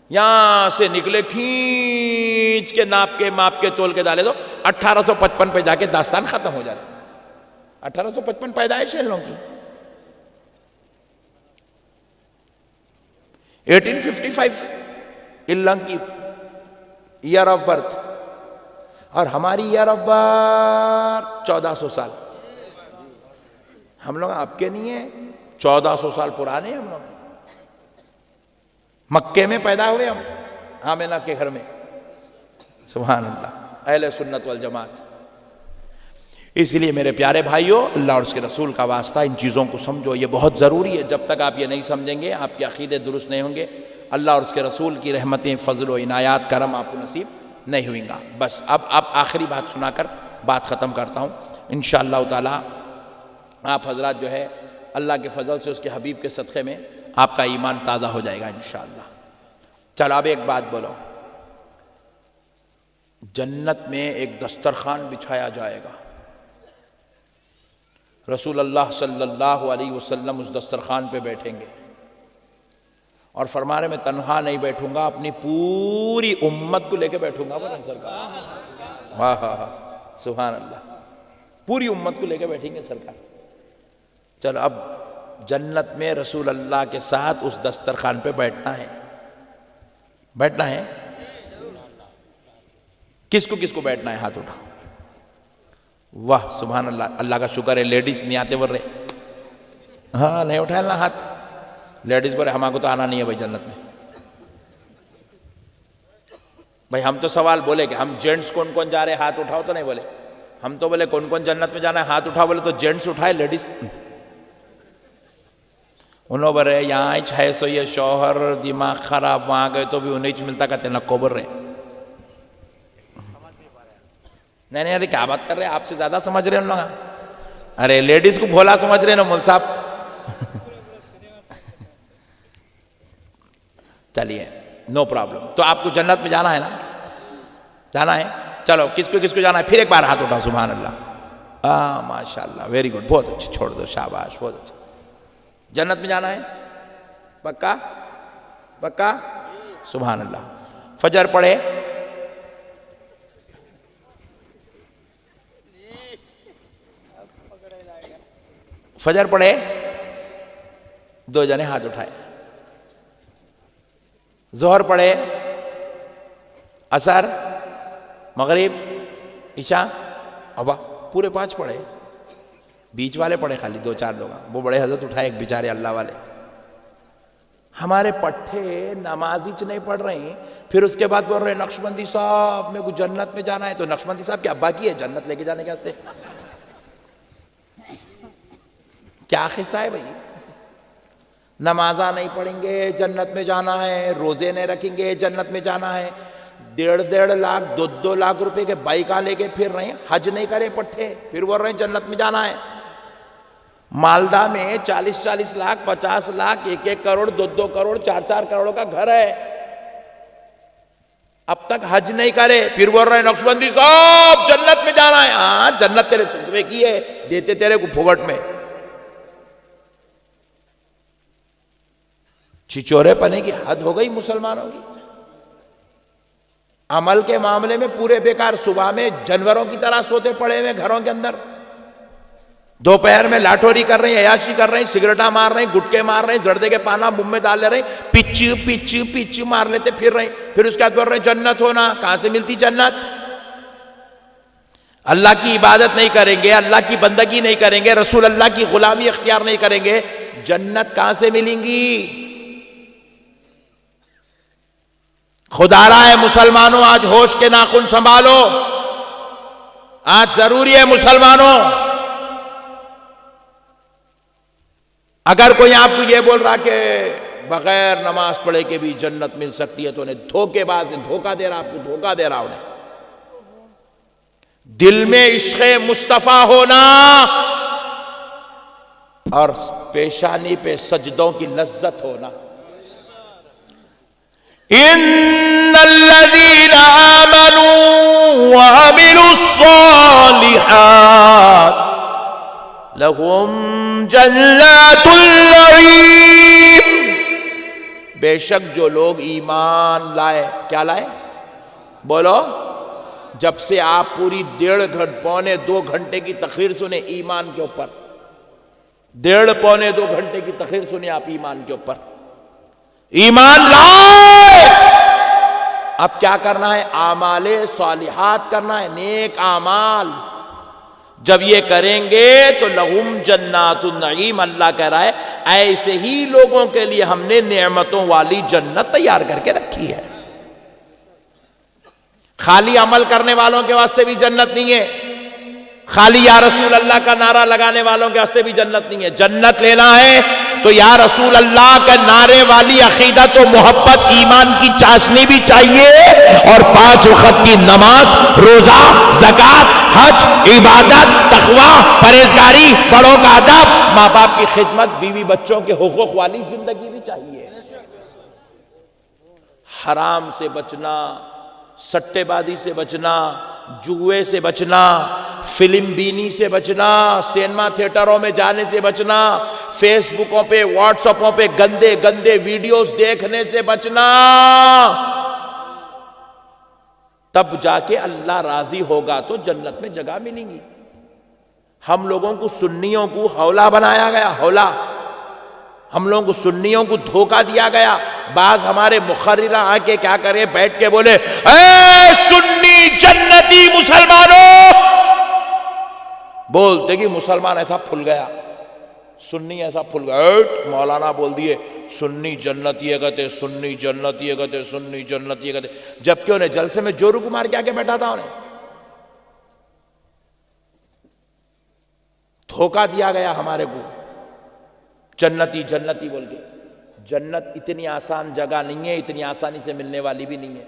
[SPEAKER 1] یہاں سے نکلے کھینچ کے ناپ کے تول کے ڈالے تو 1855 پہ جا کے داستان ختم ہو جاتی۔ 1855 پیدائش ہے ان لوگوں کی، 1855 ان لوگوں کی ایئر آف برتھ، اور ہماری ایئر آف برتھ 1400 سال۔ ہم لوگ آپ کے نہیں ہیں، 1400 سال پرانے ہیں ہم لوگ، مکے میں پیدا ہوئے ہم، آمنہ کے گھر میں۔ سبحان اللہ، اہل سنت والجماعت۔ اس لیے میرے پیارے بھائیوں، اللہ اور اس کے رسول کا واسطہ ان چیزوں کو سمجھو، یہ بہت ضروری ہے۔ جب تک آپ یہ نہیں سمجھیں گے، آپ کے عقیدے درست نہیں ہوں گے، اللہ اور اس کے رسول کی رحمتیں، فضل و عنایات، کرم آپ کو نصیب نہیں ہوئیں گا۔ بس اب آخری بات سنا کر بات ختم کرتا ہوں۔ انشاءاللہ تعالی آپ حضرات جو ہے اللہ کے فضل سے، اس کے حبیب کے صدقے میں آپ کا ایمان تازہ ہو جائے گا انشاءاللہ۔ چلو اب ایک بات بولو، جنت میں ایک دسترخوان بچھایا جائے گا، رسول اللہ صلی اللہ علیہ وسلم اس دسترخوان پہ بیٹھیں گے اور فرما رہے میں تنہا نہیں بیٹھوں گا، اپنی پوری امت کو لے کے بیٹھوں گا۔ بولیں سرکار، واہ واہ سبحان اللہ، پوری امت کو لے کے بیٹھیں گے سرکار۔ چلو اب جنت میں رسول اللہ کے ساتھ اس دسترخوان پہ بیٹھنا ہے، بیٹھنا ہے۔ کس کو بیٹھنا ہے؟ ہاتھ اٹھا۔ واہ سبحان اللہ، اللہ کا شکر ہے لیڈیز نہیں آتے بول رہے، ہاں نہیں اٹھایا نا ہاتھ، لیڈیز بولے ہمارے کو تو آنا نہیں ہے بھائی جنت میں۔ بھائی ہم تو سوال بولے کہ ہم جینٹس کون کون جا رہے ہاتھ اٹھاؤ، تو نہیں بولے، ہم تو بولے کون کون جنت میں جانا ہے ہاتھ اٹھاؤ، بولے تو جینٹس اٹھائے، لیڈیز انہوں بولے یہاں 600 یہ شوہر دماغ خراب، وہاں گئے تو بھی انہیں ملتا، کہتے نکو بول رہے۔ نہیں ارے کیا بات کر رہے ہیں، آپ سے زیادہ سمجھ رہے ہیں ان لوگ، ارے لیڈیز کو بھولا سمجھ رہے ہیں نا مول صاحب۔ چلیے نو پرابلم، تو آپ کو جنت میں جانا ہے نا، جانا ہے۔ چلو کس کو جانا ہے؟ پھر ایک بار ہاتھ اٹھاؤ، سبحان اللہ، ماشاءاللہ، ویری گڈ، بہت اچھا، چھوڑ دو، شاباش، بہت اچھا۔ جنت میں جانا ہے پکا پکا، سبحان اللہ۔ فجر پڑھے، فجر پڑھے، 2 جنے ہاتھ اٹھائے، ظہر پڑھے، عصر، مغرب، عشاء، ابا پورے 5 پڑھے، بیچ والے پڑھے خالی 2-4 لوگ، وہ بڑے حضرت اٹھائے ایک بیچارے اللہ والے۔ ہمارے پٹھے نمازی نہیں پڑھ رہے ہیں، پھر اس کے بعد بول رہے ہیں نقشبندی صاحب میرے کو جنت میں جانا ہے، تو نقشبندی صاحب کے ابا کی ہے جنت لے کے جانے کے واسطے؟ کیا قصہ ہے بھائی؟ نمازاں نہیں پڑھیں گے جنت میں جانا ہے، روزے نہیں رکھیں گے جنت میں جانا ہے، 1.5 لاکھ 2 لاکھ روپے کے بائیکاں لے کے پھر رہے ہیں، حج نہیں کرے پٹھے، پھر بول رہے ہیں جنت میں جانا ہے۔ مالدہ میں 40 لاکھ 50 لاکھ 1 کروڑ 2 کروڑ 4 کروڑ کا گھر ہے، اب تک حج نہیں کرے، پھر بول رہے ہیں نقشبندی صاحب جنت میں جانا ہے۔ ہاں جنت تیرے سلسلے کی ہے، دیتے تیرے کو پھوگٹ میں۔ چچورے پنے کی حد ہو گئی مسلمانوں کی، عمل کے معاملے میں پورے بیکار، صبح میں جانوروں کی طرح سوتے پڑے ہوئے گھروں کے اندر، دوپہر میں لاٹوری کر رہے ہیں، عیاشی کر رہے ہیں، سگریٹا مار رہے ہیں، گٹکے مار رہے ہیں، زردے کے پانا منہ میں ڈال لے رہے ہیں، پچ مار لیتے پھر رہے ہیں، پھر اس کے بعد بول رہے ہیں جنت ہونا۔ کہاں سے ملتی جنت؟ اللہ کی عبادت نہیں کریں گے، اللہ کی بندگی نہیں کریں گے، رسول اللہ کی غلامی اختیار نہیں کریں گے، جنت کہاں سے ملیں گی؟ خدا رہا ہے مسلمانوں، آج ہوش کے ناخن سنبھالو، آج ضروری ہے مسلمانوں۔ اگر کوئی آپ کو یہ بول رہا کہ بغیر نماز پڑھے کے بھی جنت مل سکتی ہے تو انہیں دھوکے باز دھوکہ دے رہا، آپ کو دھوکہ دے رہا انہیں۔ دل میں عشق مصطفیٰ ہونا اور پیشانی پہ سجدوں کی لذت ہونا۔ ان الذین آمنوا وعملوا الصالحات لہم جنات النعیم، بے شک جو لوگ ایمان لائے، کیا لائے بولو؟ جب سے آپ پوری 1.5 پونے 2 گھنٹے کی تقریر سنیں ایمان کے اوپر، 1.5 پونے 2 گھنٹے کی تقریر سنیں آپ ایمان کے اوپر، ایمان لائے، اب کیا کرنا ہے؟ اعمال صالحات کرنا ہے، نیک اعمال۔ جب یہ کریں گے تو لہم جنات النعیم، اللہ کہہ رہا ہے ایسے ہی لوگوں کے لیے ہم نے نعمتوں والی جنت تیار کر کے رکھی ہے۔ خالی عمل کرنے والوں کے واسطے بھی جنت نہیں ہے، خالی یا رسول اللہ کا نعرہ لگانے والوں کے واسطے بھی جنت نہیں ہے۔ جنت لینا ہے تو یا رسول اللہ کے نعرے والی عقیدت و محبت، ایمان کی چاشنی بھی چاہیے، اور 5 وقت کی نماز، روزہ، زکوٰۃ، حج، عبادت، تقوی، پرہیزگاری، بڑوں کا ادب، ماں باپ کی خدمت، بیوی بچوں کے حقوق والی زندگی بھی چاہیے۔ حرام سے بچنا، سٹے بازی سے بچنا، جوئے سے بچنا، فلم بینی سے بچنا، سینما تھیٹروں میں جانے سے بچنا، فیس بکوں پہ، واٹس ایپوں پہ گندے گندے ویڈیوز دیکھنے سے بچنا، تب جا کے اللہ راضی ہوگا تو جنت میں جگہ ملیں گی۔ ہم لوگوں کو سنیوں کو حولا بنایا گیا، حولا، ہم لوگوں کو سنیوں کو دھوکہ دیا گیا۔ بعض ہمارے مقررہ آ کے کیا کرے، بیٹھ کے بولے اے سنی جنتی مسلمانوں، بولتے کہ مسلمان ایسا پھل گیا، سنی ایسا پھل گیا، مولانا بول دیے سنی جنتی ہے کہتے، سنی جنتی ہے کہتے، سنی جنتی ہے کہتے، جبکہ انہیں جلسے میں جورو کو مار کے آگے بیٹھا تھا، انہیں دھوکہ دیا گیا ہمارے کو، جنتی جنتی بول کے۔ جنت اتنی آسان جگہ نہیں ہے، اتنی آسانی سے ملنے والی بھی نہیں ہے۔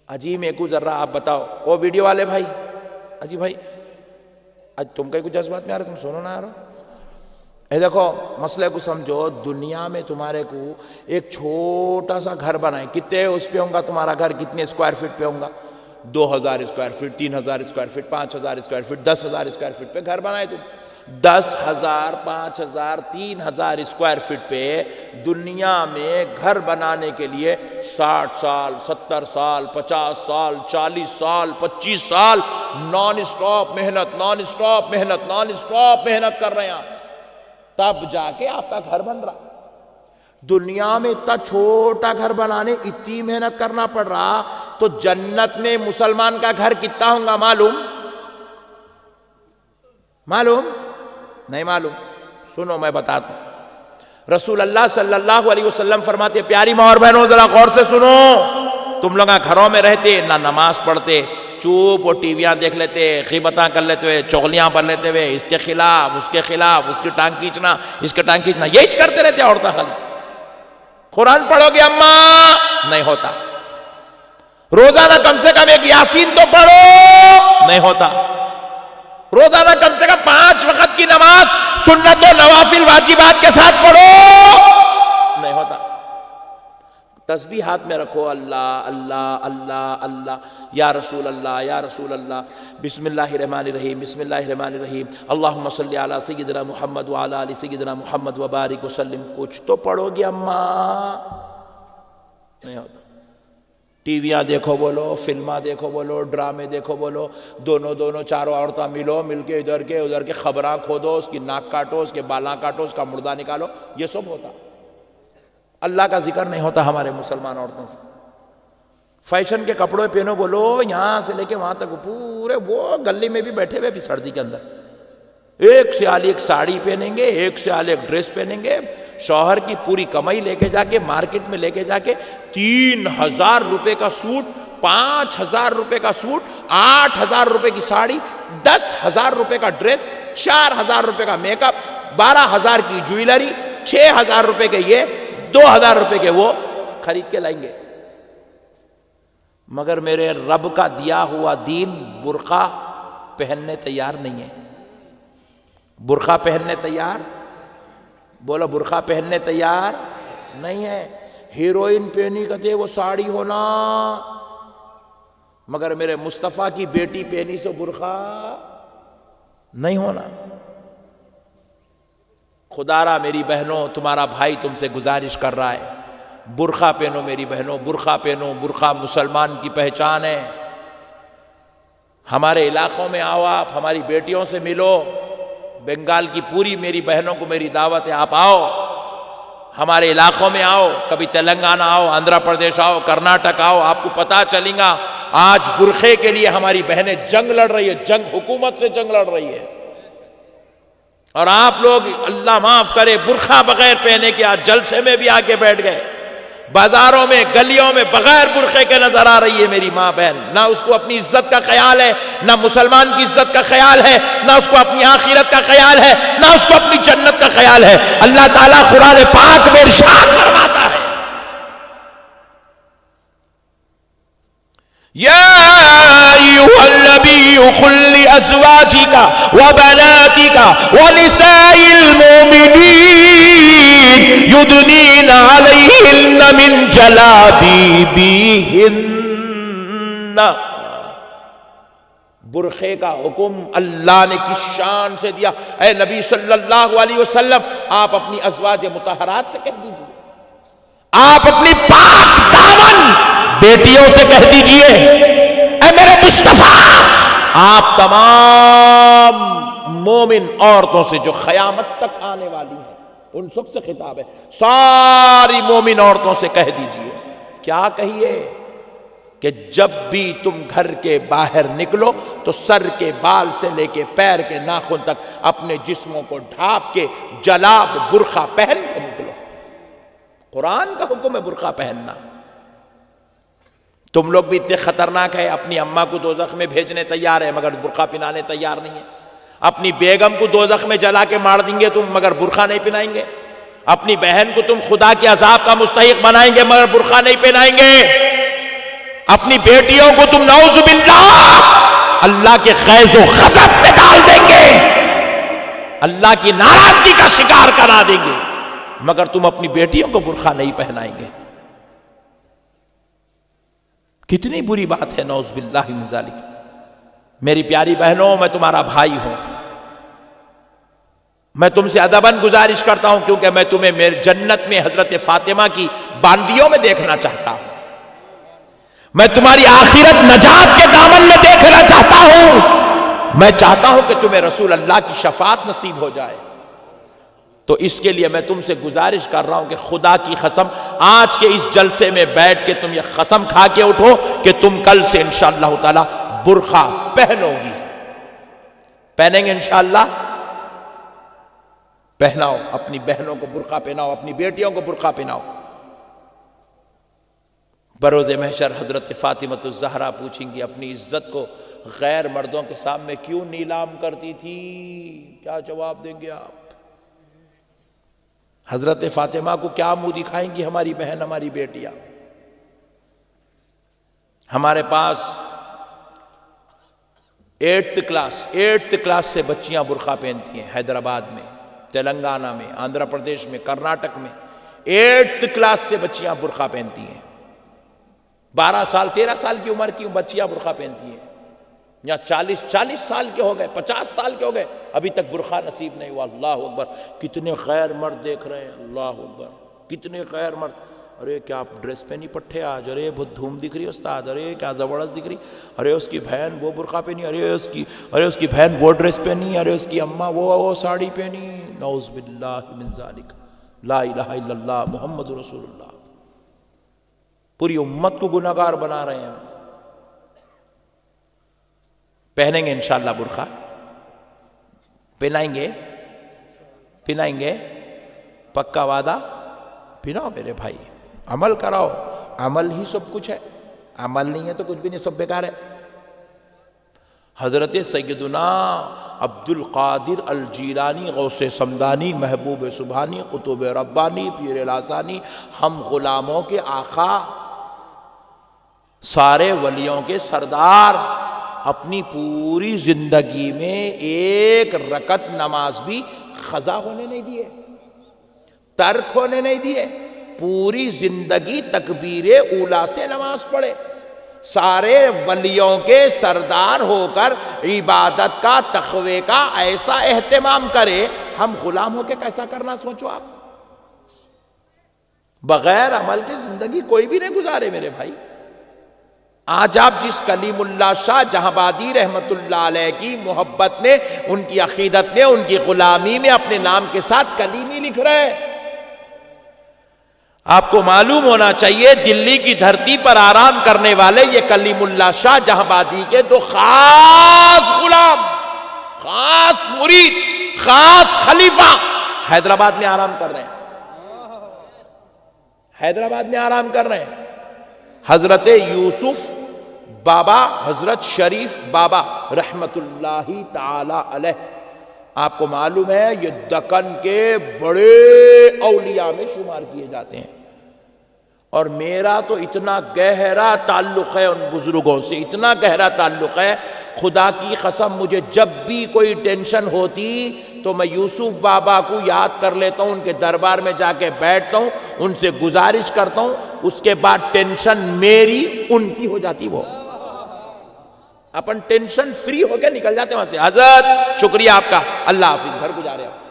[SPEAKER 1] اجی میں کو ذرا آپ بتاؤ، وہ ویڈیو والے بھائی، اجی بھائی آج تم کئی کچھ جذبات میں آ رہے، تم سنو نہ آ رہا، اے دیکھو مسئلے کو سمجھو، دنیا میں تمہارے کو ایک چھوٹا سا گھر بنائے، کتنے اس پہ ہوں گا تمہارا گھر، کتنے اسکوائر فٹ پہ ہوں گا؟ 2000 square feet, 3000 square feet, 5000 square feet, 10000 square feet پہ گھر بنائے تم، 10,000 5,000 3,000 اسکوائر فٹ پہ دنیا میں گھر بنانے کے لیے 60 سال 70 سال 50 سال 40 سال 25 سال نان اسٹاپ محنت، نان اسٹاپ محنت، نان اسٹاپ محنت کر رہے ہیں آپ، تب جا کے آپ کا گھر بن رہا۔ دنیا میں اتنا چھوٹا گھر بنانے اتنی محنت کرنا پڑ رہا، تو جنت میں مسلمان کا گھر کتنا ہوگا معلوم؟ معلوم نہیں معلوم؟ سنو میں بتاتا ہوں، رسول اللہ صلی اللہ علیہ وسلم فرماتے، پیاری ماں اور بہنوں ذرا غور سے سنو، تم لوگ گھروں میں رہتے، نہ نماز پڑھتے، چوپ اور ٹی ویاں دیکھ لیتے، غیبتاں کر لیتے ہوئے، چغلیاں پر لیتے ہوئے، اس کے خلاف اس کے خلاف، اس کی ٹانگ کھینچنا اس کے ٹانگ کھینچنا، یہی کرتے رہتے عورتیں خالی۔ قرآن پڑھو گے اماں؟ نہیں ہوتا۔ روزانہ کم سے کم ایک یاسین تو پڑھو؟ نہیں ہوتا۔ روزانہ کم سے کم 5 وقت کی نماز سنت و نوافل واجبات کے ساتھ پڑھو؟ نہیں ہوتا۔ تسبیح ہاتھ میں رکھو، اللہ اللہ اللہ اللہ، یا رسول اللہ یا رسول اللہ، بسم اللہ الرحمن الرحیم بسم اللہ الرحمن الرحیم، اللہم صلی علی سیدنا محمد وعلی آل سیدنا محمد وبارک وسلم، کچھ تو پڑھو گی اماں؟ نہیں ہوتا۔ ٹی ویاں دیکھو بولو، فلماں دیکھو بولو، ڈرامے دیکھو بولو، دونوں چاروں عورتیں ملو، مل کے ادھر کے خبراں کھودو، اس کی ناک کاٹو، اس کے بالاں کاٹو، اس کا مردہ نکالو، یہ سب ہوتا۔ اللہ کا ذکر نہیں ہوتا ہمارے مسلمان عورتوں سے۔ فیشن کے کپڑے پہنو بولو، یہاں سے لے کے وہاں تک، پورے وہ گلی میں بھی بیٹھے ہوئے بھی سردی کے اندر، ایک سے اعلی ایک ساڑی پہنیں گے، ایک سے اعلی ایک ڈریس پہنیں گے، شوہر کی پوری کمائی لے کے جا کے مارکیٹ میں لے کے جا کے 3,000 روپے کا سوٹ، 5,000 روپے کا سوٹ، 8,000 روپے کی ساڑی، 10,000 روپے کا ڈریس، 4,000 روپے کا میک اپ، 12,000 کی جویلری، 6,000 روپے کے یہ، 2,000 روپے کے وہ خرید کے لائیں گے۔ مگر میرے رب کا دیا ہوا دین برقع پہننے تیار نہیں ہے۔ برقع پہننے تیار، بولو برقع پہننے تیار نہیں ہے۔ ہیروئن پہنی کہتے وہ ساڑی ہونا، مگر میرے مصطفیٰ کی بیٹی پہنی سے برقع نہیں ہونا۔ خدا را میری بہنوں، تمہارا بھائی تم سے گزارش کر رہا ہے، برقع پہنو میری بہنوں، برقع پہنو۔ برقع مسلمان کی پہچان ہے۔ ہمارے علاقوں میں آؤ، آپ ہماری بیٹیوں سے ملو۔ بنگال کی پوری میری بہنوں کو میری دعوت ہے، آپ آؤ ہمارے علاقوں میں، آؤ کبھی تلنگانہ آؤ، آندھرا پردیش آؤ، کرناٹک آؤ، آپ کو پتہ چلے گا آج برقعے کے لیے ہماری بہنیں جنگ لڑ رہی ہے، جنگ حکومت سے جنگ لڑ رہی ہے۔ اور آپ لوگ اللہ معاف کرے برقع بغیر پہنے کے آج جلسے میں بھی آ کے بیٹھ گئے، بازاروں میں گلیوں میں بغیر برقعے کے نظر آ رہی ہے میری ماں بہن۔ نہ اس کو اپنی عزت کا خیال ہے، نہ مسلمان کی عزت کا خیال ہے، نہ اس کو اپنی آخرت کا خیال ہے، نہ اس کو اپنی جنت کا خیال ہے۔ اللہ تعالیٰ قرآن پاک میں ارشاد فرماتا ہے، یا ایھا النبی قل لازواجک وبناتک ونساء المؤمنین یدنین علیہن من جلابیبہن۔ برقعے کا حکم اللہ نے کس شان سے دیا؟ اے نبی صلی اللہ علیہ وسلم، آپ اپنی ازواج مطہرات سے کہہ دیجئے، آپ اپنی پاک دامن بیٹیوں سے کہہ دیجئے، اے میرے مصطفیٰ، آپ تمام مومن عورتوں سے جو قیامت تک آنے والی ہیں ان سب سے خطاب ہے، ساری مومن عورتوں سے کہہ دیجئے۔ کیا کہیے؟ کہ جب بھی تم گھر کے باہر نکلو تو سر کے بال سے لے کے پیر کے ناخن تک اپنے جسموں کو ڈھانپ کے جلاب برقع پہن کے نکلو۔ قرآن کا حکم ہے برقع پہننا۔ تم لوگ بھی اتنے خطرناک ہے، اپنی اماں کو دوزخ میں بھیجنے تیار ہے مگر برقع پہنانے تیار نہیں ہے۔ اپنی بیگم کو دوزخ میں جلا کے مار دیں گے تم مگر برقع نہیں پہنائیں گے۔ اپنی بہن کو تم خدا کے عذاب کا مستحق بنائیں گے مگر برقع نہیں پہنائیں گے۔ اپنی بیٹیوں کو تم نعوذ باللہ اللہ کے غیظ و غضب میں ڈال دیں گے، اللہ کی ناراضگی کا شکار کرا دیں گے، مگر تم اپنی بیٹیوں کو برقع نہیں پہنائیں گے۔ کتنی بری بات ہے، نعوذ باللہ من ذالک۔ میری پیاری بہنوں، میں تمہارا بھائی ہوں، میں تم سے ادباً گزارش کرتا ہوں کیونکہ میں تمہیں میری جنت میں حضرت فاطمہ کی باندیوں میں دیکھنا چاہتا ہوں، میں تمہاری آخرت نجات کے دامن میں دیکھنا چاہتا ہوں، میں چاہتا ہوں کہ تمہیں رسول اللہ کی شفاعت نصیب ہو جائے۔ تو اس کے لیے میں تم سے گزارش کر رہا ہوں کہ خدا کی قسم آج کے اس جلسے میں بیٹھ کے تم یہ قسم کھا کے اٹھو کہ تم کل سے انشاءاللہ تعالی برقع پہنو گی۔ پہنیں گے انشاءاللہ؟ پہناؤ اپنی بہنوں کو برقع پہناؤ، اپنی بیٹیوں کو برقع پہناؤ۔ بروز محشر حضرت فاطمۃ الزہرا پوچھیں گی اپنی عزت کو غیر مردوں کے سامنے کیوں نیلام کرتی تھی؟ کیا جواب دیں گے آپ؟ حضرت فاطمہ کو کیا منہ دکھائیں گی ہماری بہن، ہماری بیٹیاں؟ ہمارے پاس 8th کلاس سے بچیاں برقع پہنتی ہیں، حیدرآباد میں، تلنگانہ میں، آندھرا پردیش میں، کرناٹک میں 8th کلاس سے بچیاں برقع پہنتی ہیں۔ 12 سال 13 سال کی عمر کی بچیاں برقع پہنتی ہیں، یا 40 سال کے ہو گئے، 50 سال کے ہو گئے، ابھی تک برقع نصیب نہیں ہوا۔ اللہ اکبر، کتنے غیر مرد دیکھ رہے ہیں، اللہ اکبر، کتنے غیر مرد۔ ارے کیا آپ ڈریس پہنی پٹھے آج، ارے بہت دھوم دکھ رہی استاد، ارے کیا زبردست دکھ رہی، ارے اس کی بہن وہ برقع پہنی، ارے اس کی بہن وہ ڈریس پہنی، ارے اس کی اماں وہ ساڑی پہنی۔ نعوذ باللہ من ذالک، لا الہ الا اللہ محمد رسول اللہ۔ پوری امت کو گناہگار بنا رہے ہیں۔ پہنیں گے انشاءاللہ برقع؟ پہنائیں گے؟ پکا وعدہ پھراؤ میرے بھائی، عمل کراؤ، عمل ہی سب کچھ ہے، عمل نہیں ہے تو کچھ بھی نہیں، سب بیکار ہے۔ حضرت سیدنا عبد القادر الجیلانی غوث سمدانی محبوب سبحانی قطب ربانی پیر لاسانی ہم غلاموں کے آقا سارے ولیوں کے سردار اپنی پوری زندگی میں ایک رکعت نماز بھی قضا ہونے نہیں دیے، ترک ہونے نہیں دیے، پوری زندگی تکبیر اولیٰ سے نماز پڑھے، سارے ولیوں کے سردار ہو کر عبادت کا تقوی کا ایسا اہتمام کرے، ہم غلام ہو کے کیسا کرنا سوچو آپ۔ بغیر عمل کی زندگی کوئی بھی نہیں گزارے میرے بھائی۔ آج آپ جس کلیم اللہ شاہ جہاں آبادی رحمت اللہ علیہ کی محبت میں، ان کی عقیدت میں، ان کی غلامی میں اپنے نام کے ساتھ کلیمی لکھ رہے ہیں، آپ کو معلوم ہونا چاہیے دلی کی دھرتی پر آرام کرنے والے یہ کلیم اللہ شاہ جہاں آبادی کے دو خاص غلام، خاص مرید، خاص خلیفہ حیدرآباد میں آرام کر رہے ہیں، حیدرآباد میں آرام کر رہے ہیں۔ حضرت یوسف بابا، حضرت شریف بابا رحمت اللہ تعالی علیہ، آپ کو معلوم ہے یہ دکن کے بڑے اولیاء میں شمار کیے جاتے ہیں، اور میرا تو اتنا گہرا تعلق ہے ان بزرگوں سے، اتنا گہرا تعلق ہے، خدا کی قسم مجھے جب بھی کوئی ٹینشن ہوتی تو میں یوسف بابا کو یاد کر لیتا ہوں، ان کے دربار میں جا کے بیٹھتا ہوں، ان سے گزارش کرتا ہوں، اس کے بعد ٹینشن میری ان کی ہو جاتی، وہ اپن ٹینشن فری ہو کے نکل جاتے ہیں وہاں سے۔ حضرت شکریہ آپ کا، اللہ حافظ، گھر کو جا رہے ہیں۔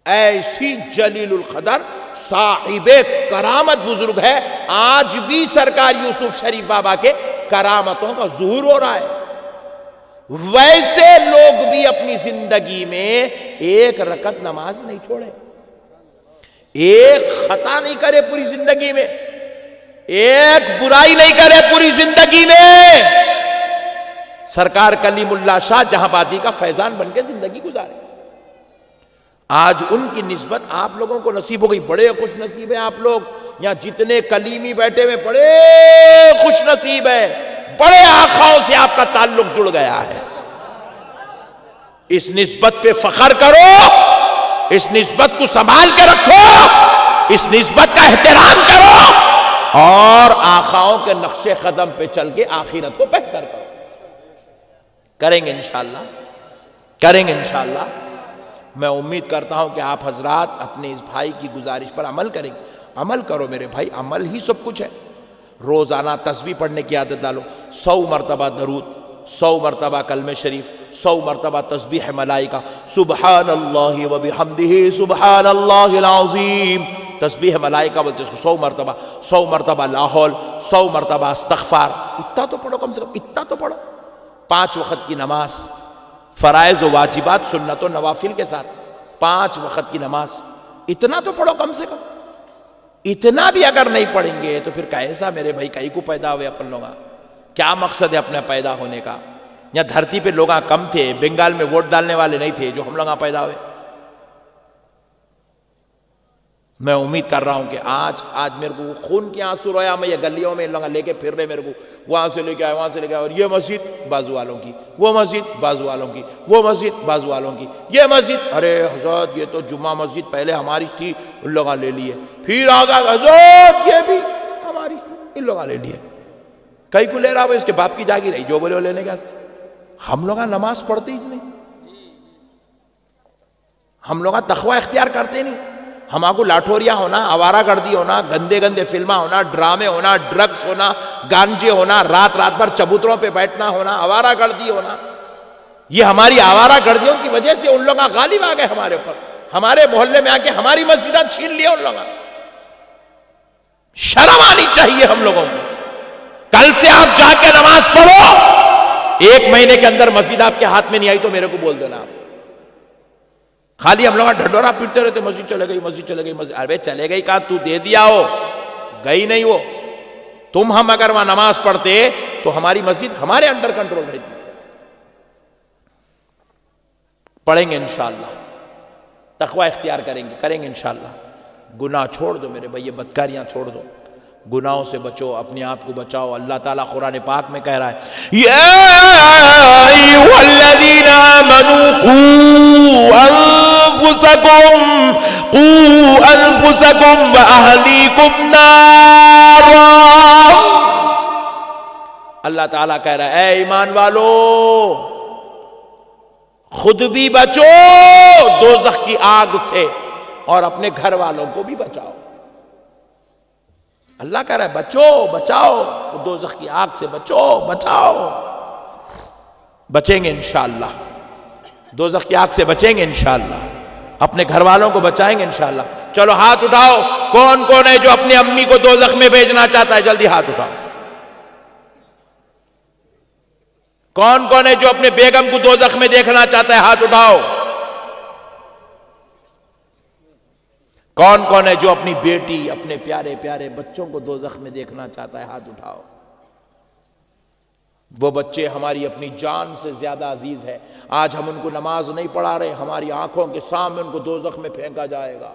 [SPEAKER 1] ایسی جلیل القدر صاحب کرامت بزرگ ہے، آج بھی سرکار یوسف شریف بابا کے کرامتوں کا ظہور ہو رہا ہے۔ ویسے لوگ بھی اپنی زندگی میں ایک رکعت نماز نہیں چھوڑے، ایک خطا نہیں کرے پوری زندگی میں، ایک برائی نہیں کرے پوری زندگی میں، سرکار کلیم اللہ شاہ جہاں آبادی کا فیضان بن کے زندگی گزارے۔ آج ان کی نسبت آپ لوگوں کو نصیب ہو گئی، بڑے خوش نصیب ہیں آپ لوگ، یہاں جتنے کلیمی بیٹھے ہوئے بڑے خوش نصیب ہیں، بڑے آقاؤں سے آپ کا تعلق جڑ گیا ہے۔ اس نسبت پہ فخر کرو، اس نسبت کو سنبھال کے رکھو، اس نسبت کا احترام کرو، اور آقاؤں کے نقش قدم پہ چل کے آخرت کو بہتر کرو۔ کریں گے انشاءاللہ، کریں گے انشاءاللہ۔ میں امید کرتا ہوں کہ آپ حضرات اپنے اس بھائی کی گزارش پر عمل کریں گے۔ عمل کرو میرے بھائی، عمل ہی سب کچھ ہے۔ روزانہ تسبیح پڑھنے کی عادت ڈالو، 100 مرتبہ درود، 100 مرتبہ کلمہ شریف، 100 مرتبہ تسبیح ملائکہ، سبحان اللہ و بحمدہ سبحان اللہ العظیم، تسبیح ملائکہ بولتے اس کو 100 مرتبہ، 100 مرتبہ لا حول، 100 مرتبہ استغفار، اتنا تو پڑھو، کم سے کم اتنا تو پڑھو۔ 5 وقت کی نماز، فرائض و واجبات سنت و نوافل کے ساتھ 5 وقت کی نماز، اتنا تو پڑھو کم سے کم۔ اتنا بھی اگر نہیں پڑھیں گے تو پھر کیسا میرے بھائی کئی کو پیدا ہوئے اپن لوگاں؟ کیا مقصد ہے اپنے پیدا ہونے کا؟ یا دھرتی پہ لوگاں کم تھے، بنگال میں ووٹ ڈالنے والے نہیں تھے جو ہم لوگاں پیدا ہوئے؟ میں امید کر رہا ہوں کہ آج میرے کو خون کی آنسو رویا، میں یہ گلیوں میں لوگاں لے کے پھر رہے، میرے کو وہاں سے لے کے آئے، وہاں سے لے کے آئے، اور یہ مسجد بازو والوں کی، وہ مسجد بازو والوں کی، وہ مسجد بازو والوں کی، یہ مسجد، ارے حضرت یہ تو جمعہ مسجد پہلے ہماری تھی، ان لوگاں لے لیے، پھر آگا حضرت یہ بھی ہماری تھی، ان لوگاں لے لیے، کئی کو لے رہا وہ اس کے باپ کی جاگیر رہی، جو بولے وہ لینے کے واسطے۔ ہم لوگاں نماز پڑھتے ہی نہیں، ہم لوگاں تقوی اختیار کرتے نہیں، ہمارا کو لاٹھوریا ہونا، آوارہ گردی ہونا، گندے گندے فلمہ ہونا، ڈرامے ہونا، ڈرگز ہونا، گانجے ہونا، رات بھر چبوتروں پہ بیٹھنا ہونا، آوارہ گردی ہونا، یہ ہماری آوارہ گردیوں کی وجہ سے ان لوگاں غالب آ گئے ہمارے اوپر، ہمارے محلے میں آ کے ہماری مسجدیں چھین لیا ان لوگاں۔ شرم آنی چاہیے ہم لوگوں کو۔ کل سے آپ جا کے نماز پڑھو، 1 مہینے کے اندر مسجد آپ کے ہاتھ میں نہیں آئی تو میرے کو بول دینا آپ۔ خالی ہم لوگ ڈھڈورا پیٹتے رہتے، مسجد چلے گئی، مسجد چلے گئی، مسجد، ارے چلے گئی کہاں، تو دے دیا ہو، گئی نہیں وہ۔ ہم اگر وہاں نماز پڑھتے تو ہماری مسجد ہمارے انڈر کنٹرول رہتی تھی۔ پڑھیں گے انشاءاللہ، تقوی اختیار کریں گے انشاءاللہ. گناہ چھوڑ دو میرے بھائی، بدکاریاں چھوڑ دو، گناہوں سے بچو، اپنے آپ کو بچاؤ. اللہ تعالیٰ قرآن پاک میں کہہ رہا ہے یا ایھا الذین آمنوا قوا انفسکم واہلیکم نارا. اللہ تعالیٰ کہہ رہا ہے اے ایمان والو، خود بھی بچو دوزخ کی آگ سے اور اپنے گھر والوں کو بھی بچاؤ. اللہ کہہ رہا ہے بچاؤ دوزخ کی آگ سے بچاؤ. بچیں گے انشاءاللہ، دوزخ کی آگ سے بچیں گے انشاءاللہ، اپنے گھر والوں کو بچائیں گے انشاءاللہ. چلو ہاتھ اٹھاؤ، کون ہے جو اپنی امی کو دوزخ میں بھیجنا چاہتا ہے؟ جلدی ہاتھ اٹھاؤ. کون ہے جو اپنے بیگم کو دوزخ میں دیکھنا چاہتا ہے؟ ہاتھ اٹھاؤ. کون ہے جو اپنی بیٹی، اپنے پیارے پیارے بچوں کو دوزخ میں دیکھنا چاہتا ہے؟ ہاتھ اٹھاؤ. وہ بچے ہماری اپنی جان سے زیادہ عزیز ہے. آج ہم ان کو نماز نہیں پڑھا رہے، ہماری آنکھوں کے سامنے ان کو دوزخ میں پھینکا جائے گا.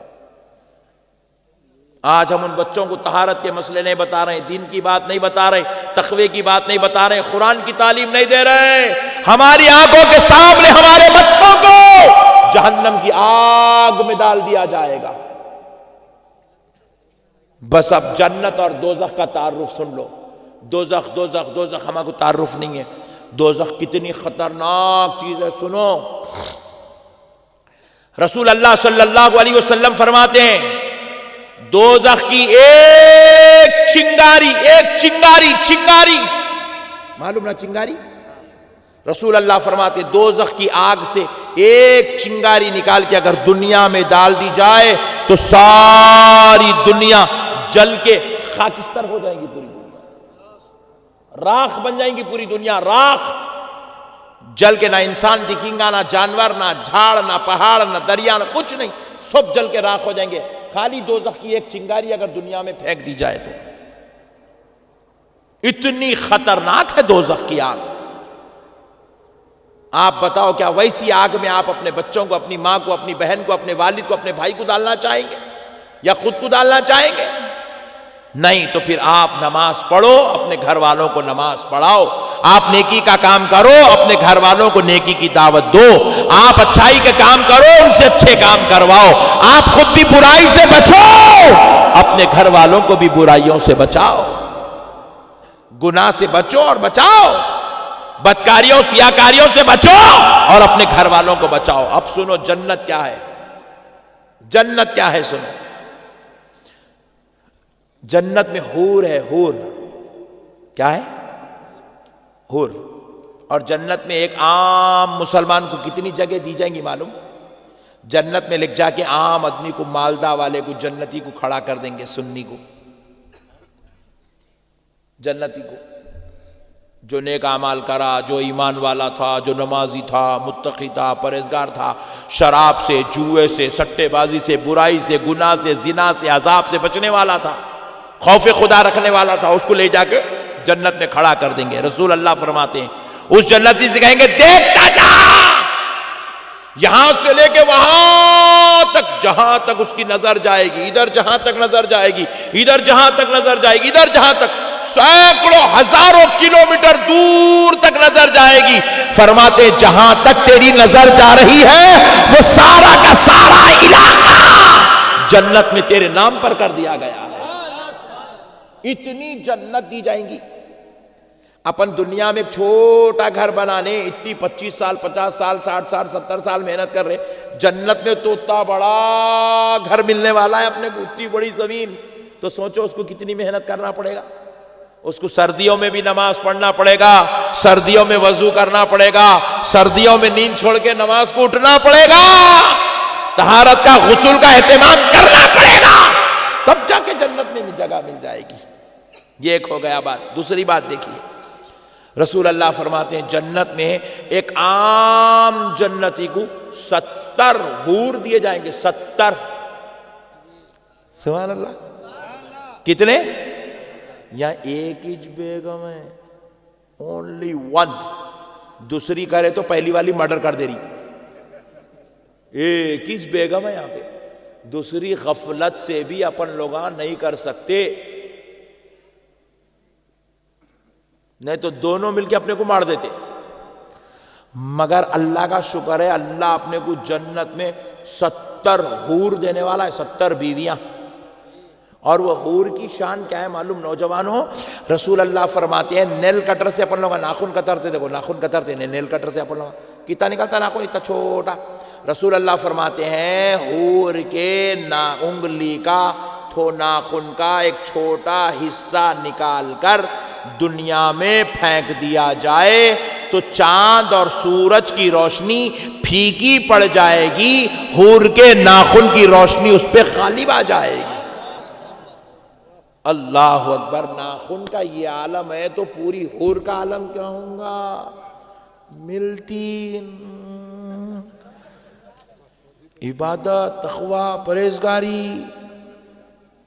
[SPEAKER 1] آج ہم ان بچوں کو طہارت کے مسئلے نہیں بتا رہے، دین کی بات نہیں بتا رہے، تقوی کی بات نہیں بتا رہے، قرآن کی تعلیم نہیں دے رہے. ہماری آنکھوں کے سامنے ہمارے بچوں کو جہنم کی آگ میں ڈال دیا جائے گا. بس اب جنت اور دوزخ کا تعارف سن لو. دوزخ ہمارے کو تعارف نہیں ہے. دوزخ کتنی خطرناک چیز ہے سنو. رسول اللہ صلی اللہ علیہ وسلم فرماتے ہیں دوزخ کی ایک چنگاری معلوم نا چنگاری؟ رسول اللہ فرماتے ہیں دوزخ کی آگ سے ایک چنگاری نکال کے اگر دنیا میں ڈال دی جائے تو ساری دنیا جل کے خاکستر ہو جائیں گی، پوری دنیا راکھ بن جائیں گی. پوری دنیا راکھ جل کے، نہ انسان دکھیں گا، نہ جانور، نہ جھاڑ، نہ پہاڑ، نہ دریا، نہ کچھ نہیں، سب جل کے راکھ ہو جائیں گے. خالی دوزخ کی ایک چنگاری اگر دنیا میں پھینک دی جائے تو اتنی خطرناک ہے دوزخ کی آگ. آپ بتاؤ کیا ویسی آگ میں آپ اپنے بچوں کو، اپنی ماں کو، اپنی بہن کو، اپنے والد کو، اپنے بھائی کو ڈالنا چاہیں گے یا خود کو ڈالنا چاہیں گے؟ نہیں. تو پھر آپ نماز پڑھو، اپنے گھر والوں کو نماز پڑھاؤ. آپ نیکی کا کام کرو، اپنے گھر والوں کو نیکی کی دعوت دو. آپ اچھائی کے کام کرو، ان سے اچھے کام کرواؤ. آپ خود بھی برائی سے بچو، اپنے گھر والوں کو بھی برائیوں سے بچاؤ. گناہ سے بچو اور بچاؤ، بدکاریوں سیاکاریوں سے بچو اور اپنے گھر والوں کو بچاؤ. اب سنو جنت کیا ہے. جنت کیا ہے سنو. جنت میں حور ہے. حور کیا ہے؟ حور. اور جنت میں ایک عام مسلمان کو کتنی جگہ دی جائیں گی معلوم؟ جنت میں لکھ جا کے عام آدمی کو، مالدہ والے کو، جنتی کو کھڑا کر دیں گے، سنی کو، جنتی کو جو نیک اعمال کرا، جو ایمان والا تھا، جو نمازی تھا، متقی تھا، پرہیزگار تھا، شراب سے، جوئے سے، سٹے بازی سے، برائی سے، گناہ سے، زنا سے، عذاب سے بچنے والا تھا، خوف خدا رکھنے والا تھا، اس کو لے جا کے جنت میں کھڑا کر دیں گے. رسول اللہ فرماتے ہیں اس جنتی سے کہیں گے دیکھتا جا، یہاں سے لے کے وہاں تک جہاں تک اس کی نظر جائے گی، ادھر جہاں تک نظر جائے گی، ادھر جہاں تک نظر جائے گی، ادھر جہاں تک، سینکڑوں ہزاروں کلومیٹر دور تک نظر جائے گی. فرماتے جہاں تک تیری نظر جا رہی ہے وہ سارا کا سارا علاقہ جنت میں تیرے نام پر کر دیا گیا ہے. اتنی جنت دی جائیں گی. اپن دنیا میں چھوٹا گھر بنانے اتنی 25 سال 50 سال 60 سال 70 سال محنت کر رہے، جنت میں تو اتنا بڑا گھر ملنے والا ہے اپنے کو، اتنی بڑی زمین. تو سوچو اس کو کتنی محنت کرنا پڑے گا. اس کو سردیوں میں بھی نماز پڑھنا پڑے گا، سردیوں میں وضو کرنا پڑے گا، سردیوں میں نیند چھوڑ کے نماز کو اٹھنا پڑے گا، طہارت کا غسل کا اہتمام کرنا پڑے گا، تب جا کے جنت میں جگہ مل جائے گی. یہ ایک ہو گیا بات. دوسری بات دیکھیے، رسول اللہ فرماتے ہیں جنت میں ایک عام جنتی کو 70 حور دیے جائیں گے. 70. سبحان اللہ. کتنے؟ یہاں ایک ہی بیگم ہے، only one. دوسری کرے تو پہلی والی مرڈر کر دے رہی. ایک ہی بیگم ہے یہاں پہ. دوسری غفلت سے بھی اپن لوگاں نہیں کر سکتے، نہیں تو دونوں مل کے اپنے کو مار دیتے. مگر اللہ کا شکر ہے، اللہ اپنے کو جنت میں 70 حور دینے والا ہے، 70 بیویاں. اور وہ حور کی شان کیا ہے معلوم نوجوانوں؟ رسول اللہ فرماتے ہیں نیل کٹر سے اپن لوگ ناخن کترتے، دیکھو ناخن کترتے، نیل کٹر سے اپن لوگ کتنا نکلتا ناخن، اتنا چھوٹا. رسول اللہ فرماتے ہیں حور کے انگلی کا ناخن کا ایک چھوٹا حصہ نکال کر دنیا میں پھینک دیا جائے تو چاند اور سورج کی روشنی پھیکی پڑ جائے گی، حور کے ناخن کی روشنی اس پہ غالب آ جائے گی. اللہ اکبر. ناخن کا یہ عالم ہے تو پوری حور کا عالم کیا ہوگا؟ ملتی عبادت، تقوی، پرہیزگاری،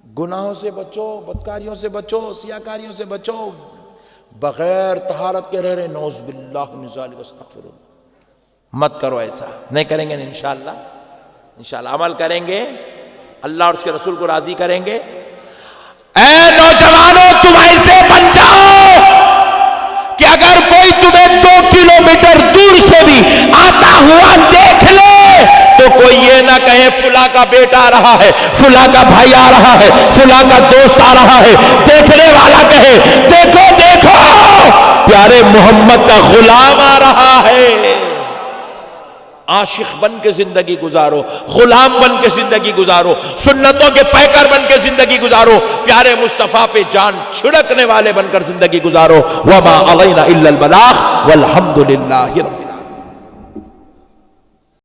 [SPEAKER 1] گناہوں سے بچو، بدکاریوں سے بچو، سیاکاریوں سے بچو، بغیر طہارت کے رہ رہے، نعوذ باللہ من ذالک، استغفر اللہ. مت کرو ایسا. نہیں کریں گے انشاءاللہ عمل کریں گے، اللہ اور اس کے رسول کو راضی کریں گے. اے نوجوانوں تم ایسے بن جاؤ کہ اگر کوئی تمہیں 2 کلومیٹر دور سے بھی آتا ہوا دیکھ لے تو کوئی یہ نہ کہے فلاں کا بیٹا آ رہا ہے، فلاں کا بھائی آ رہا ہے، فلاں کا دوست آ رہا ہے. دیکھنے والا کہے دیکھو دیکھو پیارے محمد کا غلام آ رہا ہے. عاشق بن کے زندگی گزارو، غلام بن کے زندگی گزارو، سنتوں کے پیکر بن کے زندگی گزارو، پیارے مصطفیٰ پہ جان چھڑکنے والے بن کر زندگی گزارو. وما علینا الا البلاغ والحمد للہ رب